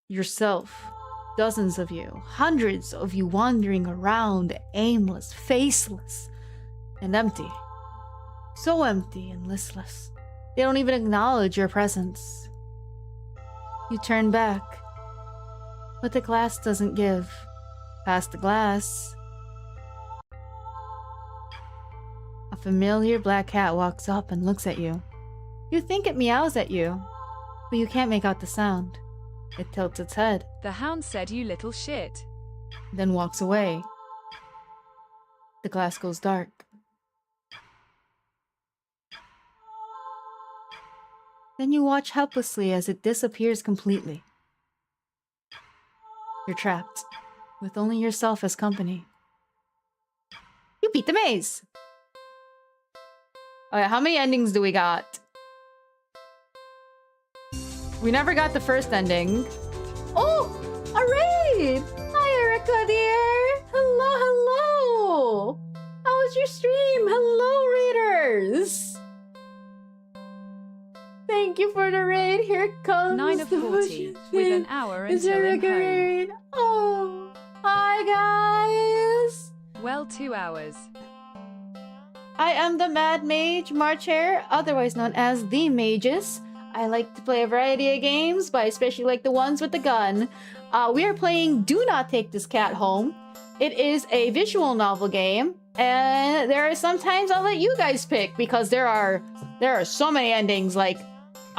Yourself. Dozens of you. Hundreds of you wandering around, aimless, faceless, and empty. So empty and listless. They don't even acknowledge your presence. You turn back. But the glass doesn't give. Past the glass, a familiar black cat walks up and looks at you. You think it meows at you, but you can't make out the sound. It tilts its head. The hound said, "You little shit." Then walks away. The glass goes dark. Then you watch helplessly as it disappears completely. You're trapped, with only yourself as company. You beat the maze! Alright, how many endings do we got? We never got the first ending. Oh! A raid! Hi, Erica, dear! Hello, hello! How was your stream? Hello, raiders! Thank you for the raid. Here comes 9 of 40, with an hour It's until I'm Erica home. raid. Oh! Hi, guys! Well, 2 hours. I am the Mad Mage Marcher, otherwise known as the Magus. I like to play a variety of games, but I especially like the ones with the gun. We are playing Do Not Take This Cat Home. It is a visual novel game, and there are sometimes I'll let you guys pick because there are so many endings. Like,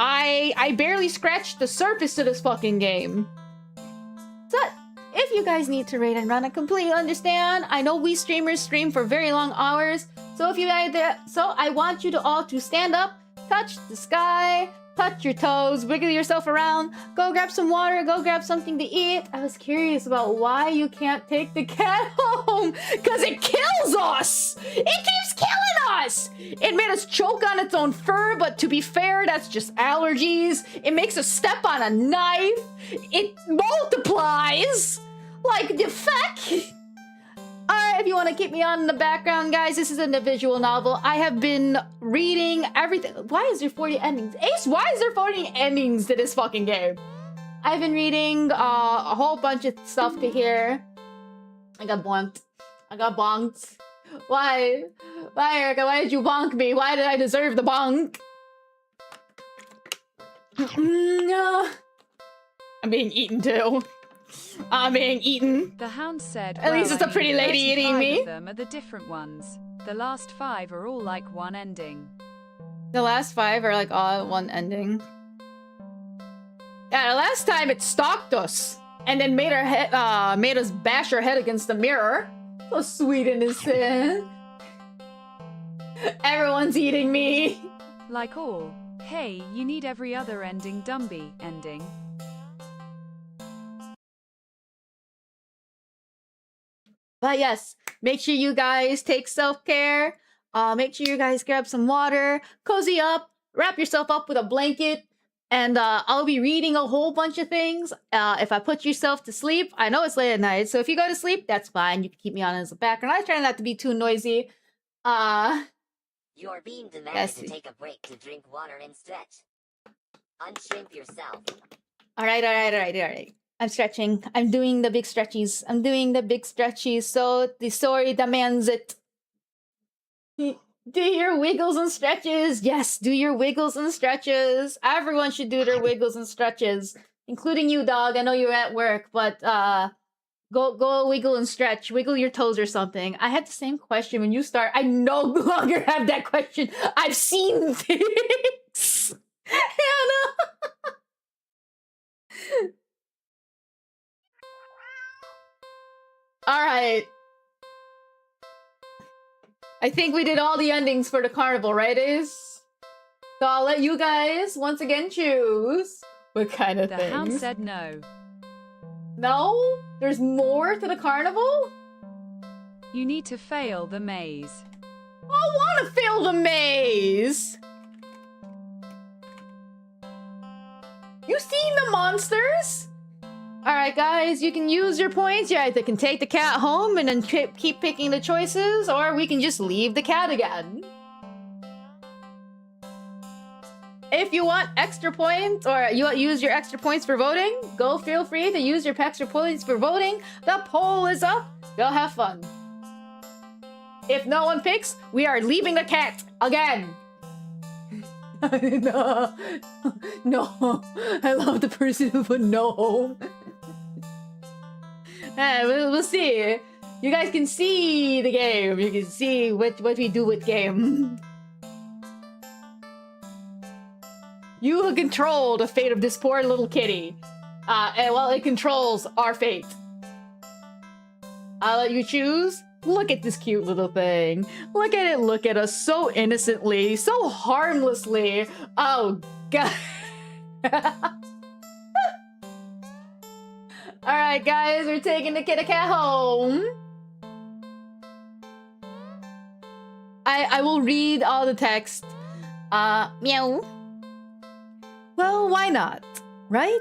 I barely scratched the surface to this fucking game. So, if you guys need to raid and run, I completely understand. I know we streamers stream for very long hours, so if you either, so I want you to all to stand up, touch the sky, touch your toes, wiggle yourself around, go grab some water, go grab something to eat. I was curious about why you can't take the cat home, because it kills us! It keeps killing us! It made us choke on its own fur, but to be fair, that's just allergies. It makes us step on a knife. It multiplies! Like the fuck? Alright, if you want to keep me on in the background, guys, this isn't a visual novel. I have been reading everything. Why is there 40 endings? Ace, why is there 40 endings to this fucking game? I've been reading a whole bunch of stuff to here. I got bonked. I got bonked. Why? Why, Erica? Why did you bonk me? Why did I deserve the bonk? No. I'm being eaten too. I'm being eaten. The hound said, At least it's a I pretty mean, lady eating 35 me. of them are the different ones. The last 5 are all like one ending. The last 5 are like all one ending. Yeah, the last time it stalked us and then made our head, made us bash our head against the mirror. So sweet innocent. Everyone's eating me. Like all. Hey, you need every other ending Dumby ending. But yes, make sure you guys take self-care. Make sure you guys grab some water, cozy up, wrap yourself up with a blanket, and I'll be reading a whole bunch of things. If I put yourself to sleep, I know it's late at night, so if you go to sleep, that's fine. You can keep me on as a background. I try not to be too noisy. You are being demanded Yes. to take a break to drink water and stretch. Unshrimp yourself. All right. I'm stretching. I'm doing the big stretchies. So the story demands it. Do your wiggles and stretches. Yes, do your wiggles and stretches. Everyone should do their wiggles and stretches, including you, dog. I know you're at work, but go wiggle and stretch. Wiggle your toes or something. I had the same question when you start. I no longer have that question. I've seen things. Hannah. All right. I think we did all the endings for the carnival, right, Ace? So I'll let you guys once again choose what kind of The things. hound said no. No? There's more to the carnival? You need to fail the maze. I want to fail the maze. You seen the monsters? Alright guys, you can use your points. You either can take the cat home and then keep picking the choices, or we can just leave the cat again. If you want extra points, or you use your extra points for voting, feel free to use your extra points for voting. The poll is up. Go have fun. If no one picks, we are leaving the cat again. No. No. I love the person who put no home. We'll see. You guys can see the game. You can see what we do with game. You control the fate of this poor little kitty. And well, it controls our fate. I'll let you choose. Look at this cute little thing. Look at it look at us so innocently, so harmlessly. Oh, God. Alright, guys, we're taking the kitty cat home. I will read all the text. Meow. Well, why not? Right?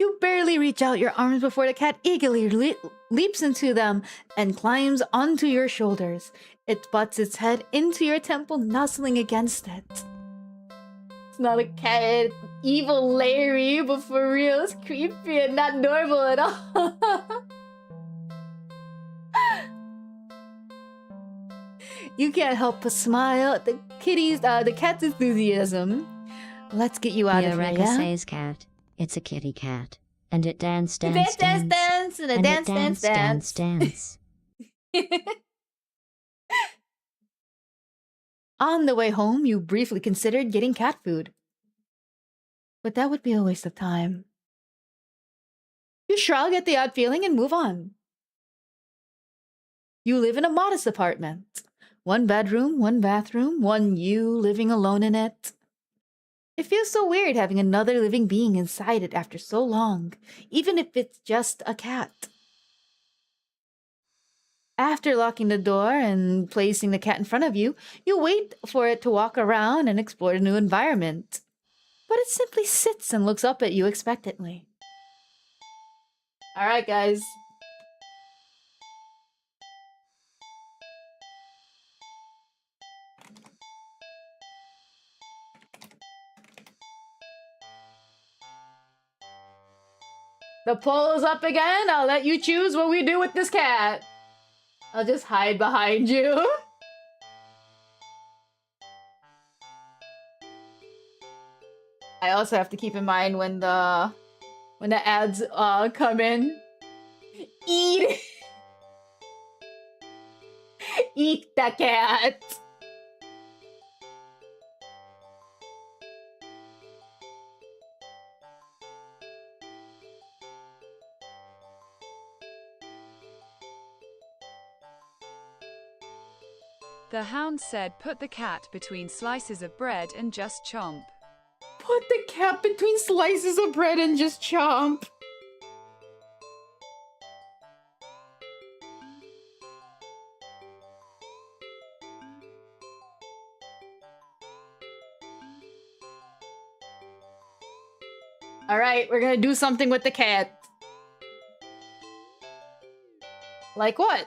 You barely reach out your arms before the cat eagerly leaps into them and climbs onto your shoulders. It butts its head into your temple, nuzzling against it. It's not a cat, evil Larry, but for real, it's creepy and not normal at all. You can't help but smile at the cat's enthusiasm. Let's get you out of here, Eureka yeah? says cat. It's a kitty cat. And it dance, And dance, dance, dance, and a And dance, it dance, dance. dance. On the way home, you briefly considered getting cat food. But that would be a waste of time. You shrug at the odd feeling and move on. You live in a modest apartment. 1 bedroom, 1 bathroom, you living alone in it. It feels so weird having another living being inside it after so long, even if it's just a cat. After locking the door and placing the cat in front of you, you wait for it to walk around and explore the new environment. But it simply sits and looks up at you expectantly. Alright, guys. The poll is up again. I'll let you choose what we do with this cat. I'll just hide behind you. I also have to keep in mind when the ads come in. Eat Eat the cat. The hound said, put the cat between slices of bread and just chomp. Put the cat between slices of bread and just chomp. Alright, we're gonna do something with the cat. Like what?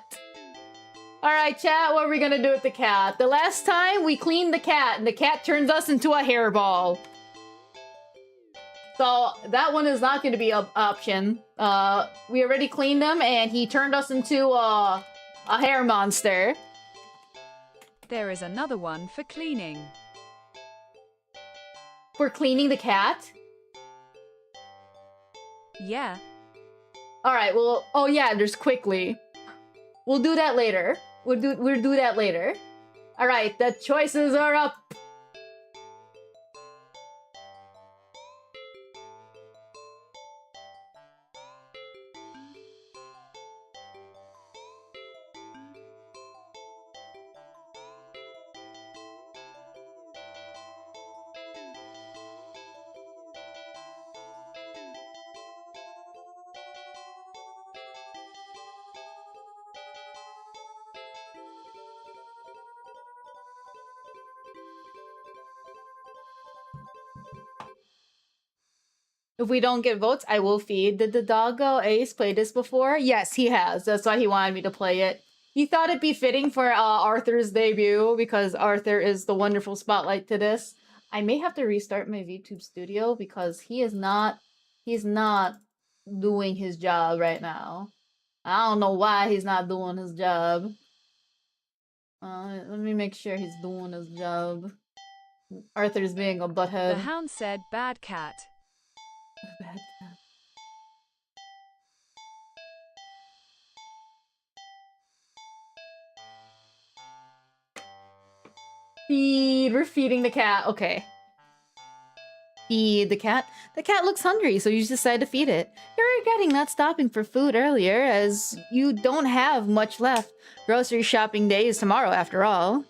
Alright, chat, what are we gonna do with the cat? The last time we cleaned the cat, and the cat turns us into a hairball. So, that one is not gonna be an option. We already cleaned him, and he turned us into a hair monster. There is another one for cleaning. For cleaning the cat? Yeah. Alright, well, oh yeah, there's quickly. We'll do that later. We'll do that later. Alright, the choices are up. If we don't get votes, I will feed. Did the doggo Ace play this before? Yes, he has. That's why he wanted me to play it. He thought it'd be fitting for Arthur's debut because Arthur is the wonderful spotlight to this. I may have to restart my VTube studio because he's not doing his job right now. I don't know why he's not doing his job. Let me make sure he's doing his job. Arthur's being a butthead. The hound said, bad cat. Bad cat. Feed. We're feeding the cat. Okay. Feed the cat. The cat looks hungry, so you decide to feed it. You're regretting not stopping for food earlier, as you don't have much left. Grocery shopping day is tomorrow, after all.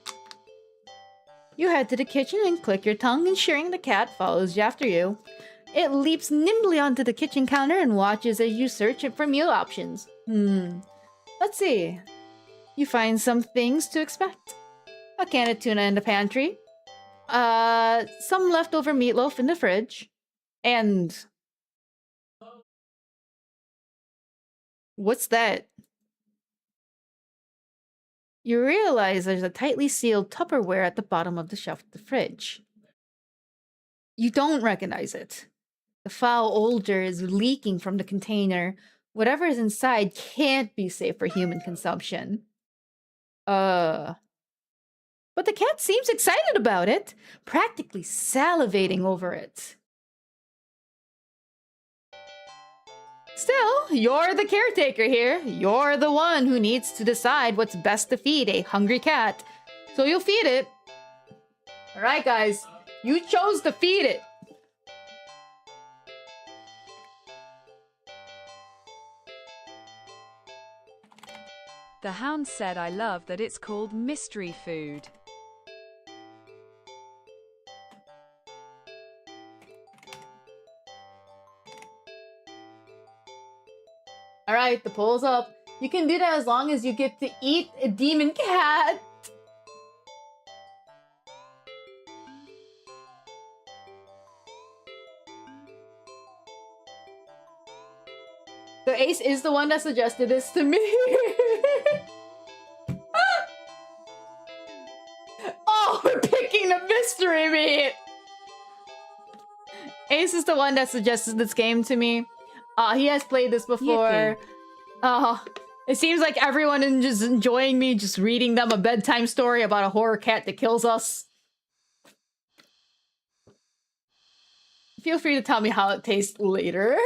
You head to the kitchen and click your tongue, ensuring the cat follows after you. It leaps nimbly onto the kitchen counter and watches as you search it for meal options. Let's see. You find some things to expect. A can of tuna in the pantry. Some leftover meatloaf in the fridge. And... what's that? You realize there's a tightly sealed Tupperware at the bottom of the shelf of the fridge. You don't recognize it. The foul odor is leaking from the container. Whatever is inside can't be safe for human consumption. But the cat seems excited about it, practically salivating over it. Still, you're the caretaker here. You're the one who needs to decide what's best to feed a hungry cat. So you'll feed it. Alright guys, you chose to feed it. The hound said, I love that it's called mystery food. Alright, the poll's up. You can do that as long as you get to eat a demon cat. So Ace is the one that suggested this to me. Oh, we're picking the mystery meat. Ace is the one that suggested this game to me. He has played this before. It seems like everyone is just enjoying me just reading them a bedtime story about a horror cat that kills us. Feel free to tell me how it tastes later.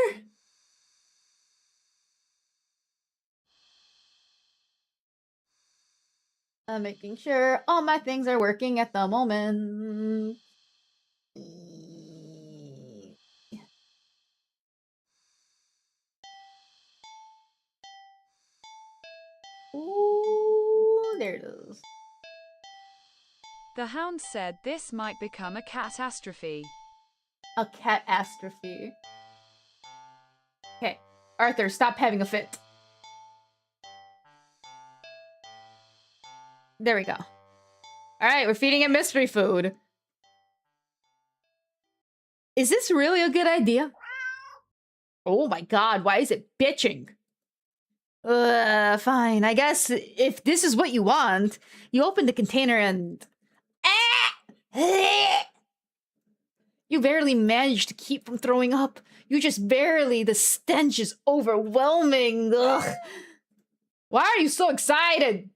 I'm making sure all my things are working at the moment. Ooh, there it is. The hound said this might become a catastrophe. A catastrophe. Okay, Arthur, stop having a fit. There we go. Alright, we're feeding it mystery food. Is this really a good idea? Oh my god, why is it bitching? Fine. I guess if this is what you want, you open the container and... You barely managed to keep from throwing up. You just barely. The stench is overwhelming. Ugh. Why are you so excited?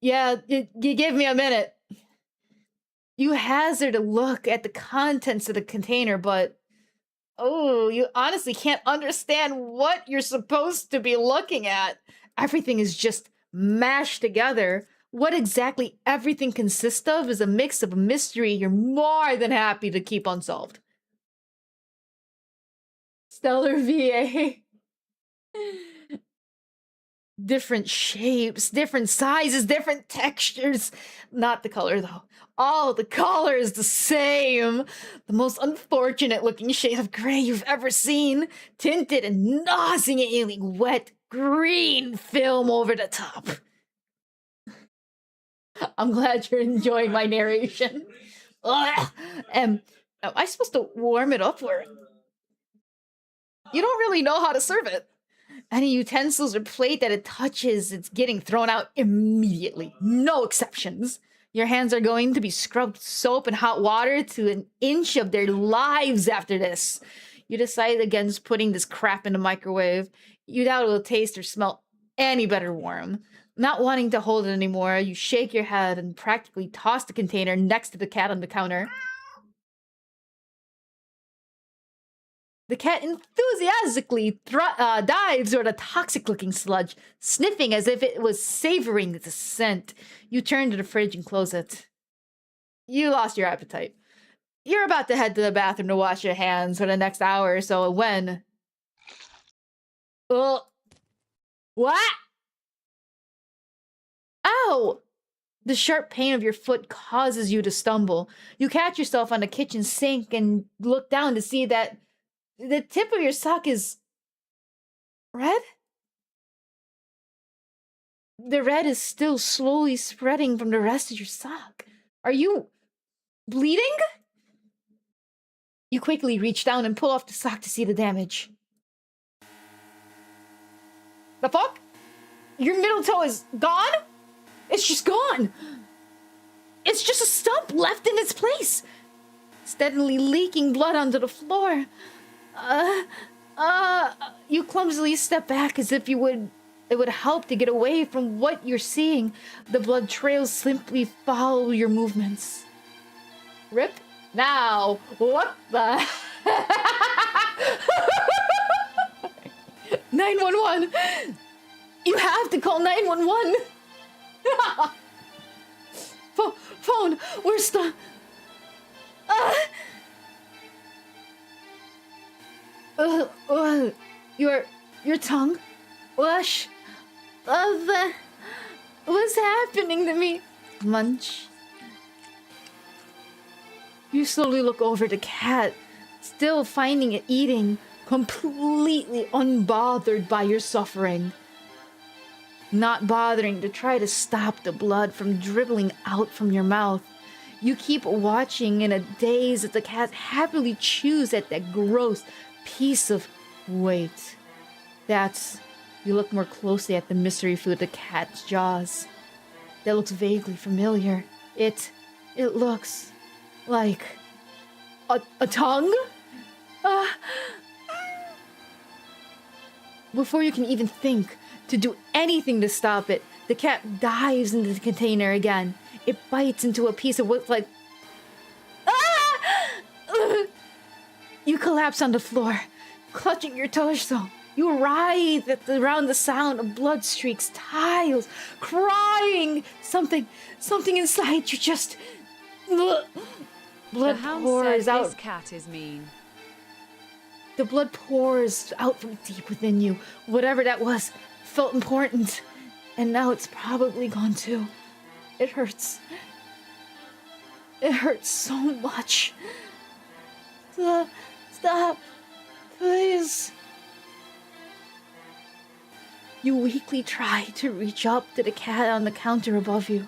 Yeah, you give me a minute. You hazard a look at the contents of the container, but oh, you honestly can't understand what you're supposed to be looking at. Everything is just mashed together. What exactly everything consists of is a mix of a mystery you're more than happy to keep unsolved. Stellar VA. Different shapes, different sizes, different textures. Not the color, though. All the color is the same. The most unfortunate looking shade of gray you've ever seen. Tinted and nauseatingly wet green film over the top. I'm glad you're enjoying my narration. Ugh. Am I supposed to warm it up or? You don't really know how to serve it. Any utensils or plate that it touches, it's getting thrown out immediately. No exceptions. Your hands are going to be scrubbed with soap and hot water to an inch of their lives after this. You decide against putting this crap in the microwave. You doubt it will taste or smell any better warm. Not wanting to hold it anymore, you shake your head and practically toss the container next to the cat on the counter. The cat enthusiastically dives toward a toxic-looking sludge, sniffing as if it was savoring the scent. You turn to the fridge and close it. You lost your appetite. You're about to head to the bathroom to wash your hands for the next hour or so when... Oh. What? Ow! The sharp pain of your foot causes you to stumble. You catch yourself on the kitchen sink and look down to see that the tip of your sock is red? The red is still slowly spreading from the rest of your sock. Are you bleeding? You quickly reach down and pull off the sock to see the damage. The fuck? Your middle toe is gone? It's just gone. It's just a stump left in its place, steadily leaking blood onto the floor. You clumsily step back as if it would help to get away from what you're seeing. The blood trails simply follow your movements. Rip? Now, what the? 911. You have to call 911. Phone, where's the... your tongue? What's happening to me? Munch. You slowly look over the cat, still finding it eating, completely unbothered by your suffering. Not bothering to try to stop the blood from dribbling out from your mouth. You keep watching in a daze as the cat happily chews at that gross piece of... Wait. You look more closely at the mystery food, the cat's jaws. That looks vaguely familiar. It looks like a tongue? Before you can even think to do anything to stop it, the cat dives into the container again. It bites into a piece of what's like... You collapse on the floor, clutching your torso. You writhe around the sound of blood streaks, tiles, crying. Something inside you just... Blood The hound pours said out. this cat is mean. The blood pours out from deep within you. Whatever that was felt important. And now it's probably gone too. It hurts. It hurts so much. Stop. Please. You weakly try to reach up to the cat on the counter above you.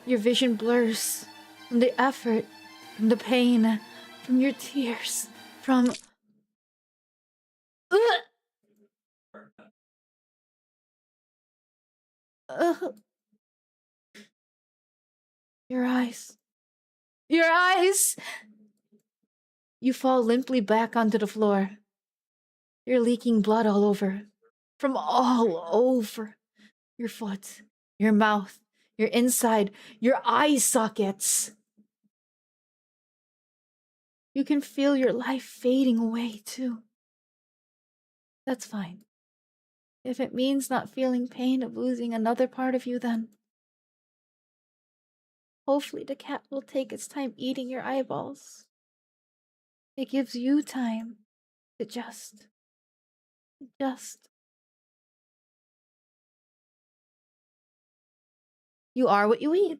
Your vision blurs from the effort, from the pain, from your tears, from... Your eyes. Your eyes! You fall limply back onto the floor. You're leaking blood all over. From all over. Your foot, your mouth, You're inside your eye sockets. You can feel your life fading away, too. That's fine. If it means not feeling pain of losing another part of you, then hopefully the cat will take its time eating your eyeballs. It gives you time to just. You are what you eat.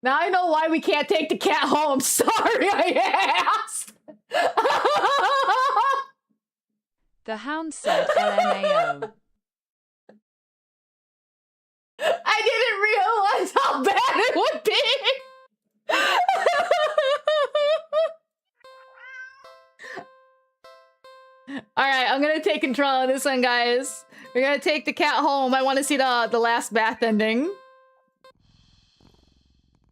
Now I know why we can't take the cat home. Sorry, I asked. The hound said LMAO. I didn't realize how bad it would be. Alright, I'm gonna take control of this one, guys. We're gonna take the cat home. I want to see the last bath ending.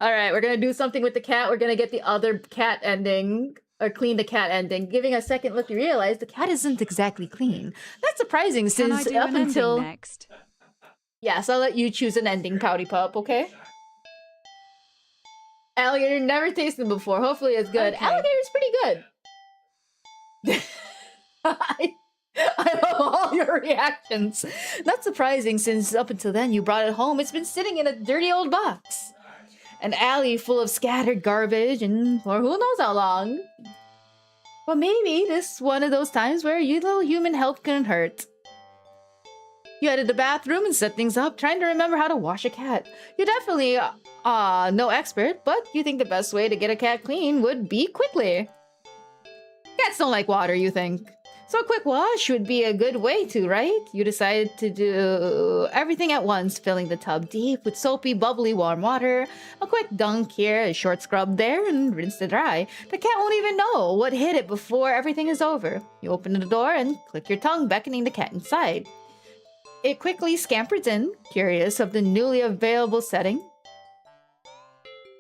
Alright, we're gonna do something with the cat. We're gonna get the other cat ending. Or clean the cat ending. Giving a second look, you realize the cat isn't exactly clean. That's surprising Can I since do up an until... ending next? Yes, I'll let you choose an ending, Pouty Pup, okay? Alligator, never tasted them before. Hopefully it's good. Okay. Alligator's pretty good. I love all your reactions. Not surprising since up until then you brought it home. It's been sitting in a dirty old box. An alley full of scattered garbage and for who knows how long. But maybe this is one of those times where you little human help couldn't hurt. You headed to the bathroom and set things up, trying to remember how to wash a cat. You're definitely no expert, but you think the best way to get a cat clean would be quickly. Cats don't like water, you think. So a quick wash would be a good way to, right? You decided to do everything at once, filling the tub deep with soapy, bubbly, warm water. A quick dunk here, a short scrub there, and rinse to dry. The cat won't even know what hit it before everything is over. You open the door and click your tongue, beckoning the cat inside. It quickly scampers in, curious of the newly available setting.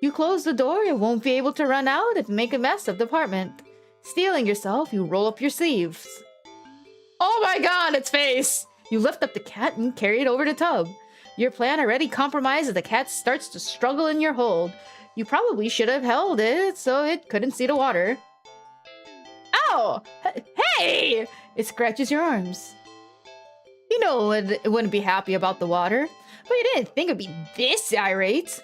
You close the door, it won't be able to run out and make a mess of the apartment. Stealing yourself, you roll up your sleeves. Oh my god, its face! You lift up the cat and carry it over the tub. Your plan already compromised as the cat starts to struggle in your hold. You probably should have held it so it couldn't see the water. Ow! Hey! It scratches your arms. You know it wouldn't be happy about the water, but you didn't think it'd be this irate.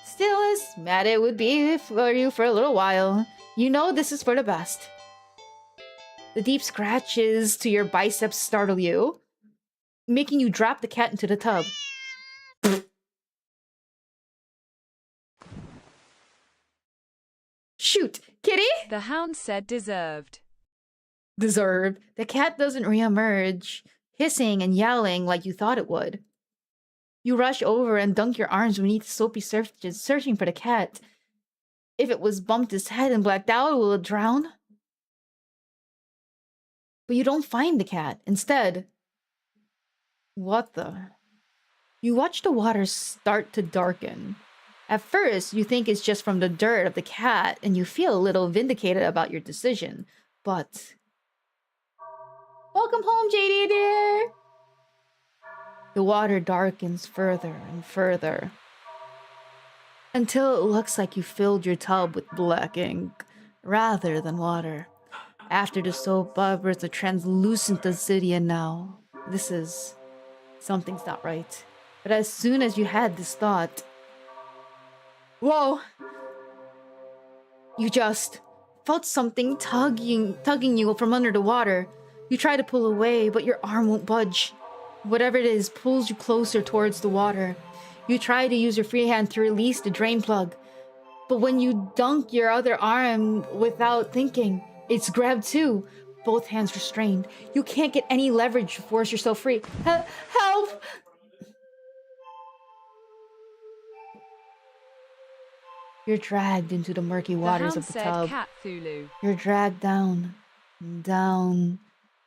Still, as mad it would be for you for a little while. You know this is for the best. The deep scratches to your biceps startle you, making you drop the cat into the tub. Shoot, kitty? The hound said deserved. Deserved. The cat doesn't reemerge, hissing and yowling like you thought it would. You rush over and dunk your arms beneath the soapy surfaces, searching for the cat. If it was bumped its head and blacked out, will it drown? But you don't find the cat. Instead, what the? You watch the water start to darken. At first, you think it's just from the dirt of the cat, and you feel a little vindicated about your decision. But... Welcome home, JD dear! The water darkens further and further, until it looks like you filled your tub with black ink, rather than water. After the soap bubbles a translucent obsidian now. Something's not right. But as soon as you had this thought... Whoa! You just felt something tugging you from under the water. You try to pull away, but your arm won't budge. Whatever it is pulls you closer towards the water. You try to use your free hand to release the drain plug. But when you dunk your other arm without thinking, it's grabbed too. Both hands restrained. You can't get any leverage to force yourself free. Help! You're dragged into the murky waters of the tub. Cat Thulu. You're dragged down, and down,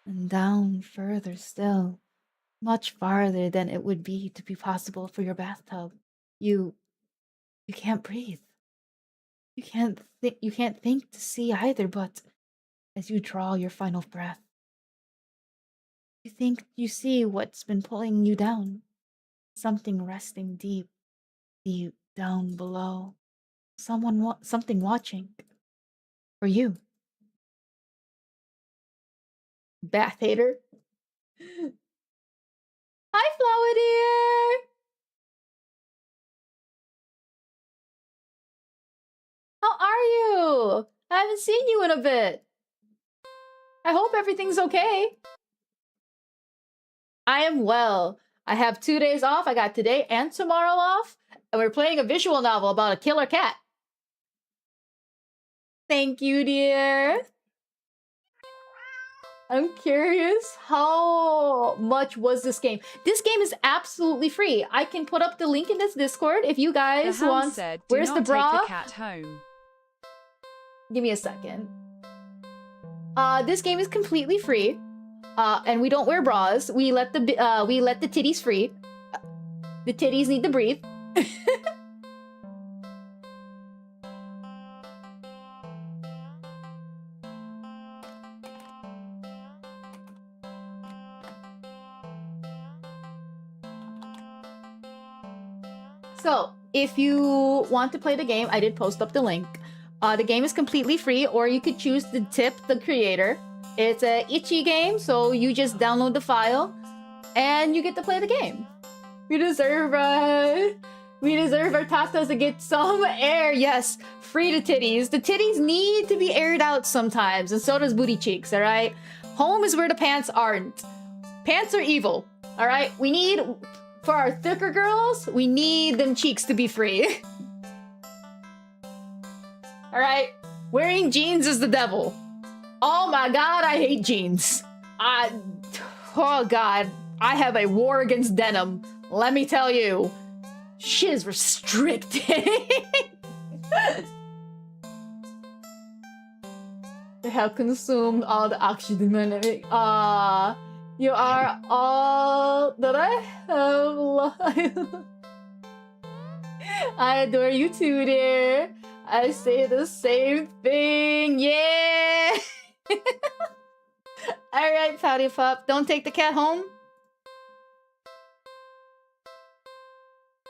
and down further still. Much farther than it would be to be possible for your bathtub. You can't breathe. You can't think to see either, but as you draw your final breath, You think you see what's been pulling you down. Something resting deep, deep down below. Something watching. For you. Bath hater. Hi, Flower dear! How are you? I haven't seen you in a bit. I hope everything's okay. I am well. I have 2 days off. I got today and tomorrow off. And we're playing a visual novel about a killer cat. Thank you, dear. I'm curious, how much was this game? This game is absolutely free. I can put up the link in this Discord if you guys The hound want. said, "Do Where's not the bra? take the cat home." Give me a second. This game is completely free. And we don't wear bras. We let the titties free. The titties need to breathe. So, if you want to play the game, I did post up the link. The game is completely free, or you could choose to tip the creator. It's a itchy game, so you just download the file, and you get to play the game. We deserve our tatas to get some air. Yes, free the titties. The titties need to be aired out sometimes, and so does booty cheeks, alright? Home is where the pants aren't. Pants are evil, alright? For our thicker girls, we need them cheeks to be free. Alright? Wearing jeans is the devil. Oh my god, I hate jeans. Oh god, I have a war against denim. Let me tell you. Shit is restricted. They have consumed all the oxygen. You are all that I have life. I adore you too, dear. I say the same thing. Yeah. All right, Pouty Pup. Don't take the cat home.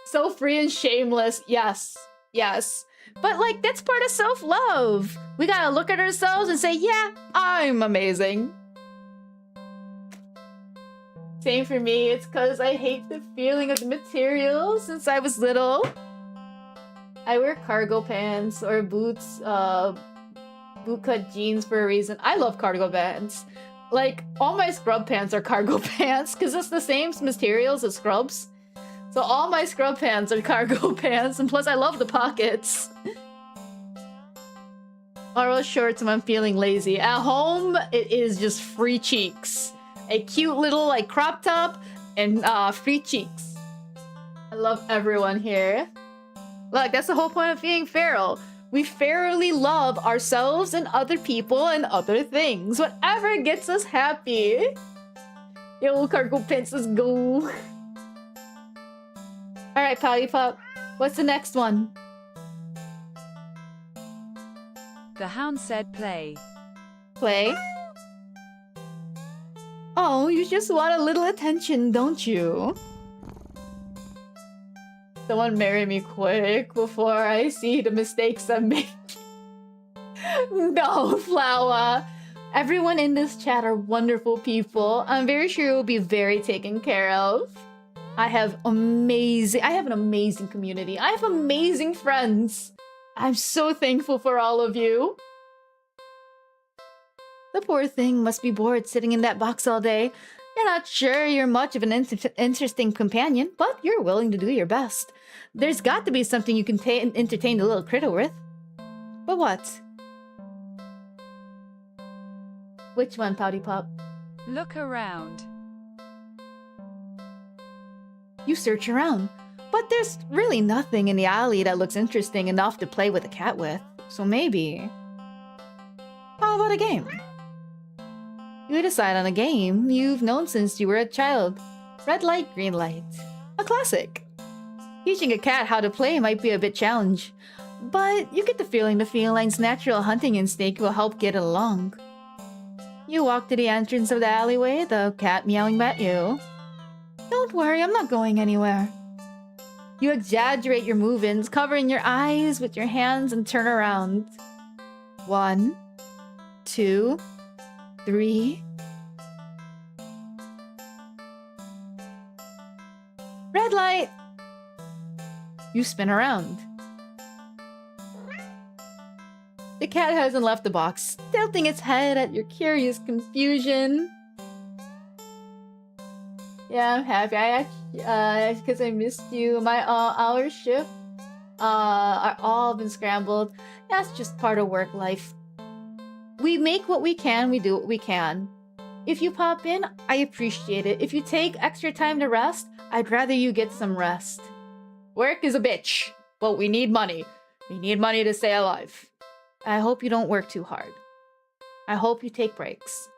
So free and shameless. Yes. Yes. But, like, that's part of self-love. We gotta look at ourselves and say, yeah, I'm amazing. Same for me. It's because I hate the feeling of the material since I was little. I wear cargo pants or boots, bootcut jeans for a reason. I love cargo pants. Like, all my scrub pants are cargo pants because it's the same materials as scrubs. So all my scrub pants are cargo pants, and plus I love the pockets. Oral shorts when I'm feeling lazy. At home, it is just free cheeks. A cute little, like, crop top and free cheeks. I love everyone here. Look, that's the whole point of being feral. We ferally love ourselves and other people and other things. Whatever gets us happy. Yo, cargo pants, let's go. Alright, Pouty Pup. What's the next one? The hound said, "Play." Play? Oh, you just want a little attention, don't you? Someone marry me quick before I see the mistakes I make. No, Flower. Everyone in this chat are wonderful people. I'm very sure you'll be very taken care of. I have an amazing community. I have amazing friends. I'm so thankful for all of you. The poor thing must be bored sitting in that box all day. You're not sure you're much of an interesting companion, but you're willing to do your best. There's got to be something you can entertain the little critter with. But what? Which one, Pouty Pup? Look around. You search around, but there's really nothing in the alley that looks interesting enough to play with a cat with. So maybe... How about a game? You decide on a game you've known since you were a child. Red light, green light. A classic. Teaching a cat how to play might be a bit challenge, but you get the feeling the feline's natural hunting instinct will help get it along. You walk to the entrance of the alleyway, the cat meowing at you. Don't worry, I'm not going anywhere. You exaggerate your movements, covering your eyes with your hands and turn around. 1, 2, 3. Red light! You spin around. The cat hasn't left the box, tilting its head at your curious confusion. Yeah, I'm happy. Because I missed you. Our shift are all been scrambled. That's just part of work life. We make what we can, we do what we can. If you pop in, I appreciate it. If you take extra time to rest, I'd rather you get some rest. Work is a bitch, but we need money. We need money to stay alive. I hope you don't work too hard. I hope you take breaks.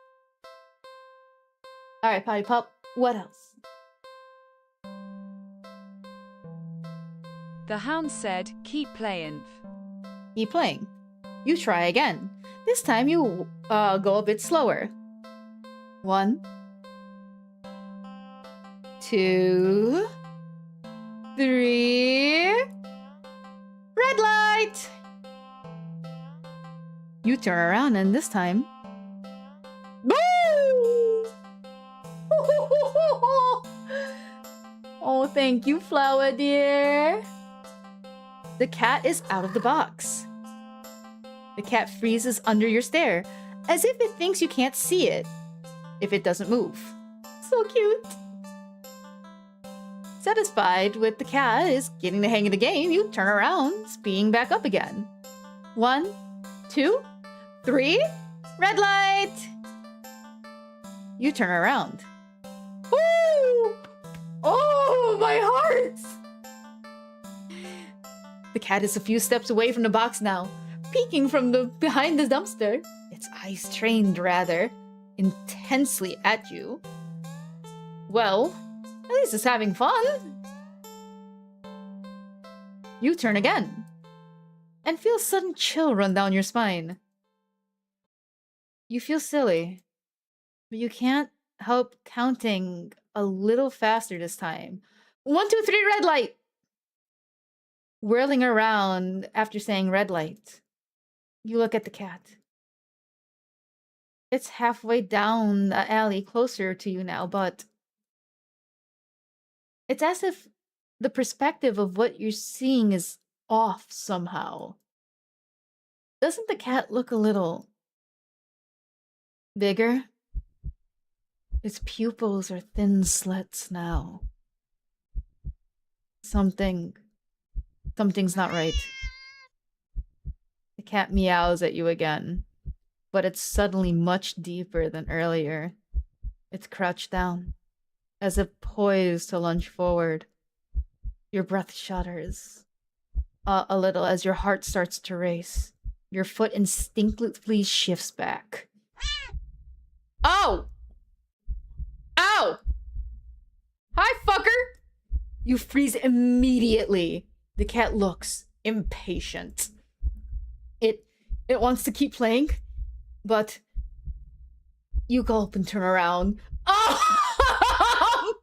Alright, Potty Pup, what else? The hound said, keep playing. Keep playing. You try again. This time you go a bit slower. 1, 2, 3. Red light! You turn around and this time... Boo! Oh, thank you, Flower dear. The cat is out of the box. The cat freezes under your stare, as if it thinks you can't see it, if it doesn't move. So cute. Satisfied with the cat is getting the hang of the game, you turn around, speeding back up again. 1, 2, 3, red light! You turn around. Woo! Oh, my heart! The cat is a few steps away from the box now, peeking from behind the dumpster. Its eyes trained, rather, intensely at you. Well, at least it's having fun. You turn again, and feel a sudden chill run down your spine. You feel silly, but you can't help counting a little faster this time. 1, 2, 3, red light! Whirling around after saying red light, you look at the cat. It's halfway down the alley, closer to you now, but it's as if the perspective of what you're seeing is off somehow. Doesn't the cat look a little bigger? Its pupils are thin slits now. Something's not right. The cat meows at you again, but it's suddenly much deeper than earlier. It's crouched down, as if poised to lunge forward. Your breath shudders a little as your heart starts to race. Your foot instinctively shifts back. Oh! Ow! Hi, fucker! You freeze immediately. The cat looks impatient. It wants to keep playing, but you gulp and turn around. Oh!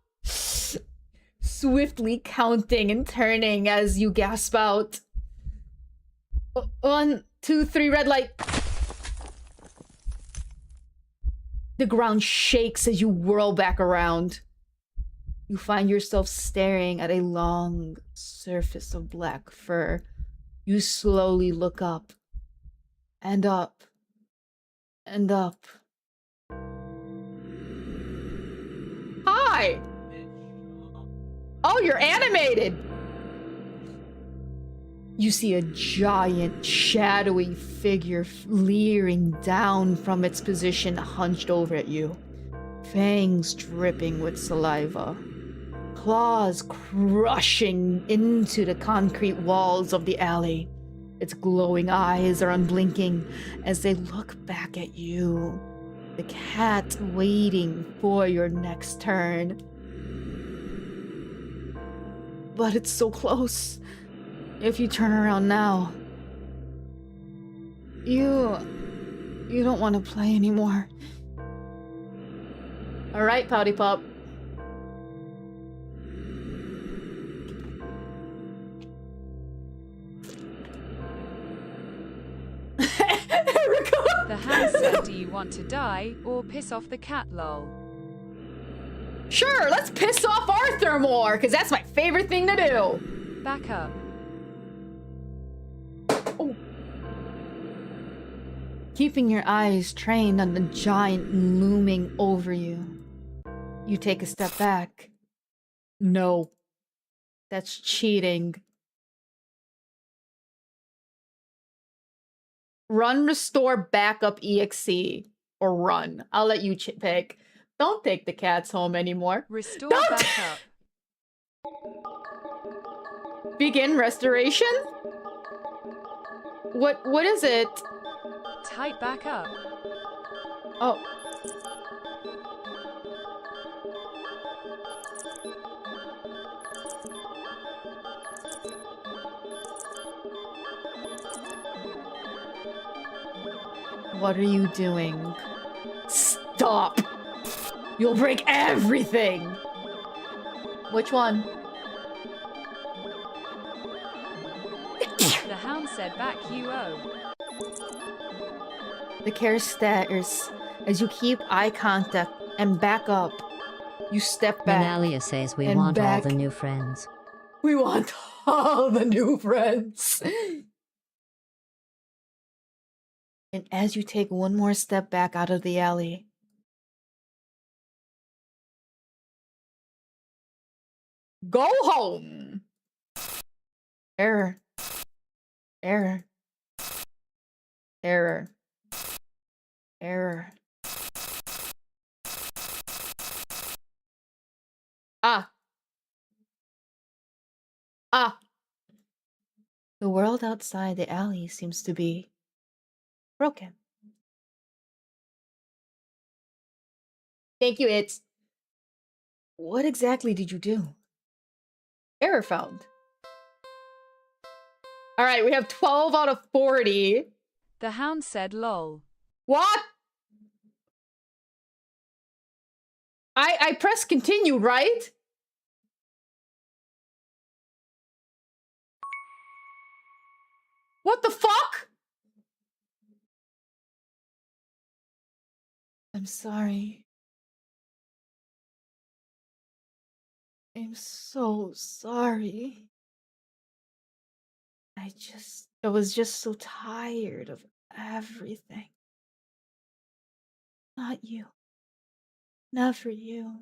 Swiftly counting and turning as you gasp out. 1, 2, 3, red light. The ground shakes as you whirl back around. You find yourself staring at a long surface of black fur. You slowly look up. And up. And up. Hi! Oh, you're animated! You see a giant, shadowy figure leering down from its position, hunched over at you. Fangs dripping with saliva. Claws crushing into the concrete walls of the alley. Its glowing eyes are unblinking as they look back at you. The cat waiting for your next turn. But it's so close. If you turn around now, you don't want to play anymore. All right, Pouty Pup. Erica! The hound said, do you want to die or piss off the cat, lol? Sure, let's piss off Arthur more, because that's my favorite thing to do. Back up. Oh. Keeping your eyes trained on the giant looming over you. You take a step back. No. That's cheating. Run, restore, backup, EXE, or run. I'll let you pick. Don't take the cats home anymore. Restore Don't! back up. Begin restoration? What is it? Type back up. Oh. What are you doing? Stop! You'll break everything! Which one? The hound said, back you owe. The care stares as you keep eye contact and back up. You step back. Analia says we and want all back. the new friends. We want all the new friends. And as you take one more step back out of the alley, go home. Error. Error. Error. Error. Ah. Ah. The world outside the alley seems to be broken. Thank you, It's. What exactly did you do? Error found. All right, we have 12 out of 40. The hound said, lol. What? I pressed continue, right? What the fuck? I'm sorry. I'm so sorry. I was just so tired of everything. Not you. Never you.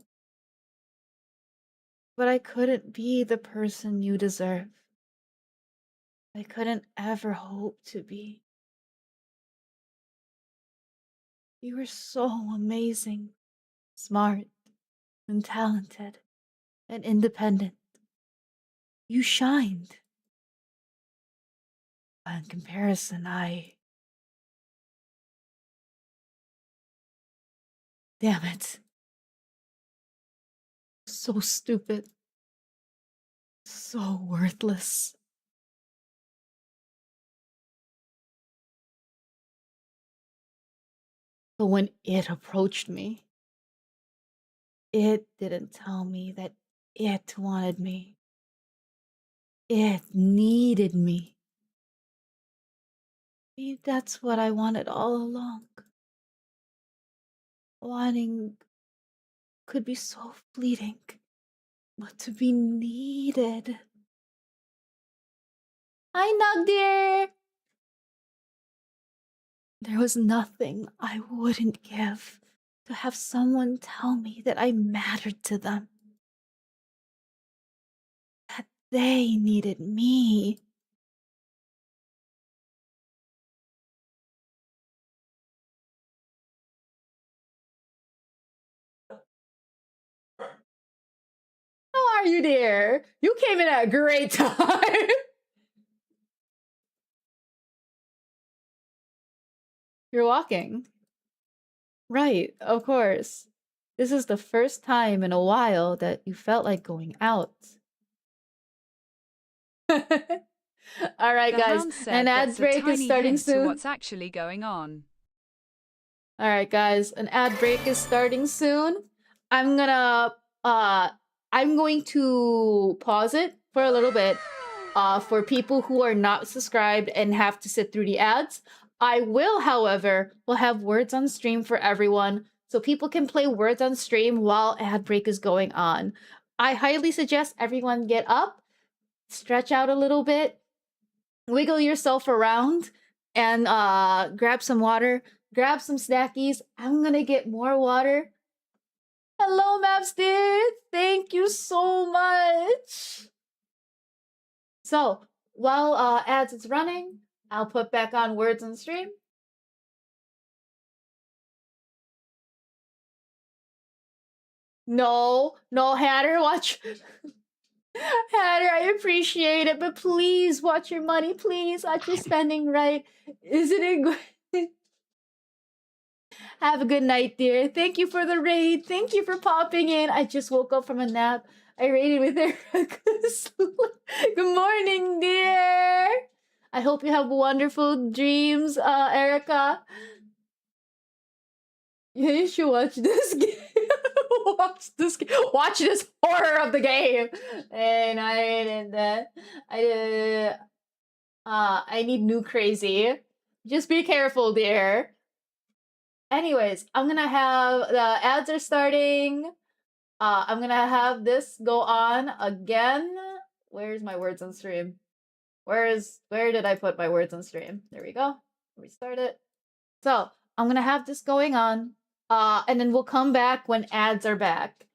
But I couldn't be the person you deserve. I couldn't ever hope to be. You were so amazing, smart, and talented, and independent. You shined. But in comparison, damn it. So stupid. So worthless. But when it approached me, it didn't tell me that it wanted me. It needed me. Maybe that's what I wanted all along. Wanting could be so fleeting, but to be needed. Hi, Nug dear! There was nothing I wouldn't give to have someone tell me that I mattered to them. That they needed me. How are you, dear? You came in at a great time. You're walking. Right, of course. This is the first time in a while that you felt like going out. All right, The guys. hound said, An ad that's a break is tiny starting hint to soon. what's actually going on. All right, guys. An ad break is starting soon. I'm gonna I'm going to pause it for a little bit. For people who are not subscribed and have to sit through the ads. I will, however, will have words on stream for everyone, so people can play words on stream while ad break is going on. I highly suggest everyone get up, stretch out a little bit, wiggle yourself around, and grab some water, grab some snackies. I'm gonna get more water. Hello, Mapster! Thank you so much! So, while ads is running, I'll put back on words on stream. No, no, Hatter, watch. Hatter, I appreciate it, but please watch your money, please. Watch your spending right. Isn't it good? Have a good night, dear. Thank you for the raid. Thank you for popping in. I just woke up from a nap. I raided with Erica. Good morning, dear. I hope you have wonderful dreams, Erica. You should watch this game. Watch this horror of the game. And I rated that. I did. I need new crazy. Just be careful, dear. Anyways, I'm gonna have the ads are starting. I'm gonna have this go on again. Where's my words on stream? Where did I put my words on stream? There we go. Restart it. So I'm gonna have this going on. And then we'll come back when ads are back.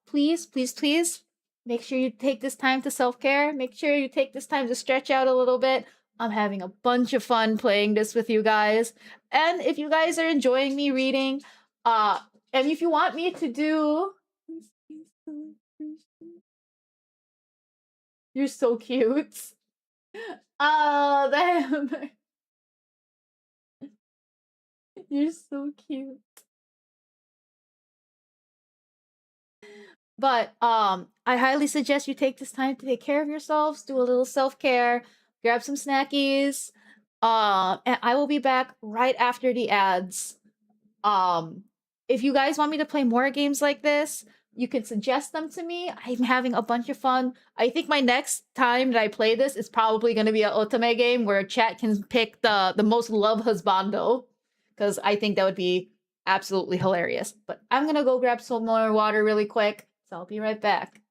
Please, please, please make sure you take this time to self-care. Make sure you take this time to stretch out a little bit. I'm having a bunch of fun playing this with you guys. And if you guys are enjoying me reading, and if you want me to do... You're so cute. Oh, damn. You're so cute. But I highly suggest you take this time to take care of yourselves, do a little self-care, grab some snackies. And I will be back right after the ads. If you guys want me to play more games like this, you can suggest them to me. I'm having a bunch of fun. I think my next time that I play this is probably going to be an otome game where chat can pick the most love husbando, because I think that would be absolutely hilarious. But I'm going to go grab some more water really quick, so I'll be right back.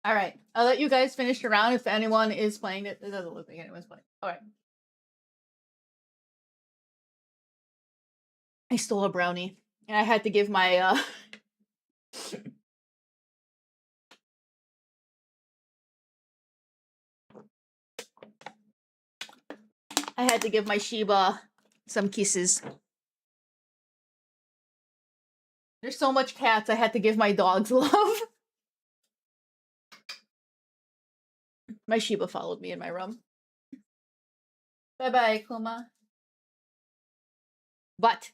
All right, I'll let you guys finish the round if anyone is playing it. It doesn't look like anyone's playing. All right. I stole a brownie, and I had to give my I had to give my Shiba some kisses. There's so much cats. I had to give my dogs love. My Shiba followed me in my room. Bye bye, Kuma. But,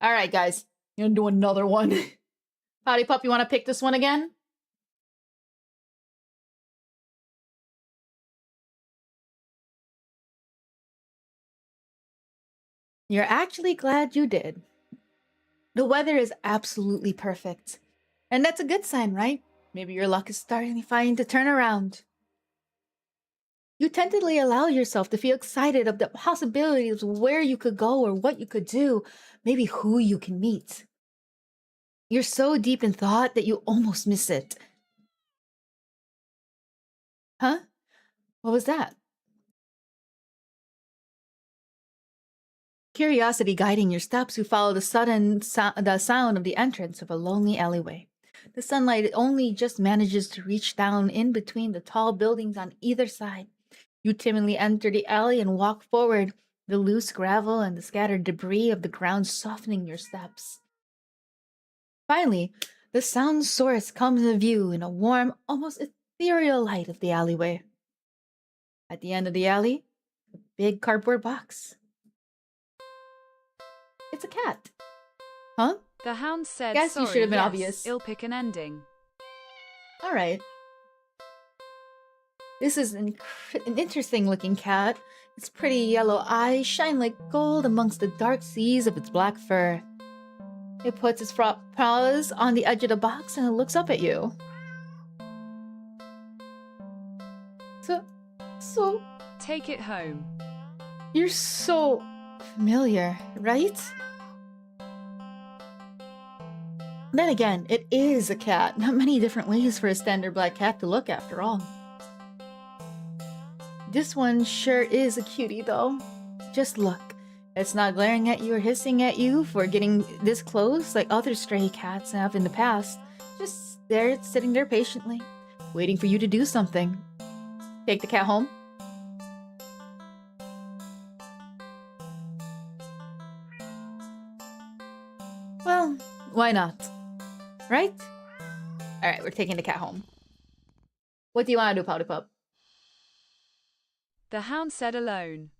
alright, guys. I'm gonna do another one. Potty Pup, you want to pick this one again? You're actually glad you did. The weather is absolutely perfect. And that's a good sign, right? Maybe your luck is starting to turn around. You tentatively allow yourself to feel excited of the possibilities of where you could go or what you could do, maybe who you can meet. You're so deep in thought that you almost miss it. Huh? What was that? Curiosity guiding your steps, you follow the sound of the entrance of a lonely alleyway. The sunlight only just manages to reach down in between the tall buildings on either side. You timidly enter the alley and walk forward, the loose gravel and the scattered debris of the ground softening your steps. Finally, the sound source comes into view in a warm, almost ethereal light of the alleyway. At the end of the alley, a big cardboard box. It's a cat. Huh? The hound said, Guess you sorry, should have been yes, obvious. I'll pick an ending. Alright. This is an interesting looking cat. Its pretty yellow eyes shine like gold amongst the dark seas of its black fur. It puts its paws on the edge of the box and it looks up at you. So... Take it home. You're so familiar, right? Then again, it is a cat. Not many different ways for a standard black cat to look after all. This one sure is a cutie though. Just look. It's not glaring at you or hissing at you for getting this close like other stray cats have in the past. Just there, sitting there patiently, waiting for you to do something. Take the cat home? Well, why not? Right? Alright, we're taking the cat home. What do you want to do, Powder Pup? The hound said alone.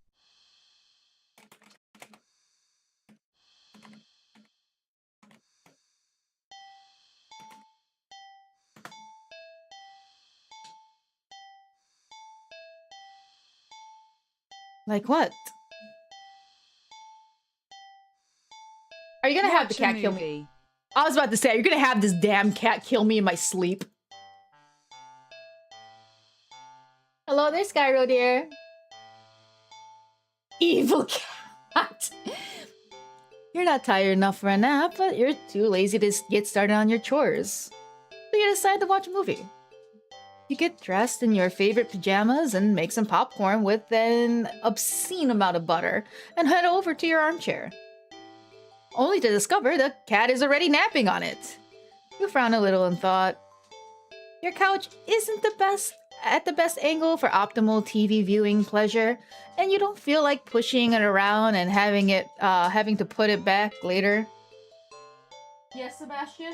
Like what? Are you gonna have the Watch a cat kill me? movie. I was about to say, are you gonna have this damn cat kill me in my sleep? Hello there, Skyro dear. Evil cat. You're not tired enough for a nap, but you're too lazy to get started on your chores. So you decide to watch a movie. You get dressed in your favorite pajamas and make some popcorn with an obscene amount of butter and head over to your armchair. Only to discover the cat is already napping on it. You frown a little and thought, your couch isn't at the best angle for optimal TV viewing pleasure, and you don't feel like pushing it around and having to put it back later. Yes, Sebastian?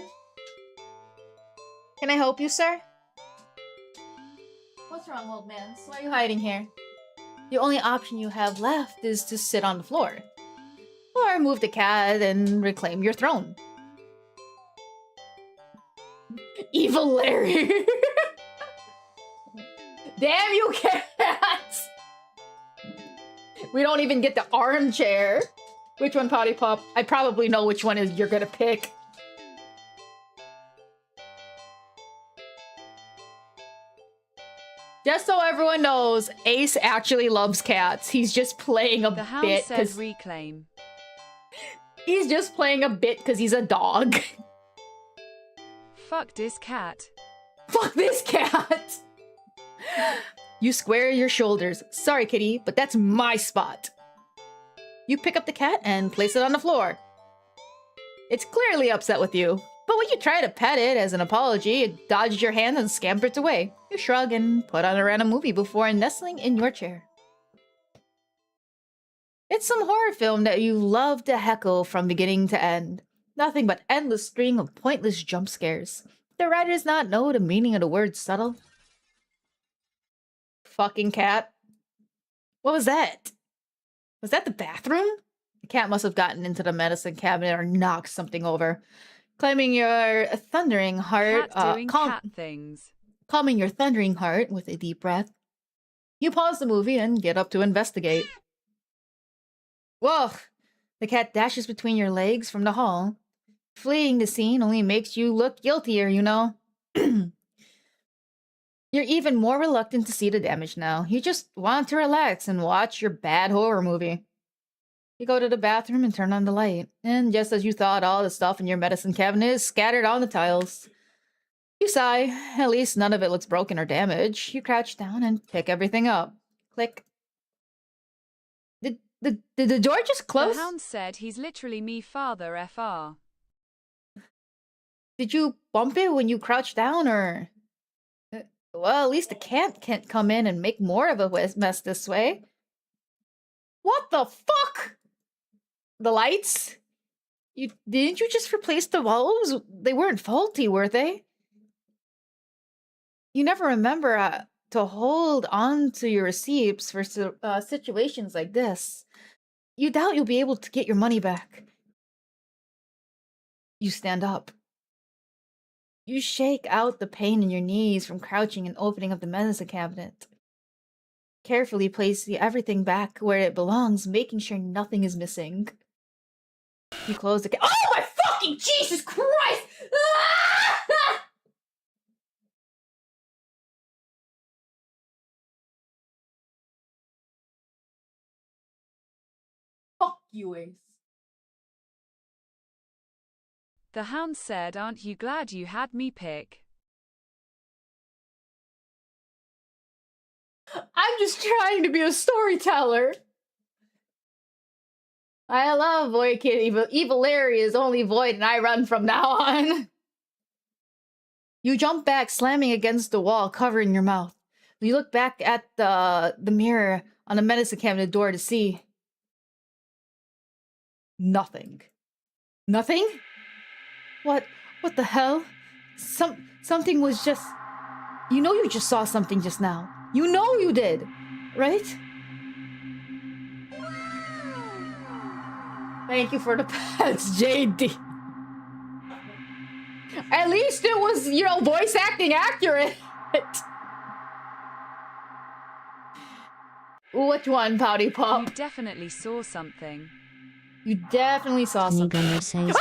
Can I help you, sir? What's wrong, old man? Why are you hiding here? The only option you have left is to sit on the floor. Or move the cat and reclaim your throne. Evil Larry! Damn you, cats! We don't even get the armchair. Which one, Potty Pup? I probably know which one is you're gonna pick. Just so everyone knows, Ace actually loves cats. He's just playing a The hound bit said because reclaim. he's just playing a bit because he's a dog. Fuck this cat. Fuck this cat! You square your shoulders. Sorry, kitty, but that's my spot. You pick up the cat and place it on the floor. It's clearly upset with you, but when you try to pet it as an apology, it dodges your hand and scampers away. You shrug and put on a random movie before nestling in your chair. It's some horror film that you love to heckle from beginning to end. Nothing but endless string of pointless jump scares. The writer does not know the meaning of the word subtle. Fucking cat. What was that? Was that the bathroom? The cat must have gotten into the medicine cabinet or knocked something over. Claiming your thundering heart, Cat doing cat things. calming your thundering heart with a deep breath. You pause the movie and get up to investigate. Whoa! The cat dashes between your legs from the hall. Fleeing the scene only makes you look guiltier, you know. You're even more reluctant to see the damage now. You just want to relax and watch your bad horror movie. You go to the bathroom and turn on the light. And just as you thought, all the stuff in your medicine cabinet is scattered on the tiles. You sigh. At least none of it looks broken or damaged. You crouch down and pick everything up. Click. Did the door just close? The hound said he's literally me father FR. Did you bump it when you crouched down, or... Well, at least the cat can't come in and make more of a mess this way. What the fuck? The lights? Didn't you just replace the bulbs? They weren't faulty, were they? You never remember to hold on to your receipts for situations like this. You doubt you'll be able to get your money back. You stand up. You shake out the pain in your knees from crouching and opening up the medicine cabinet. Carefully place everything back where it belongs, making sure nothing is missing. You close the Oh my fucking Jesus Christ! Ah! Fuck you, Ace. The hound said, aren't you glad you had me pick? I'm just trying to be a storyteller. I love Void Kid. Evil Larry is only Void and I run from now on. You jump back, slamming against the wall, covering your mouth. You look back at the mirror on the medicine cabinet door to see... nothing. Nothing? What the hell? Something was just... You know you just saw something just now. You know you did, right? Thank you for the pets, JD. At least it was, you know, voice acting accurate. Which one, Pouty Pop? You definitely saw something. You definitely saw something. Any gonna say later?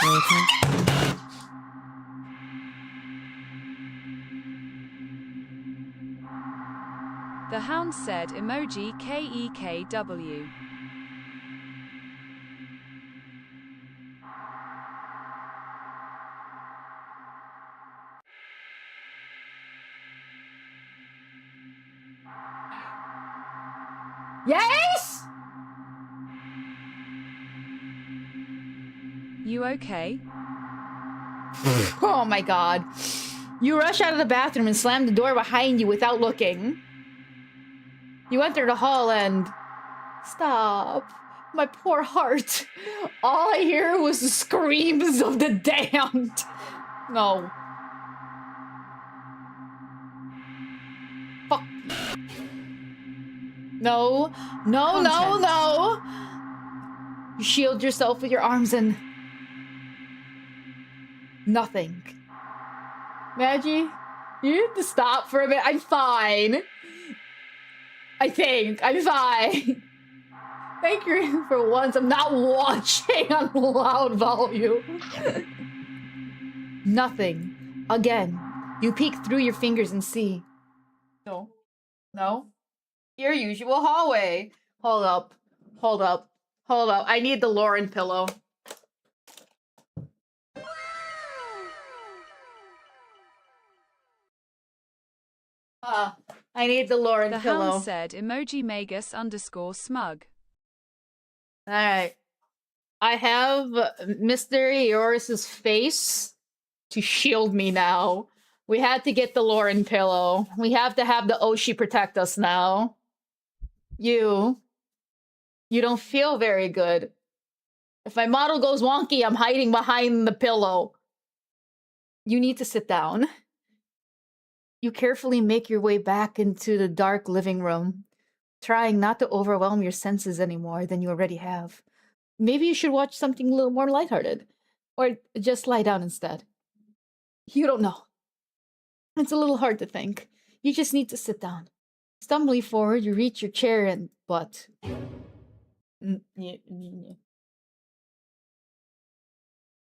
The hound said emoji KEKW. Yes! You okay? Oh my god. You rush out of the bathroom and slam the door behind you without looking. You enter the hall and... Stop. My poor heart. All I hear was the screams of the damned. No. Fuck. No. No, no, Content. no. You shield yourself with your arms and... Nothing. Maggie, you need to stop for a bit. I'm fine. I think. I'm fine. Thank you for once. I'm not watching on loud volume. Nothing. Again. You peek through your fingers and see. No. No. Your usual hallway. Hold up. Hold up. Hold up. I need the Lauren pillow. I need the Lauren The pillow. hound said emoji magus _ smug. Alright. I have Mr. Eoris's face to shield me now. We had to get the Lauren pillow. We have to have the Oshi protect us now. You don't feel very good. If my model goes wonky, I'm hiding behind the pillow. You need to sit down. You carefully make your way back into the dark living room, trying not to overwhelm your senses any more than you already have. Maybe you should watch something a little more lighthearted. Or just lie down instead. You don't know. It's a little hard to think. You just need to sit down. Stumbling forward, you reach your chair and butt.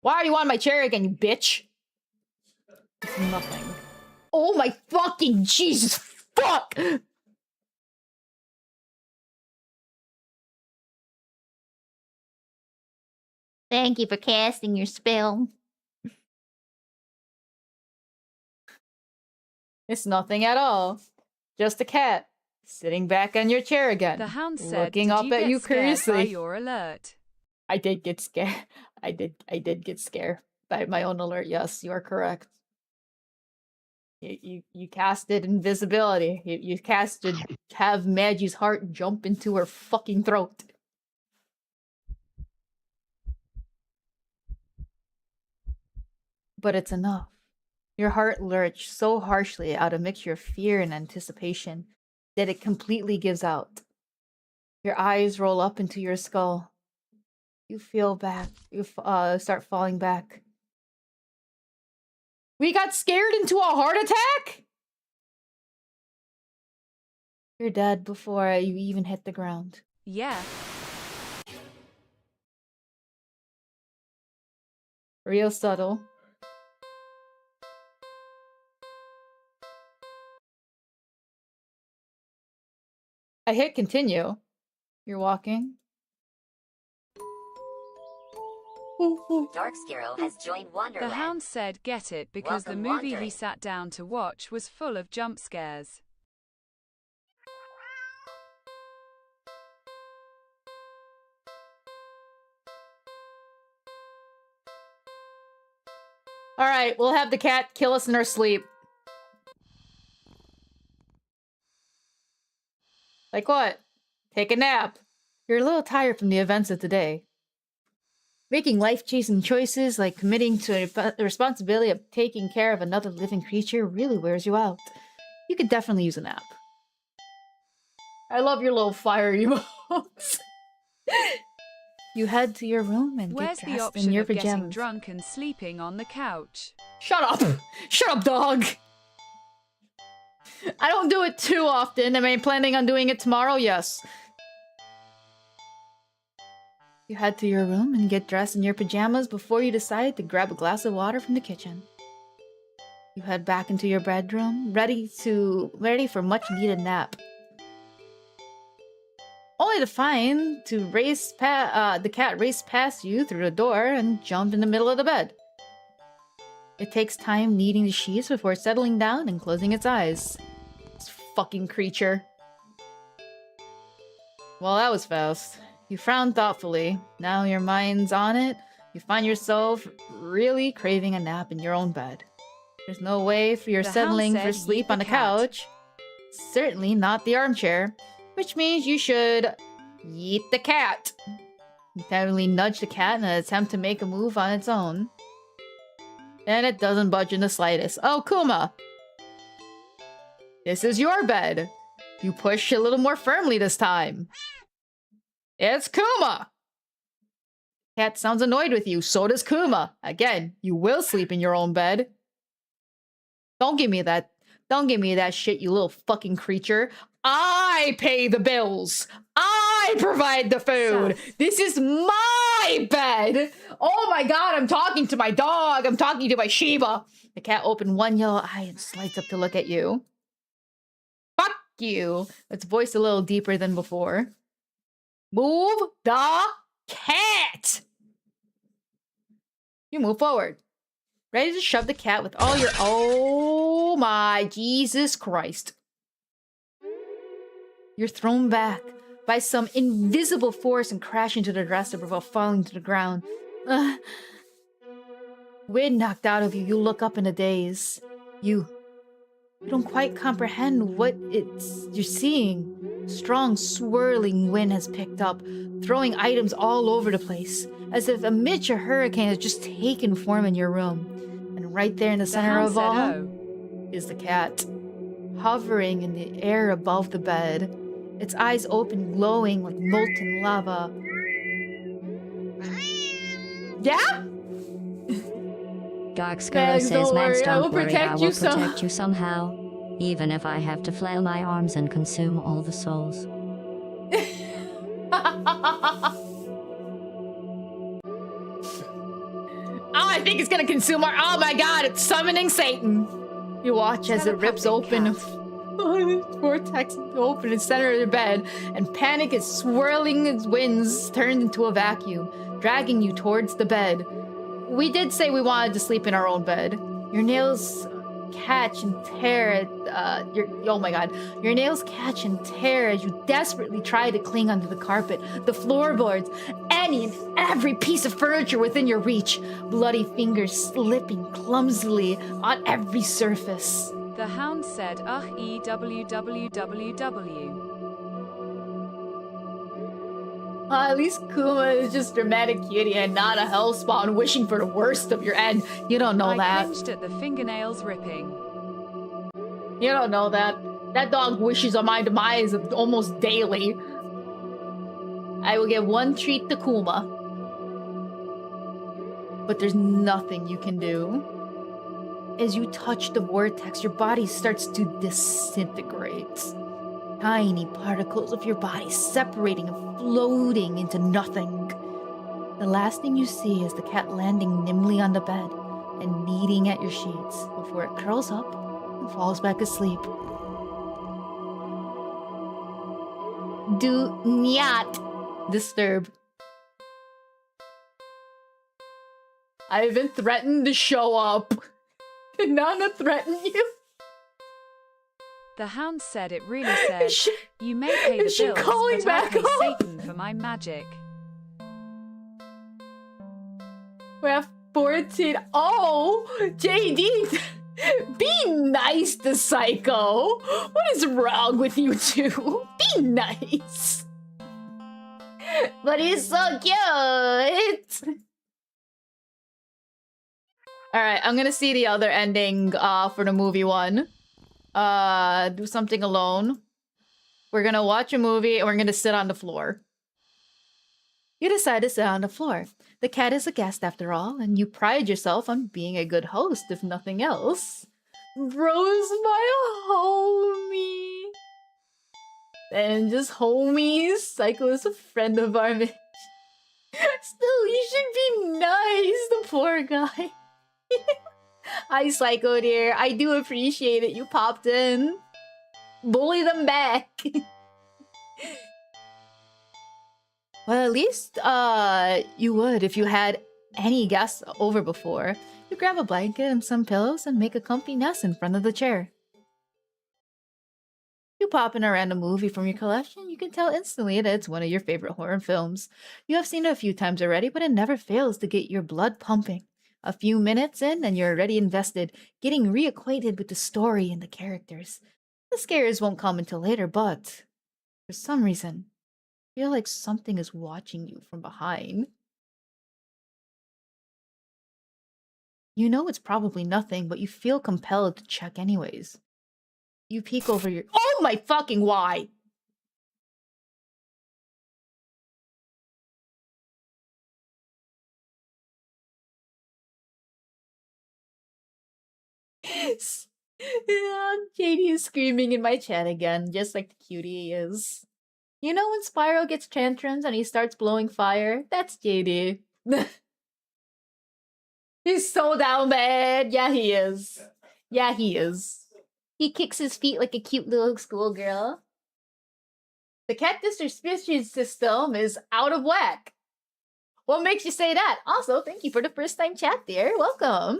Why are you on my chair again, you bitch? It's nothing. Oh my fucking Jesus fuck! Thank you for casting your spell. It's nothing at all. Just a cat sitting back on your chair again. The hound said, looking "Did up you at get you scared by curiously. your alert?" I did get scared. I did get scared by my own alert. Yes, you are correct. You casted invisibility. You casted have Maggie's heart jump into her fucking throat. But it's enough. Your heart lurched so harshly out of a mixture of fear and anticipation that it completely gives out. Your eyes roll up into your skull. You feel back. You start falling back. We got scared into a heart attack? You're dead before you even hit the ground. Yeah. Real subtle. I hit continue. You're walking. Dark Skiro has joined Wonderland. The hound said, "Get it," because Welcome, the movie he Wandering. sat down to watch was full of jump scares. Alright, we'll have the cat kill us in our sleep. Like what? Take a nap. You're a little tired from the events of today. Making life-changing choices like committing to the responsibility of taking care of another living creature really wears you out. You could definitely use a nap. I love your little fire emotes. You head to your room and Where's get the dressed option in your of getting pajamas. drunk and sleeping on the couch? Shut up! Shut up, dog! I don't do it too often. Am I planning on doing it tomorrow? Yes. You head to your room and get dressed in your pajamas before you decide to grab a glass of water from the kitchen. You head back into your bedroom, ready for much needed nap. Only to find the cat race past you through the door and jump in the middle of the bed. It takes time kneading the sheets before settling down and closing its eyes. This fucking creature. Well, that was fast. You frown thoughtfully. Now your mind's on it. You find yourself really craving a nap in your own bed. There's no way for your The hound settling said, for sleep "Yeet the on the cat." couch. Certainly not the armchair. Which means you should yeet the cat. You casually nudge the cat in an attempt to make a move on its own. And it doesn't budge in the slightest. Oh, Kuma! This is your bed. You push a little more firmly this time. It's Kuma! Cat sounds annoyed with you, so does Kuma. Again, you will sleep in your own bed. Don't give me that. Don't give me that shit, you little fucking creature. I pay the bills. I provide the food. This is my bed. Oh my god, I'm talking to my dog. I'm talking to my Shiba. The cat opened one yellow eye and slides up to look at you. Fuck you. Its voice a little deeper than before. Move the cat. You move forward. Ready to shove the cat with all your... Oh my Jesus Christ. You're thrown back by some invisible force and crash into the dresser before falling to the ground. Wind knocked out of you, you look up in a daze. You don't quite comprehend what you're seeing. Strong, swirling wind has picked up, throwing items all over the place, as if a miniature hurricane has just taken form in your room. And right there in the center hound of said, all "Oh." is the cat, hovering in the air above the bed, its eyes open, glowing like molten lava. Yeah? Dark Skurrow Mags, says, don't Mags, worry, I will don't worry, I protect will you protect you somehow. Even if I have to flail my arms and consume all the souls. Oh, I think it's gonna consume our. Oh my god, it's summoning Satan. You watch as it rips open a vortex open in the center of the bed, and panic is swirling its winds turned into a vacuum, dragging you towards the bed. We did say we wanted to sleep in our own bed. Your nails catch and tear at oh my god. Your nails catch and tear as you desperately try to cling onto the carpet, the floorboards, any and every piece of furniture within your reach. Bloody fingers slipping clumsily on every surface. The hound said, "Ugh, EWWWW." At least Kuma is just dramatic cutie and not a hellspawn wishing for the worst of your end. You don't know I that. cringed at the fingernails ripping. You don't know that. That dog wishes on my demise almost daily. I will give one treat to Kuma. But there's nothing you can do. As you touch the vortex, your body starts to disintegrate. Tiny particles of your body separating and floating into nothing. The last thing you see is the cat landing nimbly on the bed and kneading at your sheets before it curls up and falls back asleep. Do not disturb. I've been threatened to show up. Did Nana threaten you? The hound said, "It really said, you may pay the is she bills, calling but back I pay home? Satan for my magic." We have 14. Oh, JD, be nice to Psycho. What is wrong with you two? Be nice. But he's so cute. All right, I'm gonna see the other ending for the movie one. Do something alone. We're gonna watch a movie and we're gonna sit on the floor. You decide to sit on the floor. The cat is a guest after all, and you pride yourself on being a good host, if nothing else. Rose, my homie. And just homies. Psycho is a friend of our Mitch. Still, you should be nice, the poor guy. Hi, Psycho dear. I do appreciate it. You popped in. Bully them back. Well, at least, you would if you had any guests over before. You grab a blanket and some pillows and make a comfy nest in front of the chair. You pop in a random movie from your collection, you can tell instantly that it's one of your favorite horror films. You have seen it a few times already, but it never fails to get your blood pumping. A few minutes in, and you're already invested, getting reacquainted with the story and the characters. The scares won't come until later, but for some reason, feel like something is watching you from behind. You know it's probably nothing, but you feel compelled to check anyways. You peek over your— Oh my fucking why! JD is screaming in my chat again, just like the cutie he is. You know when Spyro gets tantrums and he starts blowing fire? That's JD. He's so down bad. Yeah, he is. Yeah, he is. He kicks his feet like a cute little schoolgirl. The cat distribution system is out of whack. What makes you say that? Also, thank you for the first time chat, dear. Welcome.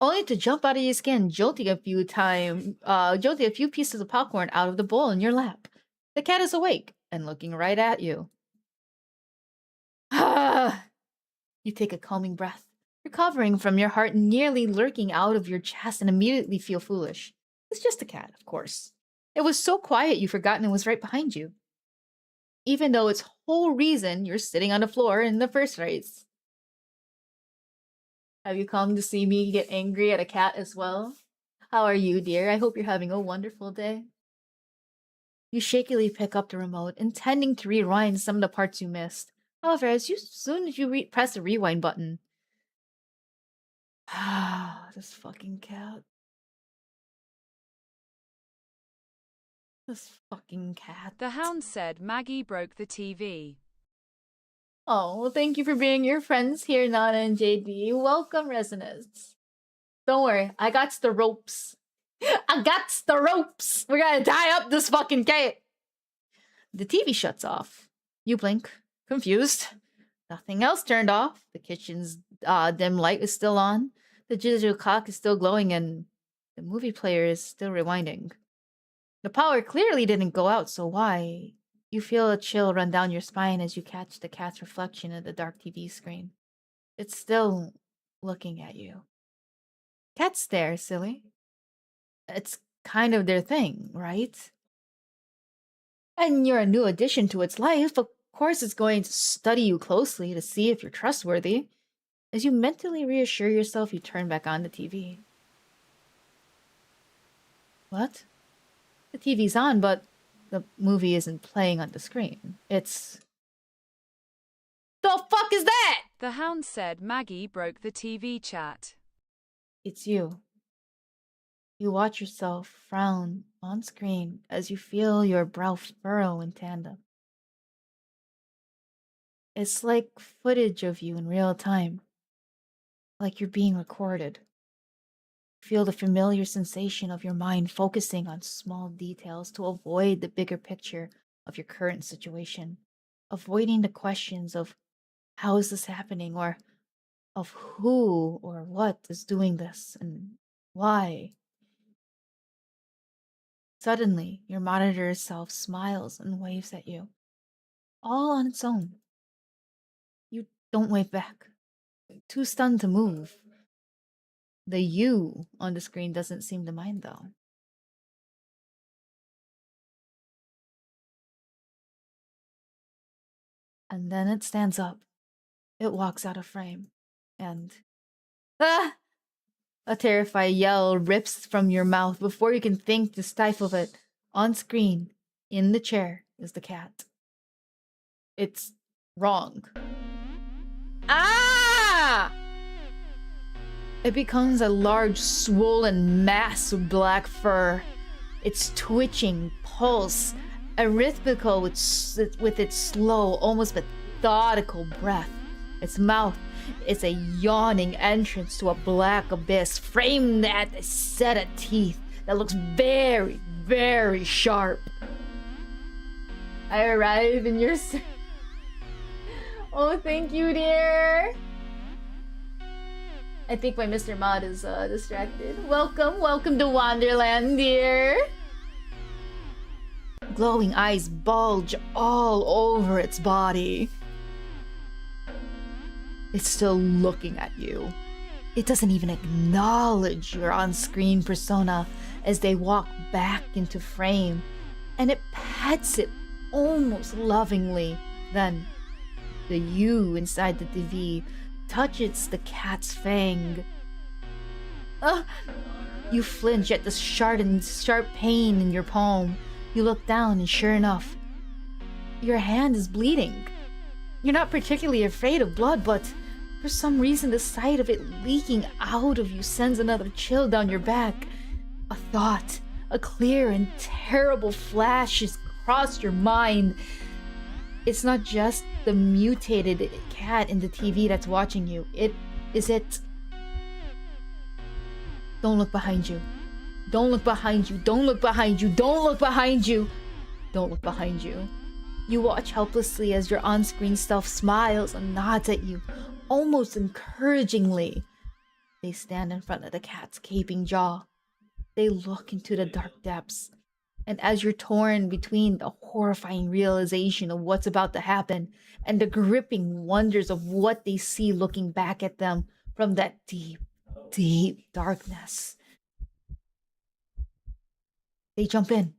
only to jump out of your skin, jolting a few pieces of popcorn out of the bowl in your lap. The cat is awake and looking right at you. You take a calming breath, recovering from your heart nearly lurking out of your chest, and immediately feel foolish. It's just a cat, of course. It was so quiet you've forgotten it was right behind you, even though its whole reason you're sitting on the floor in the first place. Have you come to see me get angry at a cat as well? How are you, dear? I hope you're having a wonderful day. You shakily pick up the remote, intending to rewind some of the parts you missed. However, as soon as you press the rewind button... This fucking cat. This fucking cat. The hound said Maggie broke the TV. Oh, well, thank you for being your friends here, Nana and JD. Welcome, Resonance. Don't worry, I got the ropes. I got the ropes! We're gonna tie up this fucking cat! The TV shuts off. You blink, confused. Nothing else turned off. The kitchen's dim light is still on. The digital clock is still glowing, and the movie player is still rewinding. The power clearly didn't go out, so why? You feel a chill run down your spine as you catch the cat's reflection in the dark TV screen. It's still looking at you. Cats stare, silly. It's kind of their thing, right? And you're a new addition to its life. Of course it's going to study you closely to see if you're trustworthy. As you mentally reassure yourself, you turn back on the TV. What? The TV's on, but the movie isn't playing on the screen. It's... The fuck is that? The hound said Maggie broke the TV chat. It's you. You watch yourself frown on screen as you feel your brow furrow in tandem. It's like footage of you in real time. Like you're being recorded. Feel the familiar sensation of your mind focusing on small details to avoid the bigger picture of your current situation. Avoiding the questions of how is this happening, or of who or what is doing this and why. Suddenly, your monitor self smiles and waves at you, all on its own. You don't wave back, too stunned to move. The you on the screen doesn't seem to mind, though. And then it stands up. It walks out of frame. And... Ah! A terrified yell rips from your mouth before you can think to stifle it. On screen, in the chair, is the cat. It's wrong. Ah! It becomes a large, swollen mass of black fur. Its twitching pulse, arrhythmical with its slow, almost methodical breath. Its mouth is a yawning entrance to a black abyss framed at a set of teeth that looks very, very sharp. I arrive in your... Oh, thank you, dear. I think my Mr. Mod is distracted. Welcome to Wonderland, dear. Glowing eyes bulge all over its body. It's still looking at you. It doesn't even acknowledge your on-screen persona as they walk back into frame, and it pets it almost lovingly. Then, the you inside the TV touches the cat's fang. You flinch at the sharp pain in your palm. You look down and sure enough, your hand is bleeding. You're not particularly afraid of blood, but for some reason the sight of it leaking out of you sends another chill down your back. A thought, a clear and terrible flash has crossed your mind. It's not just the mutated cat in the TV that's watching you. It. Don't look behind you. Don't look behind you. Don't look behind you. Don't look behind you. Don't look behind you. You watch helplessly as your on-screen self smiles and nods at you, almost encouragingly. They stand in front of the cat's gaping jaw. They look into the dark depths. And as you're torn between the horrifying realization of what's about to happen and the gripping wonders of what they see looking back at them from that deep, deep darkness, they jump in.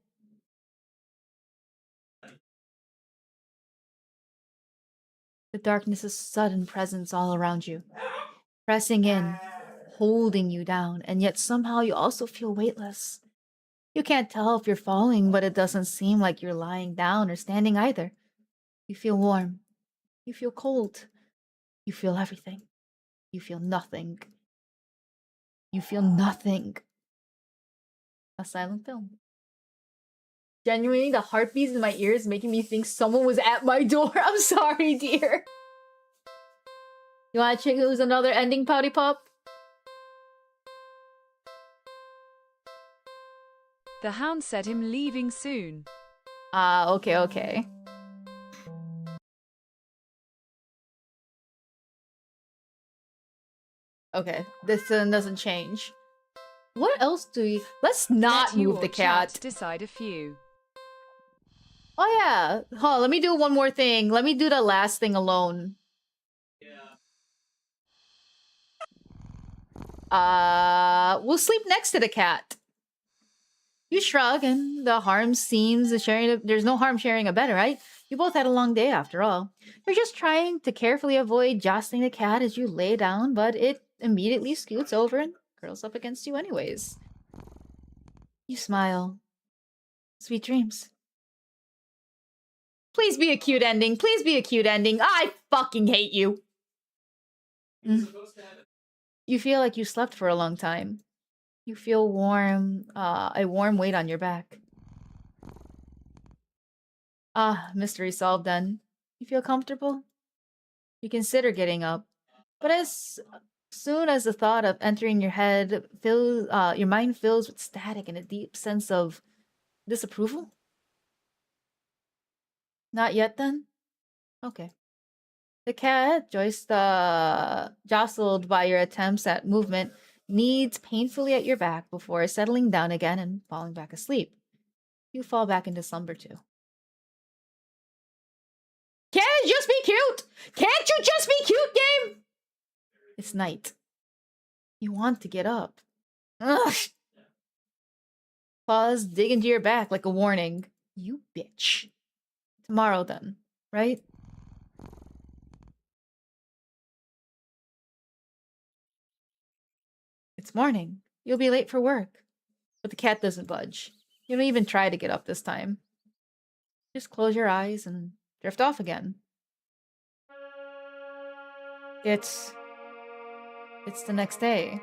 The darkness is sudden presence all around you, pressing in, holding you down, and yet somehow you also feel weightless. You can't tell if you're falling, but it doesn't seem like you're lying down or standing either. You feel warm. You feel cold. You feel everything. You feel nothing. You feel nothing. A silent film. Genuinely, the heartbeats in my ears making me think someone was at my door. I'm sorry, dear. You want to choose another ending, Pouty Pop? The hound said him leaving soon. Okay, okay. Okay, this doesn't change. What else do we... Let's not Let you move the or chat cat. decide a few. Oh yeah. Huh, let me do one more thing. Let me do the last thing alone. We'll sleep next to the cat. You shrug, and the harm seems there's no harm sharing a bed, right? You both had a long day after all. You're just trying to carefully avoid jostling the cat as you lay down, but it immediately scoots over and curls up against you anyways. You smile. Sweet dreams. Please be a cute ending. Please be a cute ending. I fucking hate you. You feel like you slept for a long time. You feel warm, a warm weight on your back. Mystery solved then. You feel comfortable? You consider getting up. But as soon as the thought of entering your head fills, your mind fills with static and a deep sense of disapproval? Not yet then? Okay. The cat, jostled by your attempts at movement, kneads painfully at your back before settling down again and falling back asleep. You fall back into slumber too. Can't it just be cute? Can't you just be cute, game? It's night. You want to get up. Ugh. Paws dig into your back like a warning. You bitch. Tomorrow then, right? It's morning. You'll be late for work. But the cat doesn't budge. You don't even try to get up this time. Just close your eyes and drift off again. It's the next day.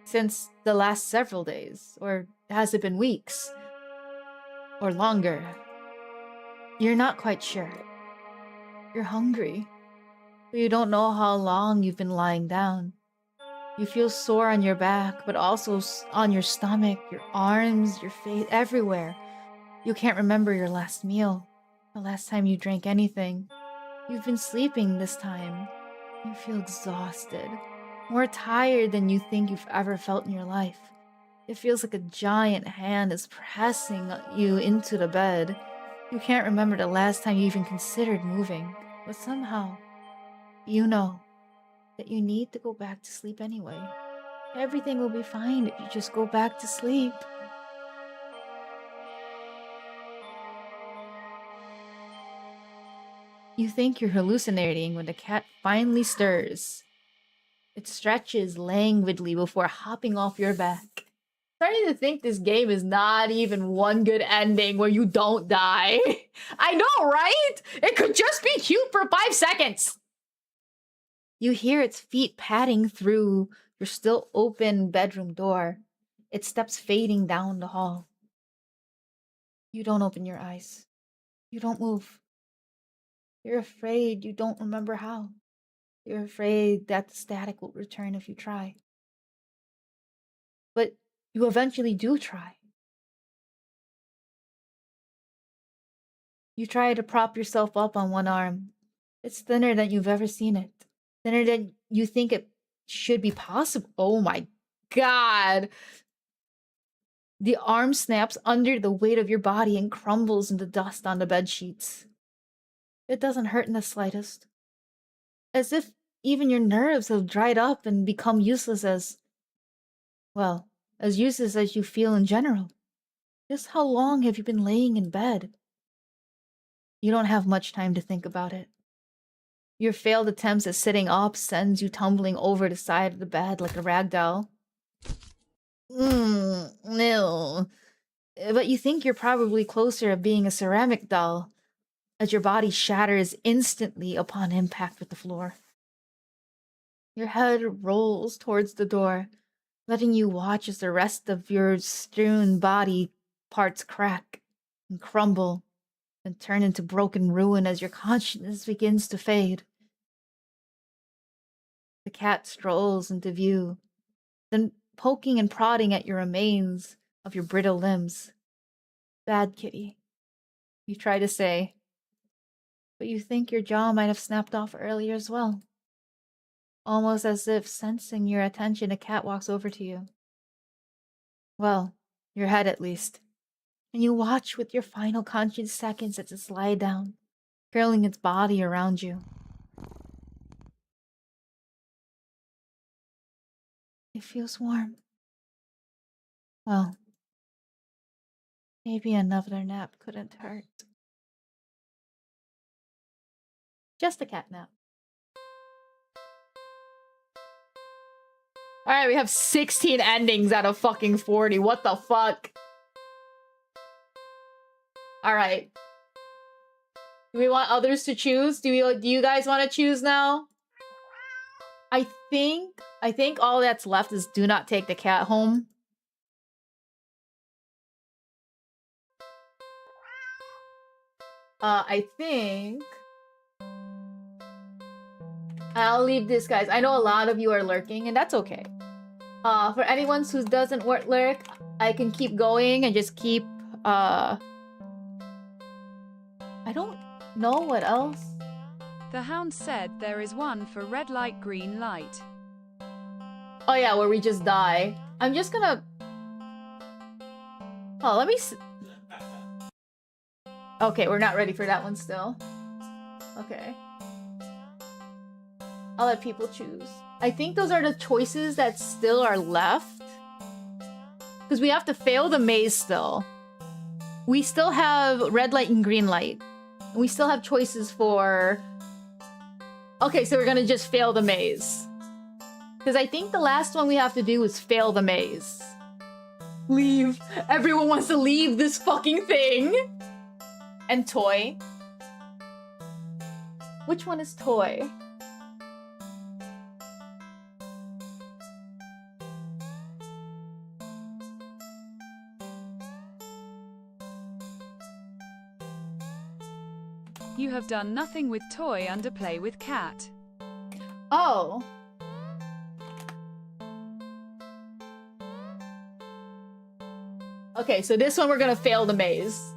Since the last several days, or has it been weeks? Or longer? You're not quite sure. You're hungry, but you don't know how long you've been lying down. You feel sore on your back, but also on your stomach, your arms, your face, everywhere. You can't remember your last meal, the last time you drank anything. You've been sleeping this time. You feel exhausted, more tired than you think you've ever felt in your life. It feels like a giant hand is pressing you into the bed. You can't remember the last time you even considered moving, but somehow, you know that you need to go back to sleep anyway. Everything will be fine if you just go back to sleep. You think you're hallucinating when the cat finally stirs. It stretches languidly before hopping off your back. Starting to think this game is not even one good ending where you don't die. I know, right? It could just be cute for 5 seconds. You hear its feet padding through your still open bedroom door. Its steps fading down the hall. You don't open your eyes. You don't move. You're afraid you don't remember how. You're afraid that the static will return if you try. But you eventually do try. You try to prop yourself up on one arm. It's thinner than you've ever seen it. Thinner than you think it should be possible. Oh my god. The arm snaps under the weight of your body and crumbles into dust on the bed sheets. It doesn't hurt in the slightest. As if even your nerves have dried up and become useless as... well, as useless as you feel in general. Just how long have you been laying in bed? You don't have much time to think about it. Your failed attempts at sitting up sends you tumbling over the side of the bed like a rag doll. No. But you think you're probably closer to being a ceramic doll, as your body shatters instantly upon impact with the floor. Your head rolls towards the door, letting you watch as the rest of your strewn body parts crack and crumble and turn into broken ruin as your consciousness begins to fade. The cat strolls into view, then poking and prodding at your remains of your brittle limbs. Bad kitty, you try to say, but you think your jaw might have snapped off earlier as well. Almost as if sensing your attention, a cat walks over to you. Well, your head at least. And you watch with your final conscious seconds as it lies down, curling its body around you. It feels warm. Well, maybe another nap couldn't hurt. Just a cat nap. Alright, we have 16 endings out of fucking 40. What the fuck? Alright. Do we want others to choose? Do you guys want to choose now? I think all that's left is do not take the cat home. I think I'll leave this, guys. I know a lot of you are lurking, and that's okay. For anyone who doesn't lurk, I can keep going and just keep, I don't know what else. The hound said there is one for red light, green light. Oh yeah, where we just die. I'm just gonna... Oh, let me okay, we're not ready for that one still. Okay. I'll let people choose. I think those are the choices that still are left. Because we have to fail the maze still. We still have red light and green light. We still have choices for... Okay, so we're gonna just fail the maze. Because I think the last one we have to do is fail the maze. Leave. Everyone wants to leave this fucking thing. And toy. Which one is toy? You have done nothing with toy under play with cat. Oh. Okay, so this one we're gonna fail the maze.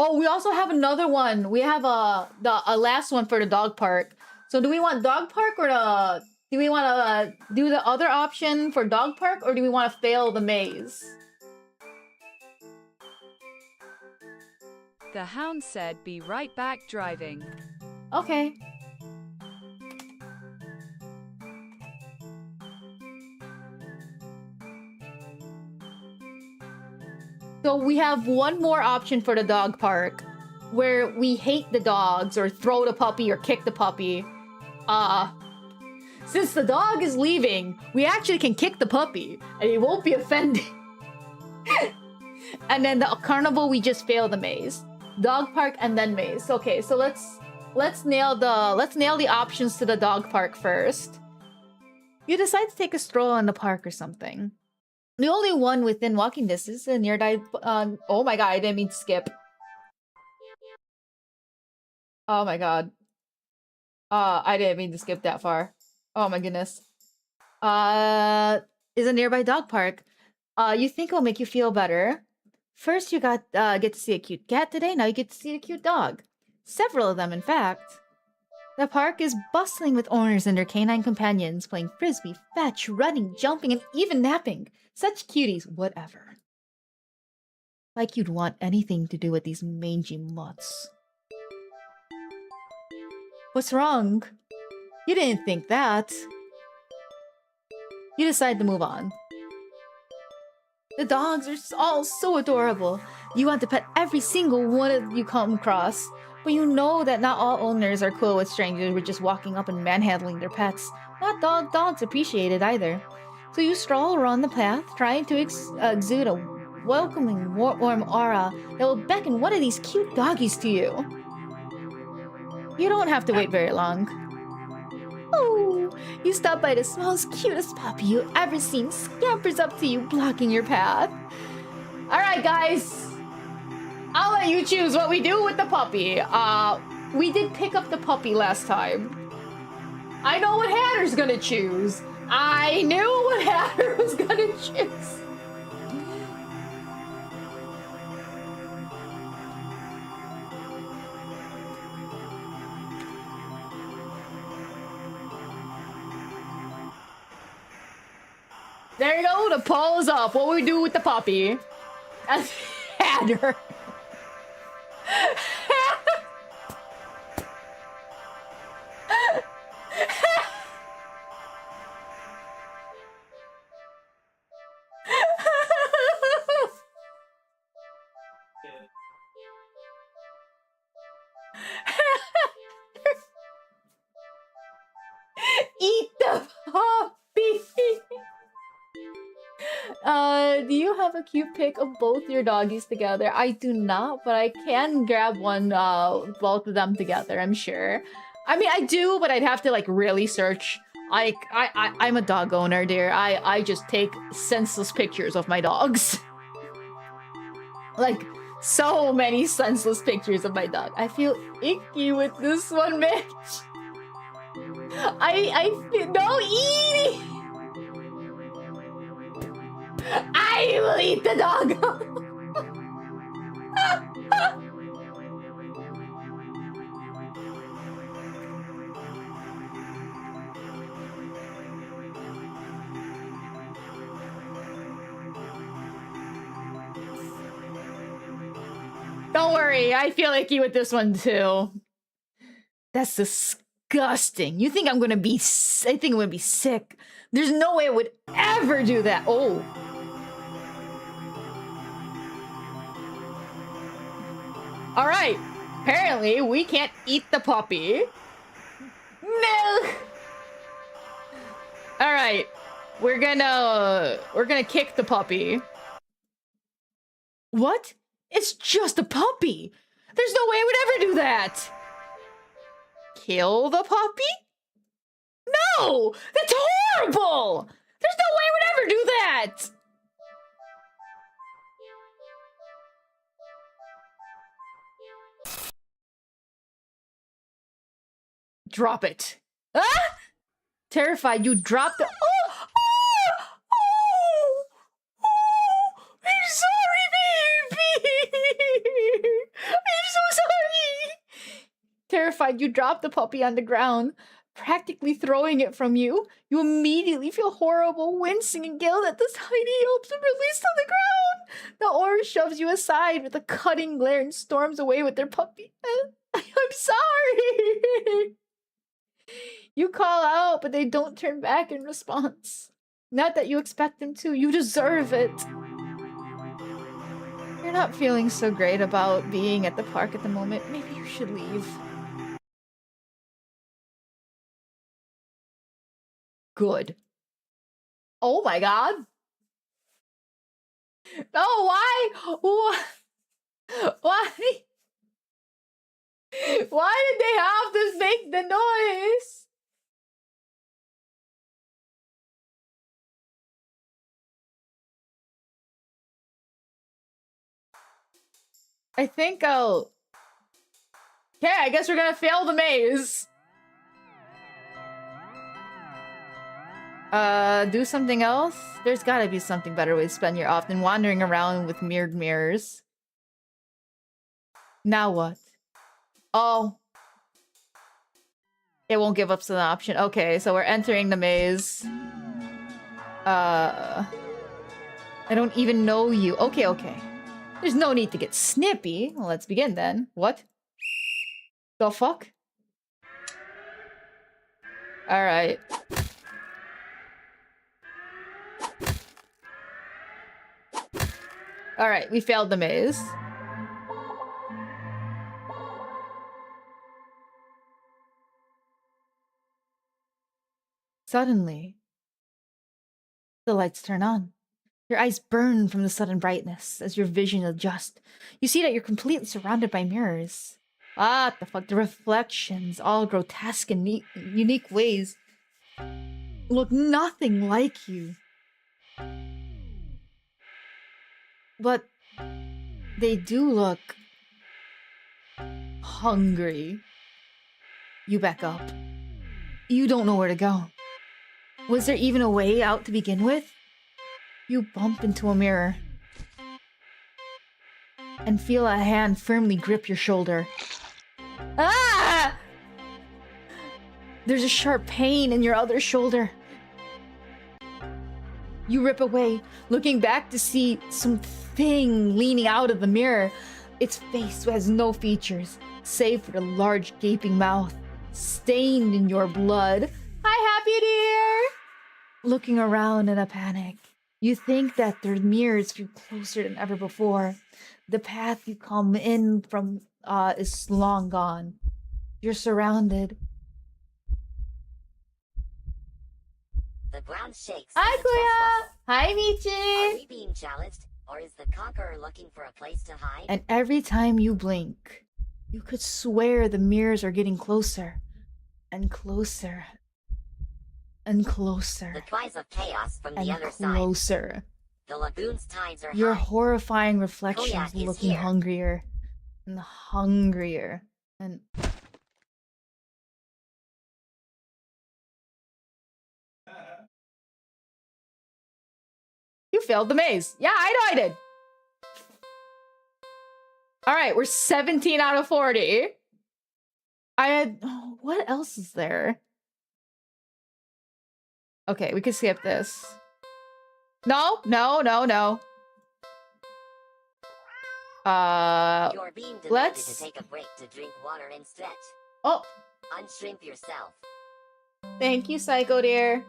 Oh, we also have another one. We have the last one for the dog park. So do we want dog park or do we want to do the other option for dog park, or do we want to fail the maze? The hound said be right back driving. Okay. So we have one more option for the dog park, where we hate the dogs or throw the puppy or kick the puppy. Since the dog is leaving, we actually can kick the puppy and he won't be offended. And then the carnival, we just fail the maze. Dog park and then maze. Okay, so let's nail the options to the dog park first. You decide to take a stroll in the park or something. The only one within walking distance is nearby. Oh my god, I didn't mean to skip. Oh my god. I didn't mean to skip that far. Oh my goodness. is a nearby dog park. You think it'll make you feel better. First, you get to see a cute cat today. Now you get to see a cute dog. Several of them, in fact. The park is bustling with owners and their canine companions playing frisbee, fetch, running, jumping, and even napping. Such cuties, whatever. Like you'd want anything to do with these mangy mutts. What's wrong? You didn't think that. You decide to move on. The dogs are all so adorable. You want to pet every single one you come across. But you know that not all owners are cool with strangers who are just walking up and manhandling their pets. Not all dogs appreciate it either. So you stroll around the path, trying to exude a welcoming, warm aura that will beckon one of these cute doggies to you. You don't have to wait very long. Oh, you stop by the smallest, cutest puppy you ever seen, scampers up to you, blocking your path. Alright, guys. I'll let you choose what we do with the puppy. We did pick up the puppy last time. I know what Hatter's gonna choose. I knew what Hatter was gonna choose. There you go, the poll is up. What will we do with the puppy? That's Hatter. Eat the puppy. Do you have a cute pic of both your doggies together? I do not, but I can grab one, both of them together, I'm sure. I mean, I do, but I'd have to, like, really search. I'm a dog owner, dear. I just take senseless pictures of my dogs. Like, so many senseless pictures of my dog. I feel icky with this one, bitch. I feel, no eating! I will eat the dog! Don't worry, I feel icky with this one too. That's disgusting. You think I'm gonna be I think I'm gonna be sick. There's no way I would ever do that. Oh. Alright. Apparently, we can't eat the puppy. No! Alright. We're gonna kick the puppy. What? It's just a puppy! There's no way I would ever do that! Kill the puppy? No! That's horrible! There's no way I would ever do that! Drop it. Ah! Terrified, you dropped the... Oh! Oh! Oh! Oh! I'm sorry, baby! I'm so sorry! Terrified, you drop the puppy on the ground, practically throwing it from you. You immediately feel horrible, wincing and guilt at the tiny yelps and released on the ground. The orange shoves you aside with a cutting glare and storms away with their puppy. I'm sorry! You call out, but they don't turn back in response. Not that you expect them to, you deserve it. You're not feeling so great about being at the park at the moment. Maybe you should leave. Good. Oh my god. No, why? Why? Why? Why did they have to make the noise? I think I'll... Okay, I guess we're gonna fail the maze. Do something else? There's gotta be something better way to spend your off than wandering around with mirrored mirrors. Now what? Oh. It won't give us an option. Okay, so we're entering the maze. I don't even know you. Okay, okay. There's no need to get snippy. Well, let's begin then. What? The fuck? Alright. Alright, we failed the maze. Suddenly, the lights turn on. Your eyes burn from the sudden brightness as your vision adjusts. You see that you're completely surrounded by mirrors. What the fuck? The reflections, all grotesque and unique ways, look nothing like you. But they do look hungry. You back up. You don't know where to go. Was there even a way out to begin with? You bump into a mirror and feel a hand firmly grip your shoulder. Ah! There's a sharp pain in your other shoulder. You rip away, looking back to see something leaning out of the mirror. Its face has no features, save for the large gaping mouth, stained in your blood. Hi, Happy Dear! Looking around in a panic, you think that the mirrors feel closer than ever before. The path you come in from is long gone. You're surrounded. The ground shakes. Hi, as a chest Kuya! rustle. Hi, Are Michi! we being challenged, or is the conqueror looking for a place to hide? And every time you blink, you could swear the mirrors are getting closer and closer and closer The cries of chaos from and the other side. closer. The lagoon's tides are Your high. horrifying reflections Koyak is looking here. hungrier and hungrier and... You failed the maze. Yeah, I know I did. All right, we're 17 out of 40. I had... oh, what else is there? Okay, we can skip this. No, no, no, no. You're being demanded let's- to take a break to drink water and stretch. Oh, Unshrimp yourself. thank you, Psycho Dear.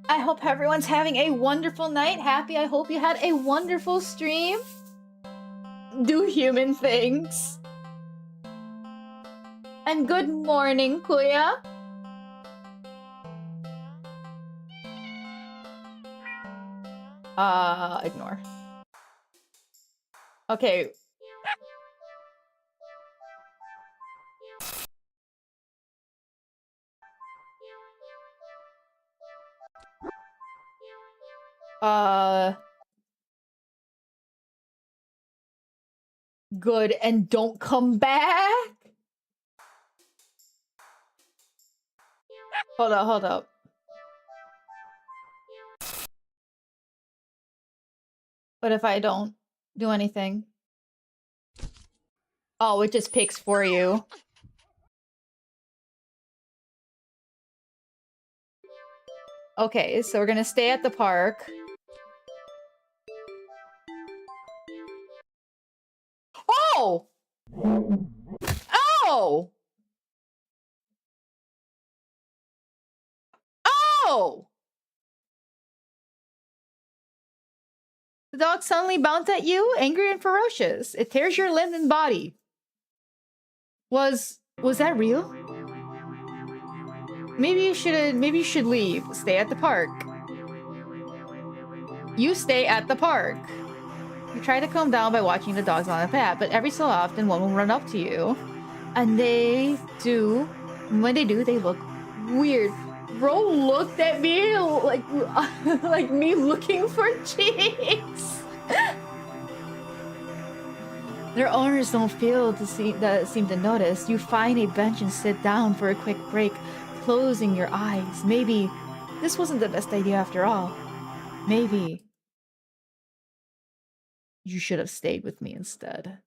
I hope everyone's having a wonderful night. Happy, I hope you had a wonderful stream. Do human things. And good morning, Kuya. Ignore. Okay. Good, and don't come back? Hold up, hold up. What if I don't do anything? Oh, it just picks for you. Okay, so we're gonna stay at the park. Oh! Oh! Oh! The dog suddenly bounced at you, angry and ferocious. It tears your limb and body. Was that real? Maybe you should leave. Stay at the park. You stay at the park. You try to calm down by watching the dogs on the path, but every so often one will run up to you. And they do. When they do, they look weird. Bro looked at me like like me looking for cheeks. Their owners don't seem to notice. You find a bench and sit down for a quick break, closing your eyes. Maybe this wasn't the best idea after all. Maybe you should have stayed with me instead.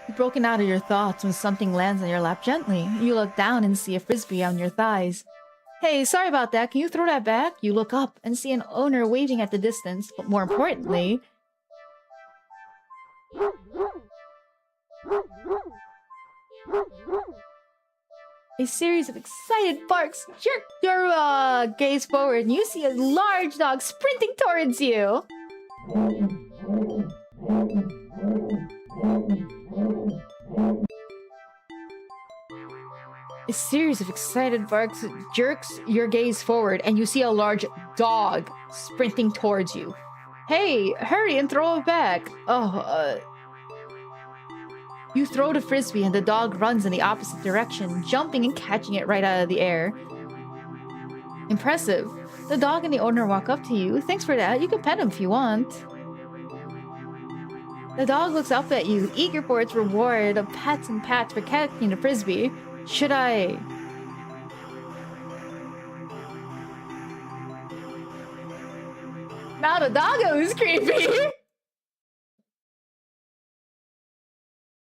You've broken out of your thoughts when something lands on your lap gently. You look down and see a frisbee on your thighs. Hey, sorry about that. Can you throw that back? You look up and see an owner waving at the distance, but more importantly, a series of excited barks jerk your gaze forward, and you see a large dog sprinting towards you. A series of excited barks jerks your gaze forward, and you see a large dog sprinting towards you. Hey, hurry and throw it back. You throw the frisbee and the dog runs in the opposite direction, jumping and catching it right out of the air. Impressive. The dog and the owner walk up to you. Thanks for that. You can pet him if you want. The dog looks up at you, eager for its reward of pats and pats for catching the frisbee. Should I... Now the doggo is creepy!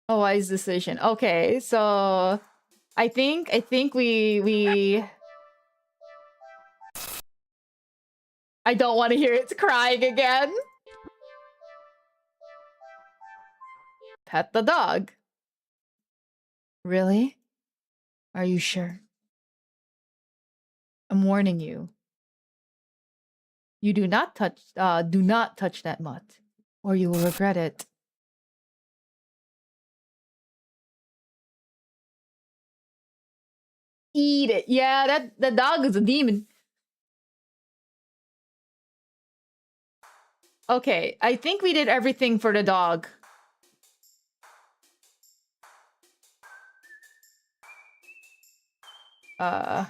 A wise decision. Okay, so... I think we... I don't want to hear it crying again. Pet the dog. Really? Are you sure? I'm warning you. You do not touch that mutt, or you will regret it. Eat it. Yeah, that dog is a demon. Okay, I think we did everything for the dog. Huh.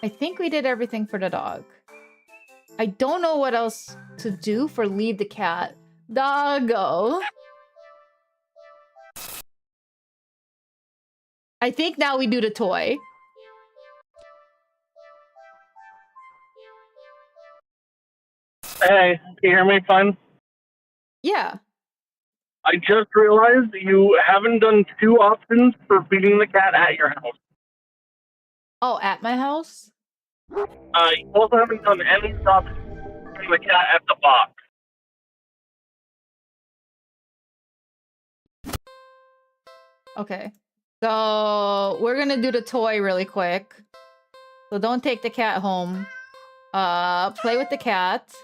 I think we did everything for the dog. I don't know what else to do for leave the cat. Doggo. I think now we do the toy. Hey, can you hear me fine? Yeah. I just realized you haven't done 2 options for feeding the cat at your house. Oh, at my house? You also haven't done any stuff feeding the cat at the box. Okay. So, we're gonna do the toy really quick. So don't take the cat home. Play with the cat.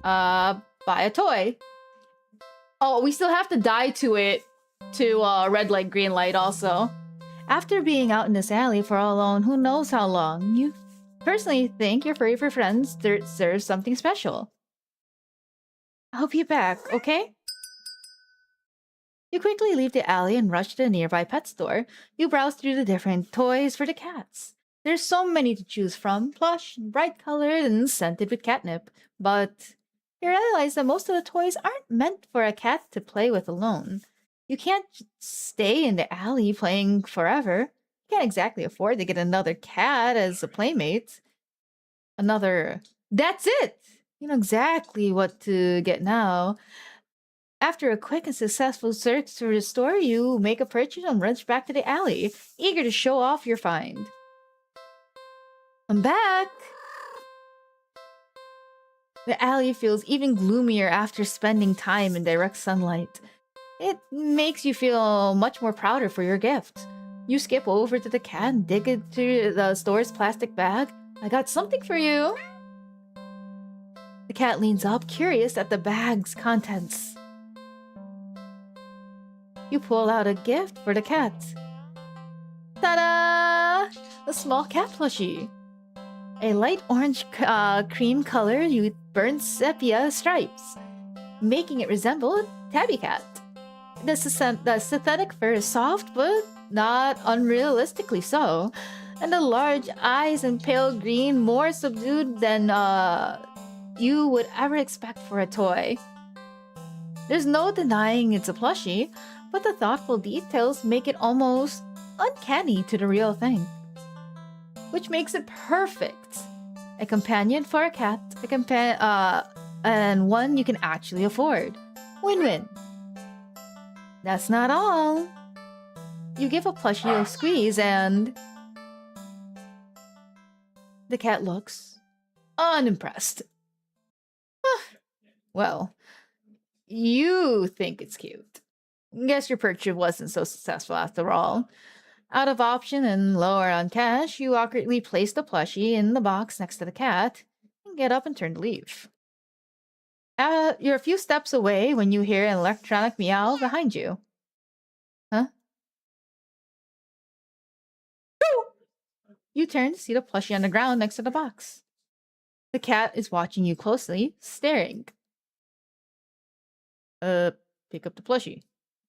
Buy a toy. Oh, we still have to die to it to red light, green light also. After being out in this alley for alone who knows how long, you personally think your furry for friends serves something special. I'll be back, okay? You quickly leave the alley and rush to the nearby pet store. You browse through the different toys for the cats. There's so many to choose from, plush, bright colored, and scented with catnip. But you realize that most of the toys aren't meant for a cat to play with alone. You can't stay in the alley playing forever. You can't exactly afford to get another cat as a playmate. That's it! You know exactly what to get now. After a quick and successful search through the store, you make a purchase and rush back to the alley, eager to show off your find. I'm back! The alley feels even gloomier after spending time in direct sunlight. It makes you feel much more prouder for your gift. You skip over to the cat and dig into the store's plastic bag. I got something for you. The cat leans up, curious at the bag's contents. You pull out a gift for the cat. Ta-da! A small cat plushie. A light orange cream color with burnt sepia stripes, making it resemble a tabby cat. The synthetic fur is soft, but not unrealistically so. And the large eyes and pale green, more subdued than you would ever expect for a toy. There's no denying it's a plushie, but the thoughtful details make it almost uncanny to the real thing. Which makes it perfect. A companion for a cat, and one you can actually afford. Win-win. That's not all. You give a plushie a squeeze and... The cat looks unimpressed. Well, you think it's cute. Guess your purchase wasn't so successful after all. Out of option and lower on cash, you awkwardly place the plushie in the box next to the cat and get up and turn to leave. You're a few steps away when you hear an electronic meow behind you. Huh? You turn to see the plushie on the ground next to the box. The cat is watching you closely, staring. Pick up the plushie.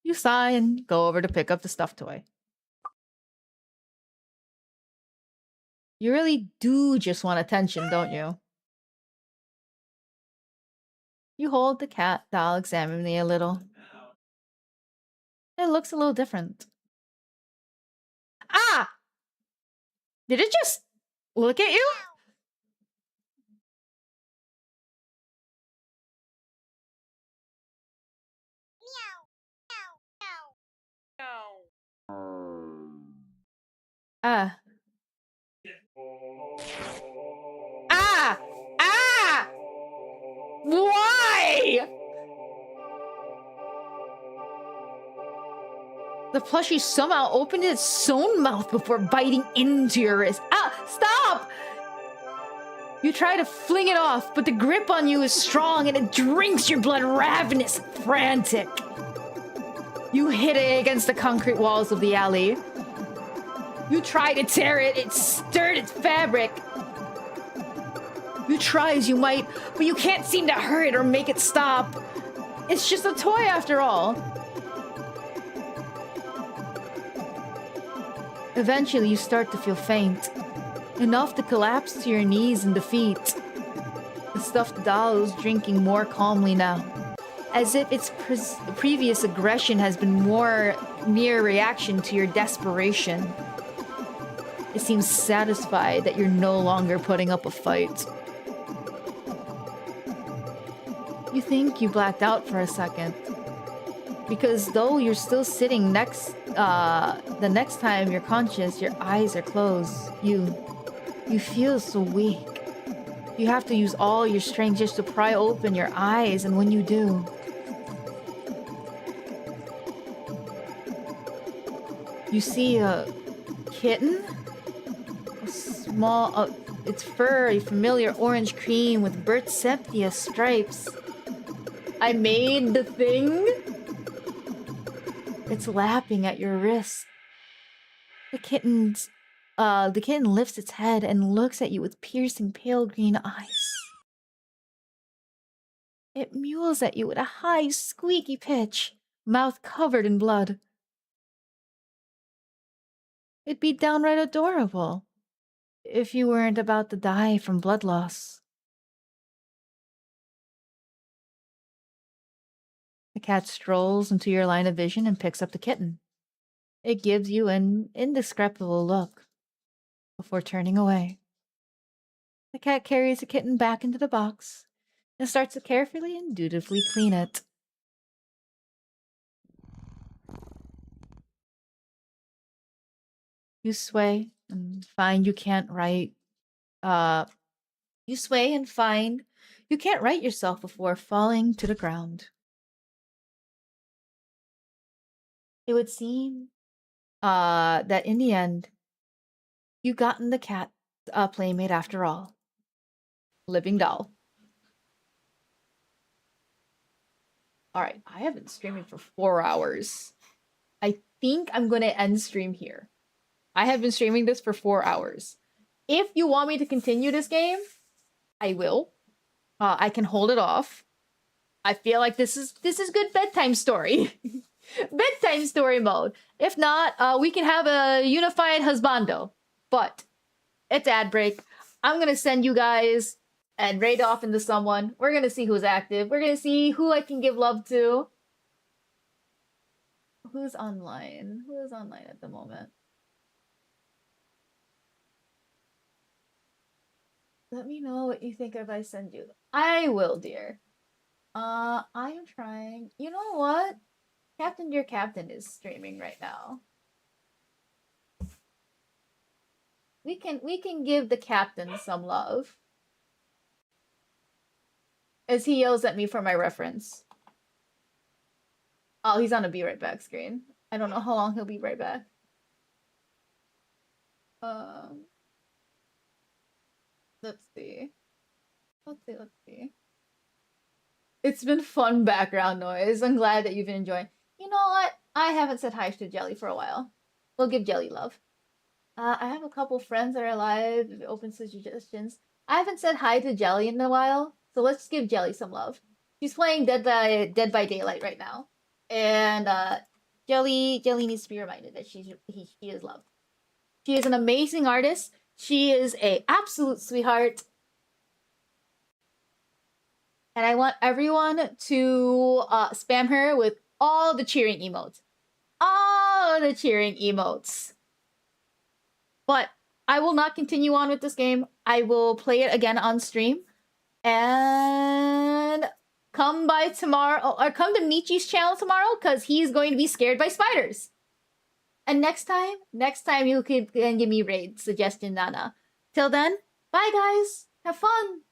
You sigh and go over to pick up the stuffed toy. You really do just want attention, don't you? You hold the cat doll examining a little. It looks a little different. Ah! Did it just look at you? Ah. Ah! Ah! Why? The plushie somehow opened its own mouth before biting into your wrist. Ah! Stop! You try to fling it off, but the grip on you is strong and it drinks your blood ravenous, frantic. You hit it against the concrete walls of the alley. You try to tear it, it stirred its fabric. You try as you might, but you can't seem to hurt it or make it stop. It's just a toy after all. Eventually, you start to feel faint, enough to collapse to your knees in defeat. The stuffed doll is drinking more calmly now, as if its previous aggression has been more mere reaction to your desperation. It seems satisfied that you're no longer putting up a fight. You think you blacked out for a second, because though you're still sitting the next time you're conscious, your eyes are closed. You feel so weak. You have to use all your strength just to pry open your eyes, and when you do, you see a kitten, a small, its fur, a familiar orange cream with burnt sepia stripes. I made the thing. It's lapping at your wrist. The kitten lifts its head and looks at you with piercing pale green eyes. It mews at you at a high, squeaky pitch, mouth covered in blood. It'd be downright adorable if you weren't about to die from blood loss. The cat strolls into your line of vision and picks up the kitten. It gives you an indescribable look before turning away. The cat carries the kitten back into the box and starts to carefully and dutifully clean it. You sway and find you can't write. You sway and find you can't right yourself before falling to the ground. It would seem that in the end, you gotten the cat playmate after all. Living doll. Alright, I have been streaming for 4 hours. I think I'm going to end stream here. I have been streaming this for 4 hours. If you want me to continue this game, I will. I can hold it off. I feel like this is good bedtime story. Bedtime story mode. If not, we can have a unified husbando. But it's ad break. I'm gonna send you guys and raid off into someone. We're gonna see who's active. We're gonna see who I can give love to. Who's online? Who is online at the moment? Let me know what you think if I send you. I will, dear. I am trying. You know what? Captain Dear Captain is streaming right now. We can give the captain some love. As he yells at me for my reference. Oh, he's on a be right back screen. I don't know how long he'll be right back. Let's see. Let's see. It's been fun background noise. I'm glad that you've been enjoying. You know what? I haven't said hi to Jelly for a while. We'll give Jelly love. I have a couple friends that are alive. Open suggestions. I haven't said hi to Jelly in a while, so let's give Jelly some love. She's playing Dead by Daylight right now, and Jelly needs to be reminded that she is loved. She is an amazing artist. She is a absolute sweetheart. And I want everyone to spam her with all the cheering emotes. All the cheering emotes. But I will not continue on with this game. I will play it again on stream. And come by tomorrow, or come to Michi's channel tomorrow, because he's going to be scared by spiders. And next time you can give me raid suggestion, Nana. Till then, bye guys. Have fun.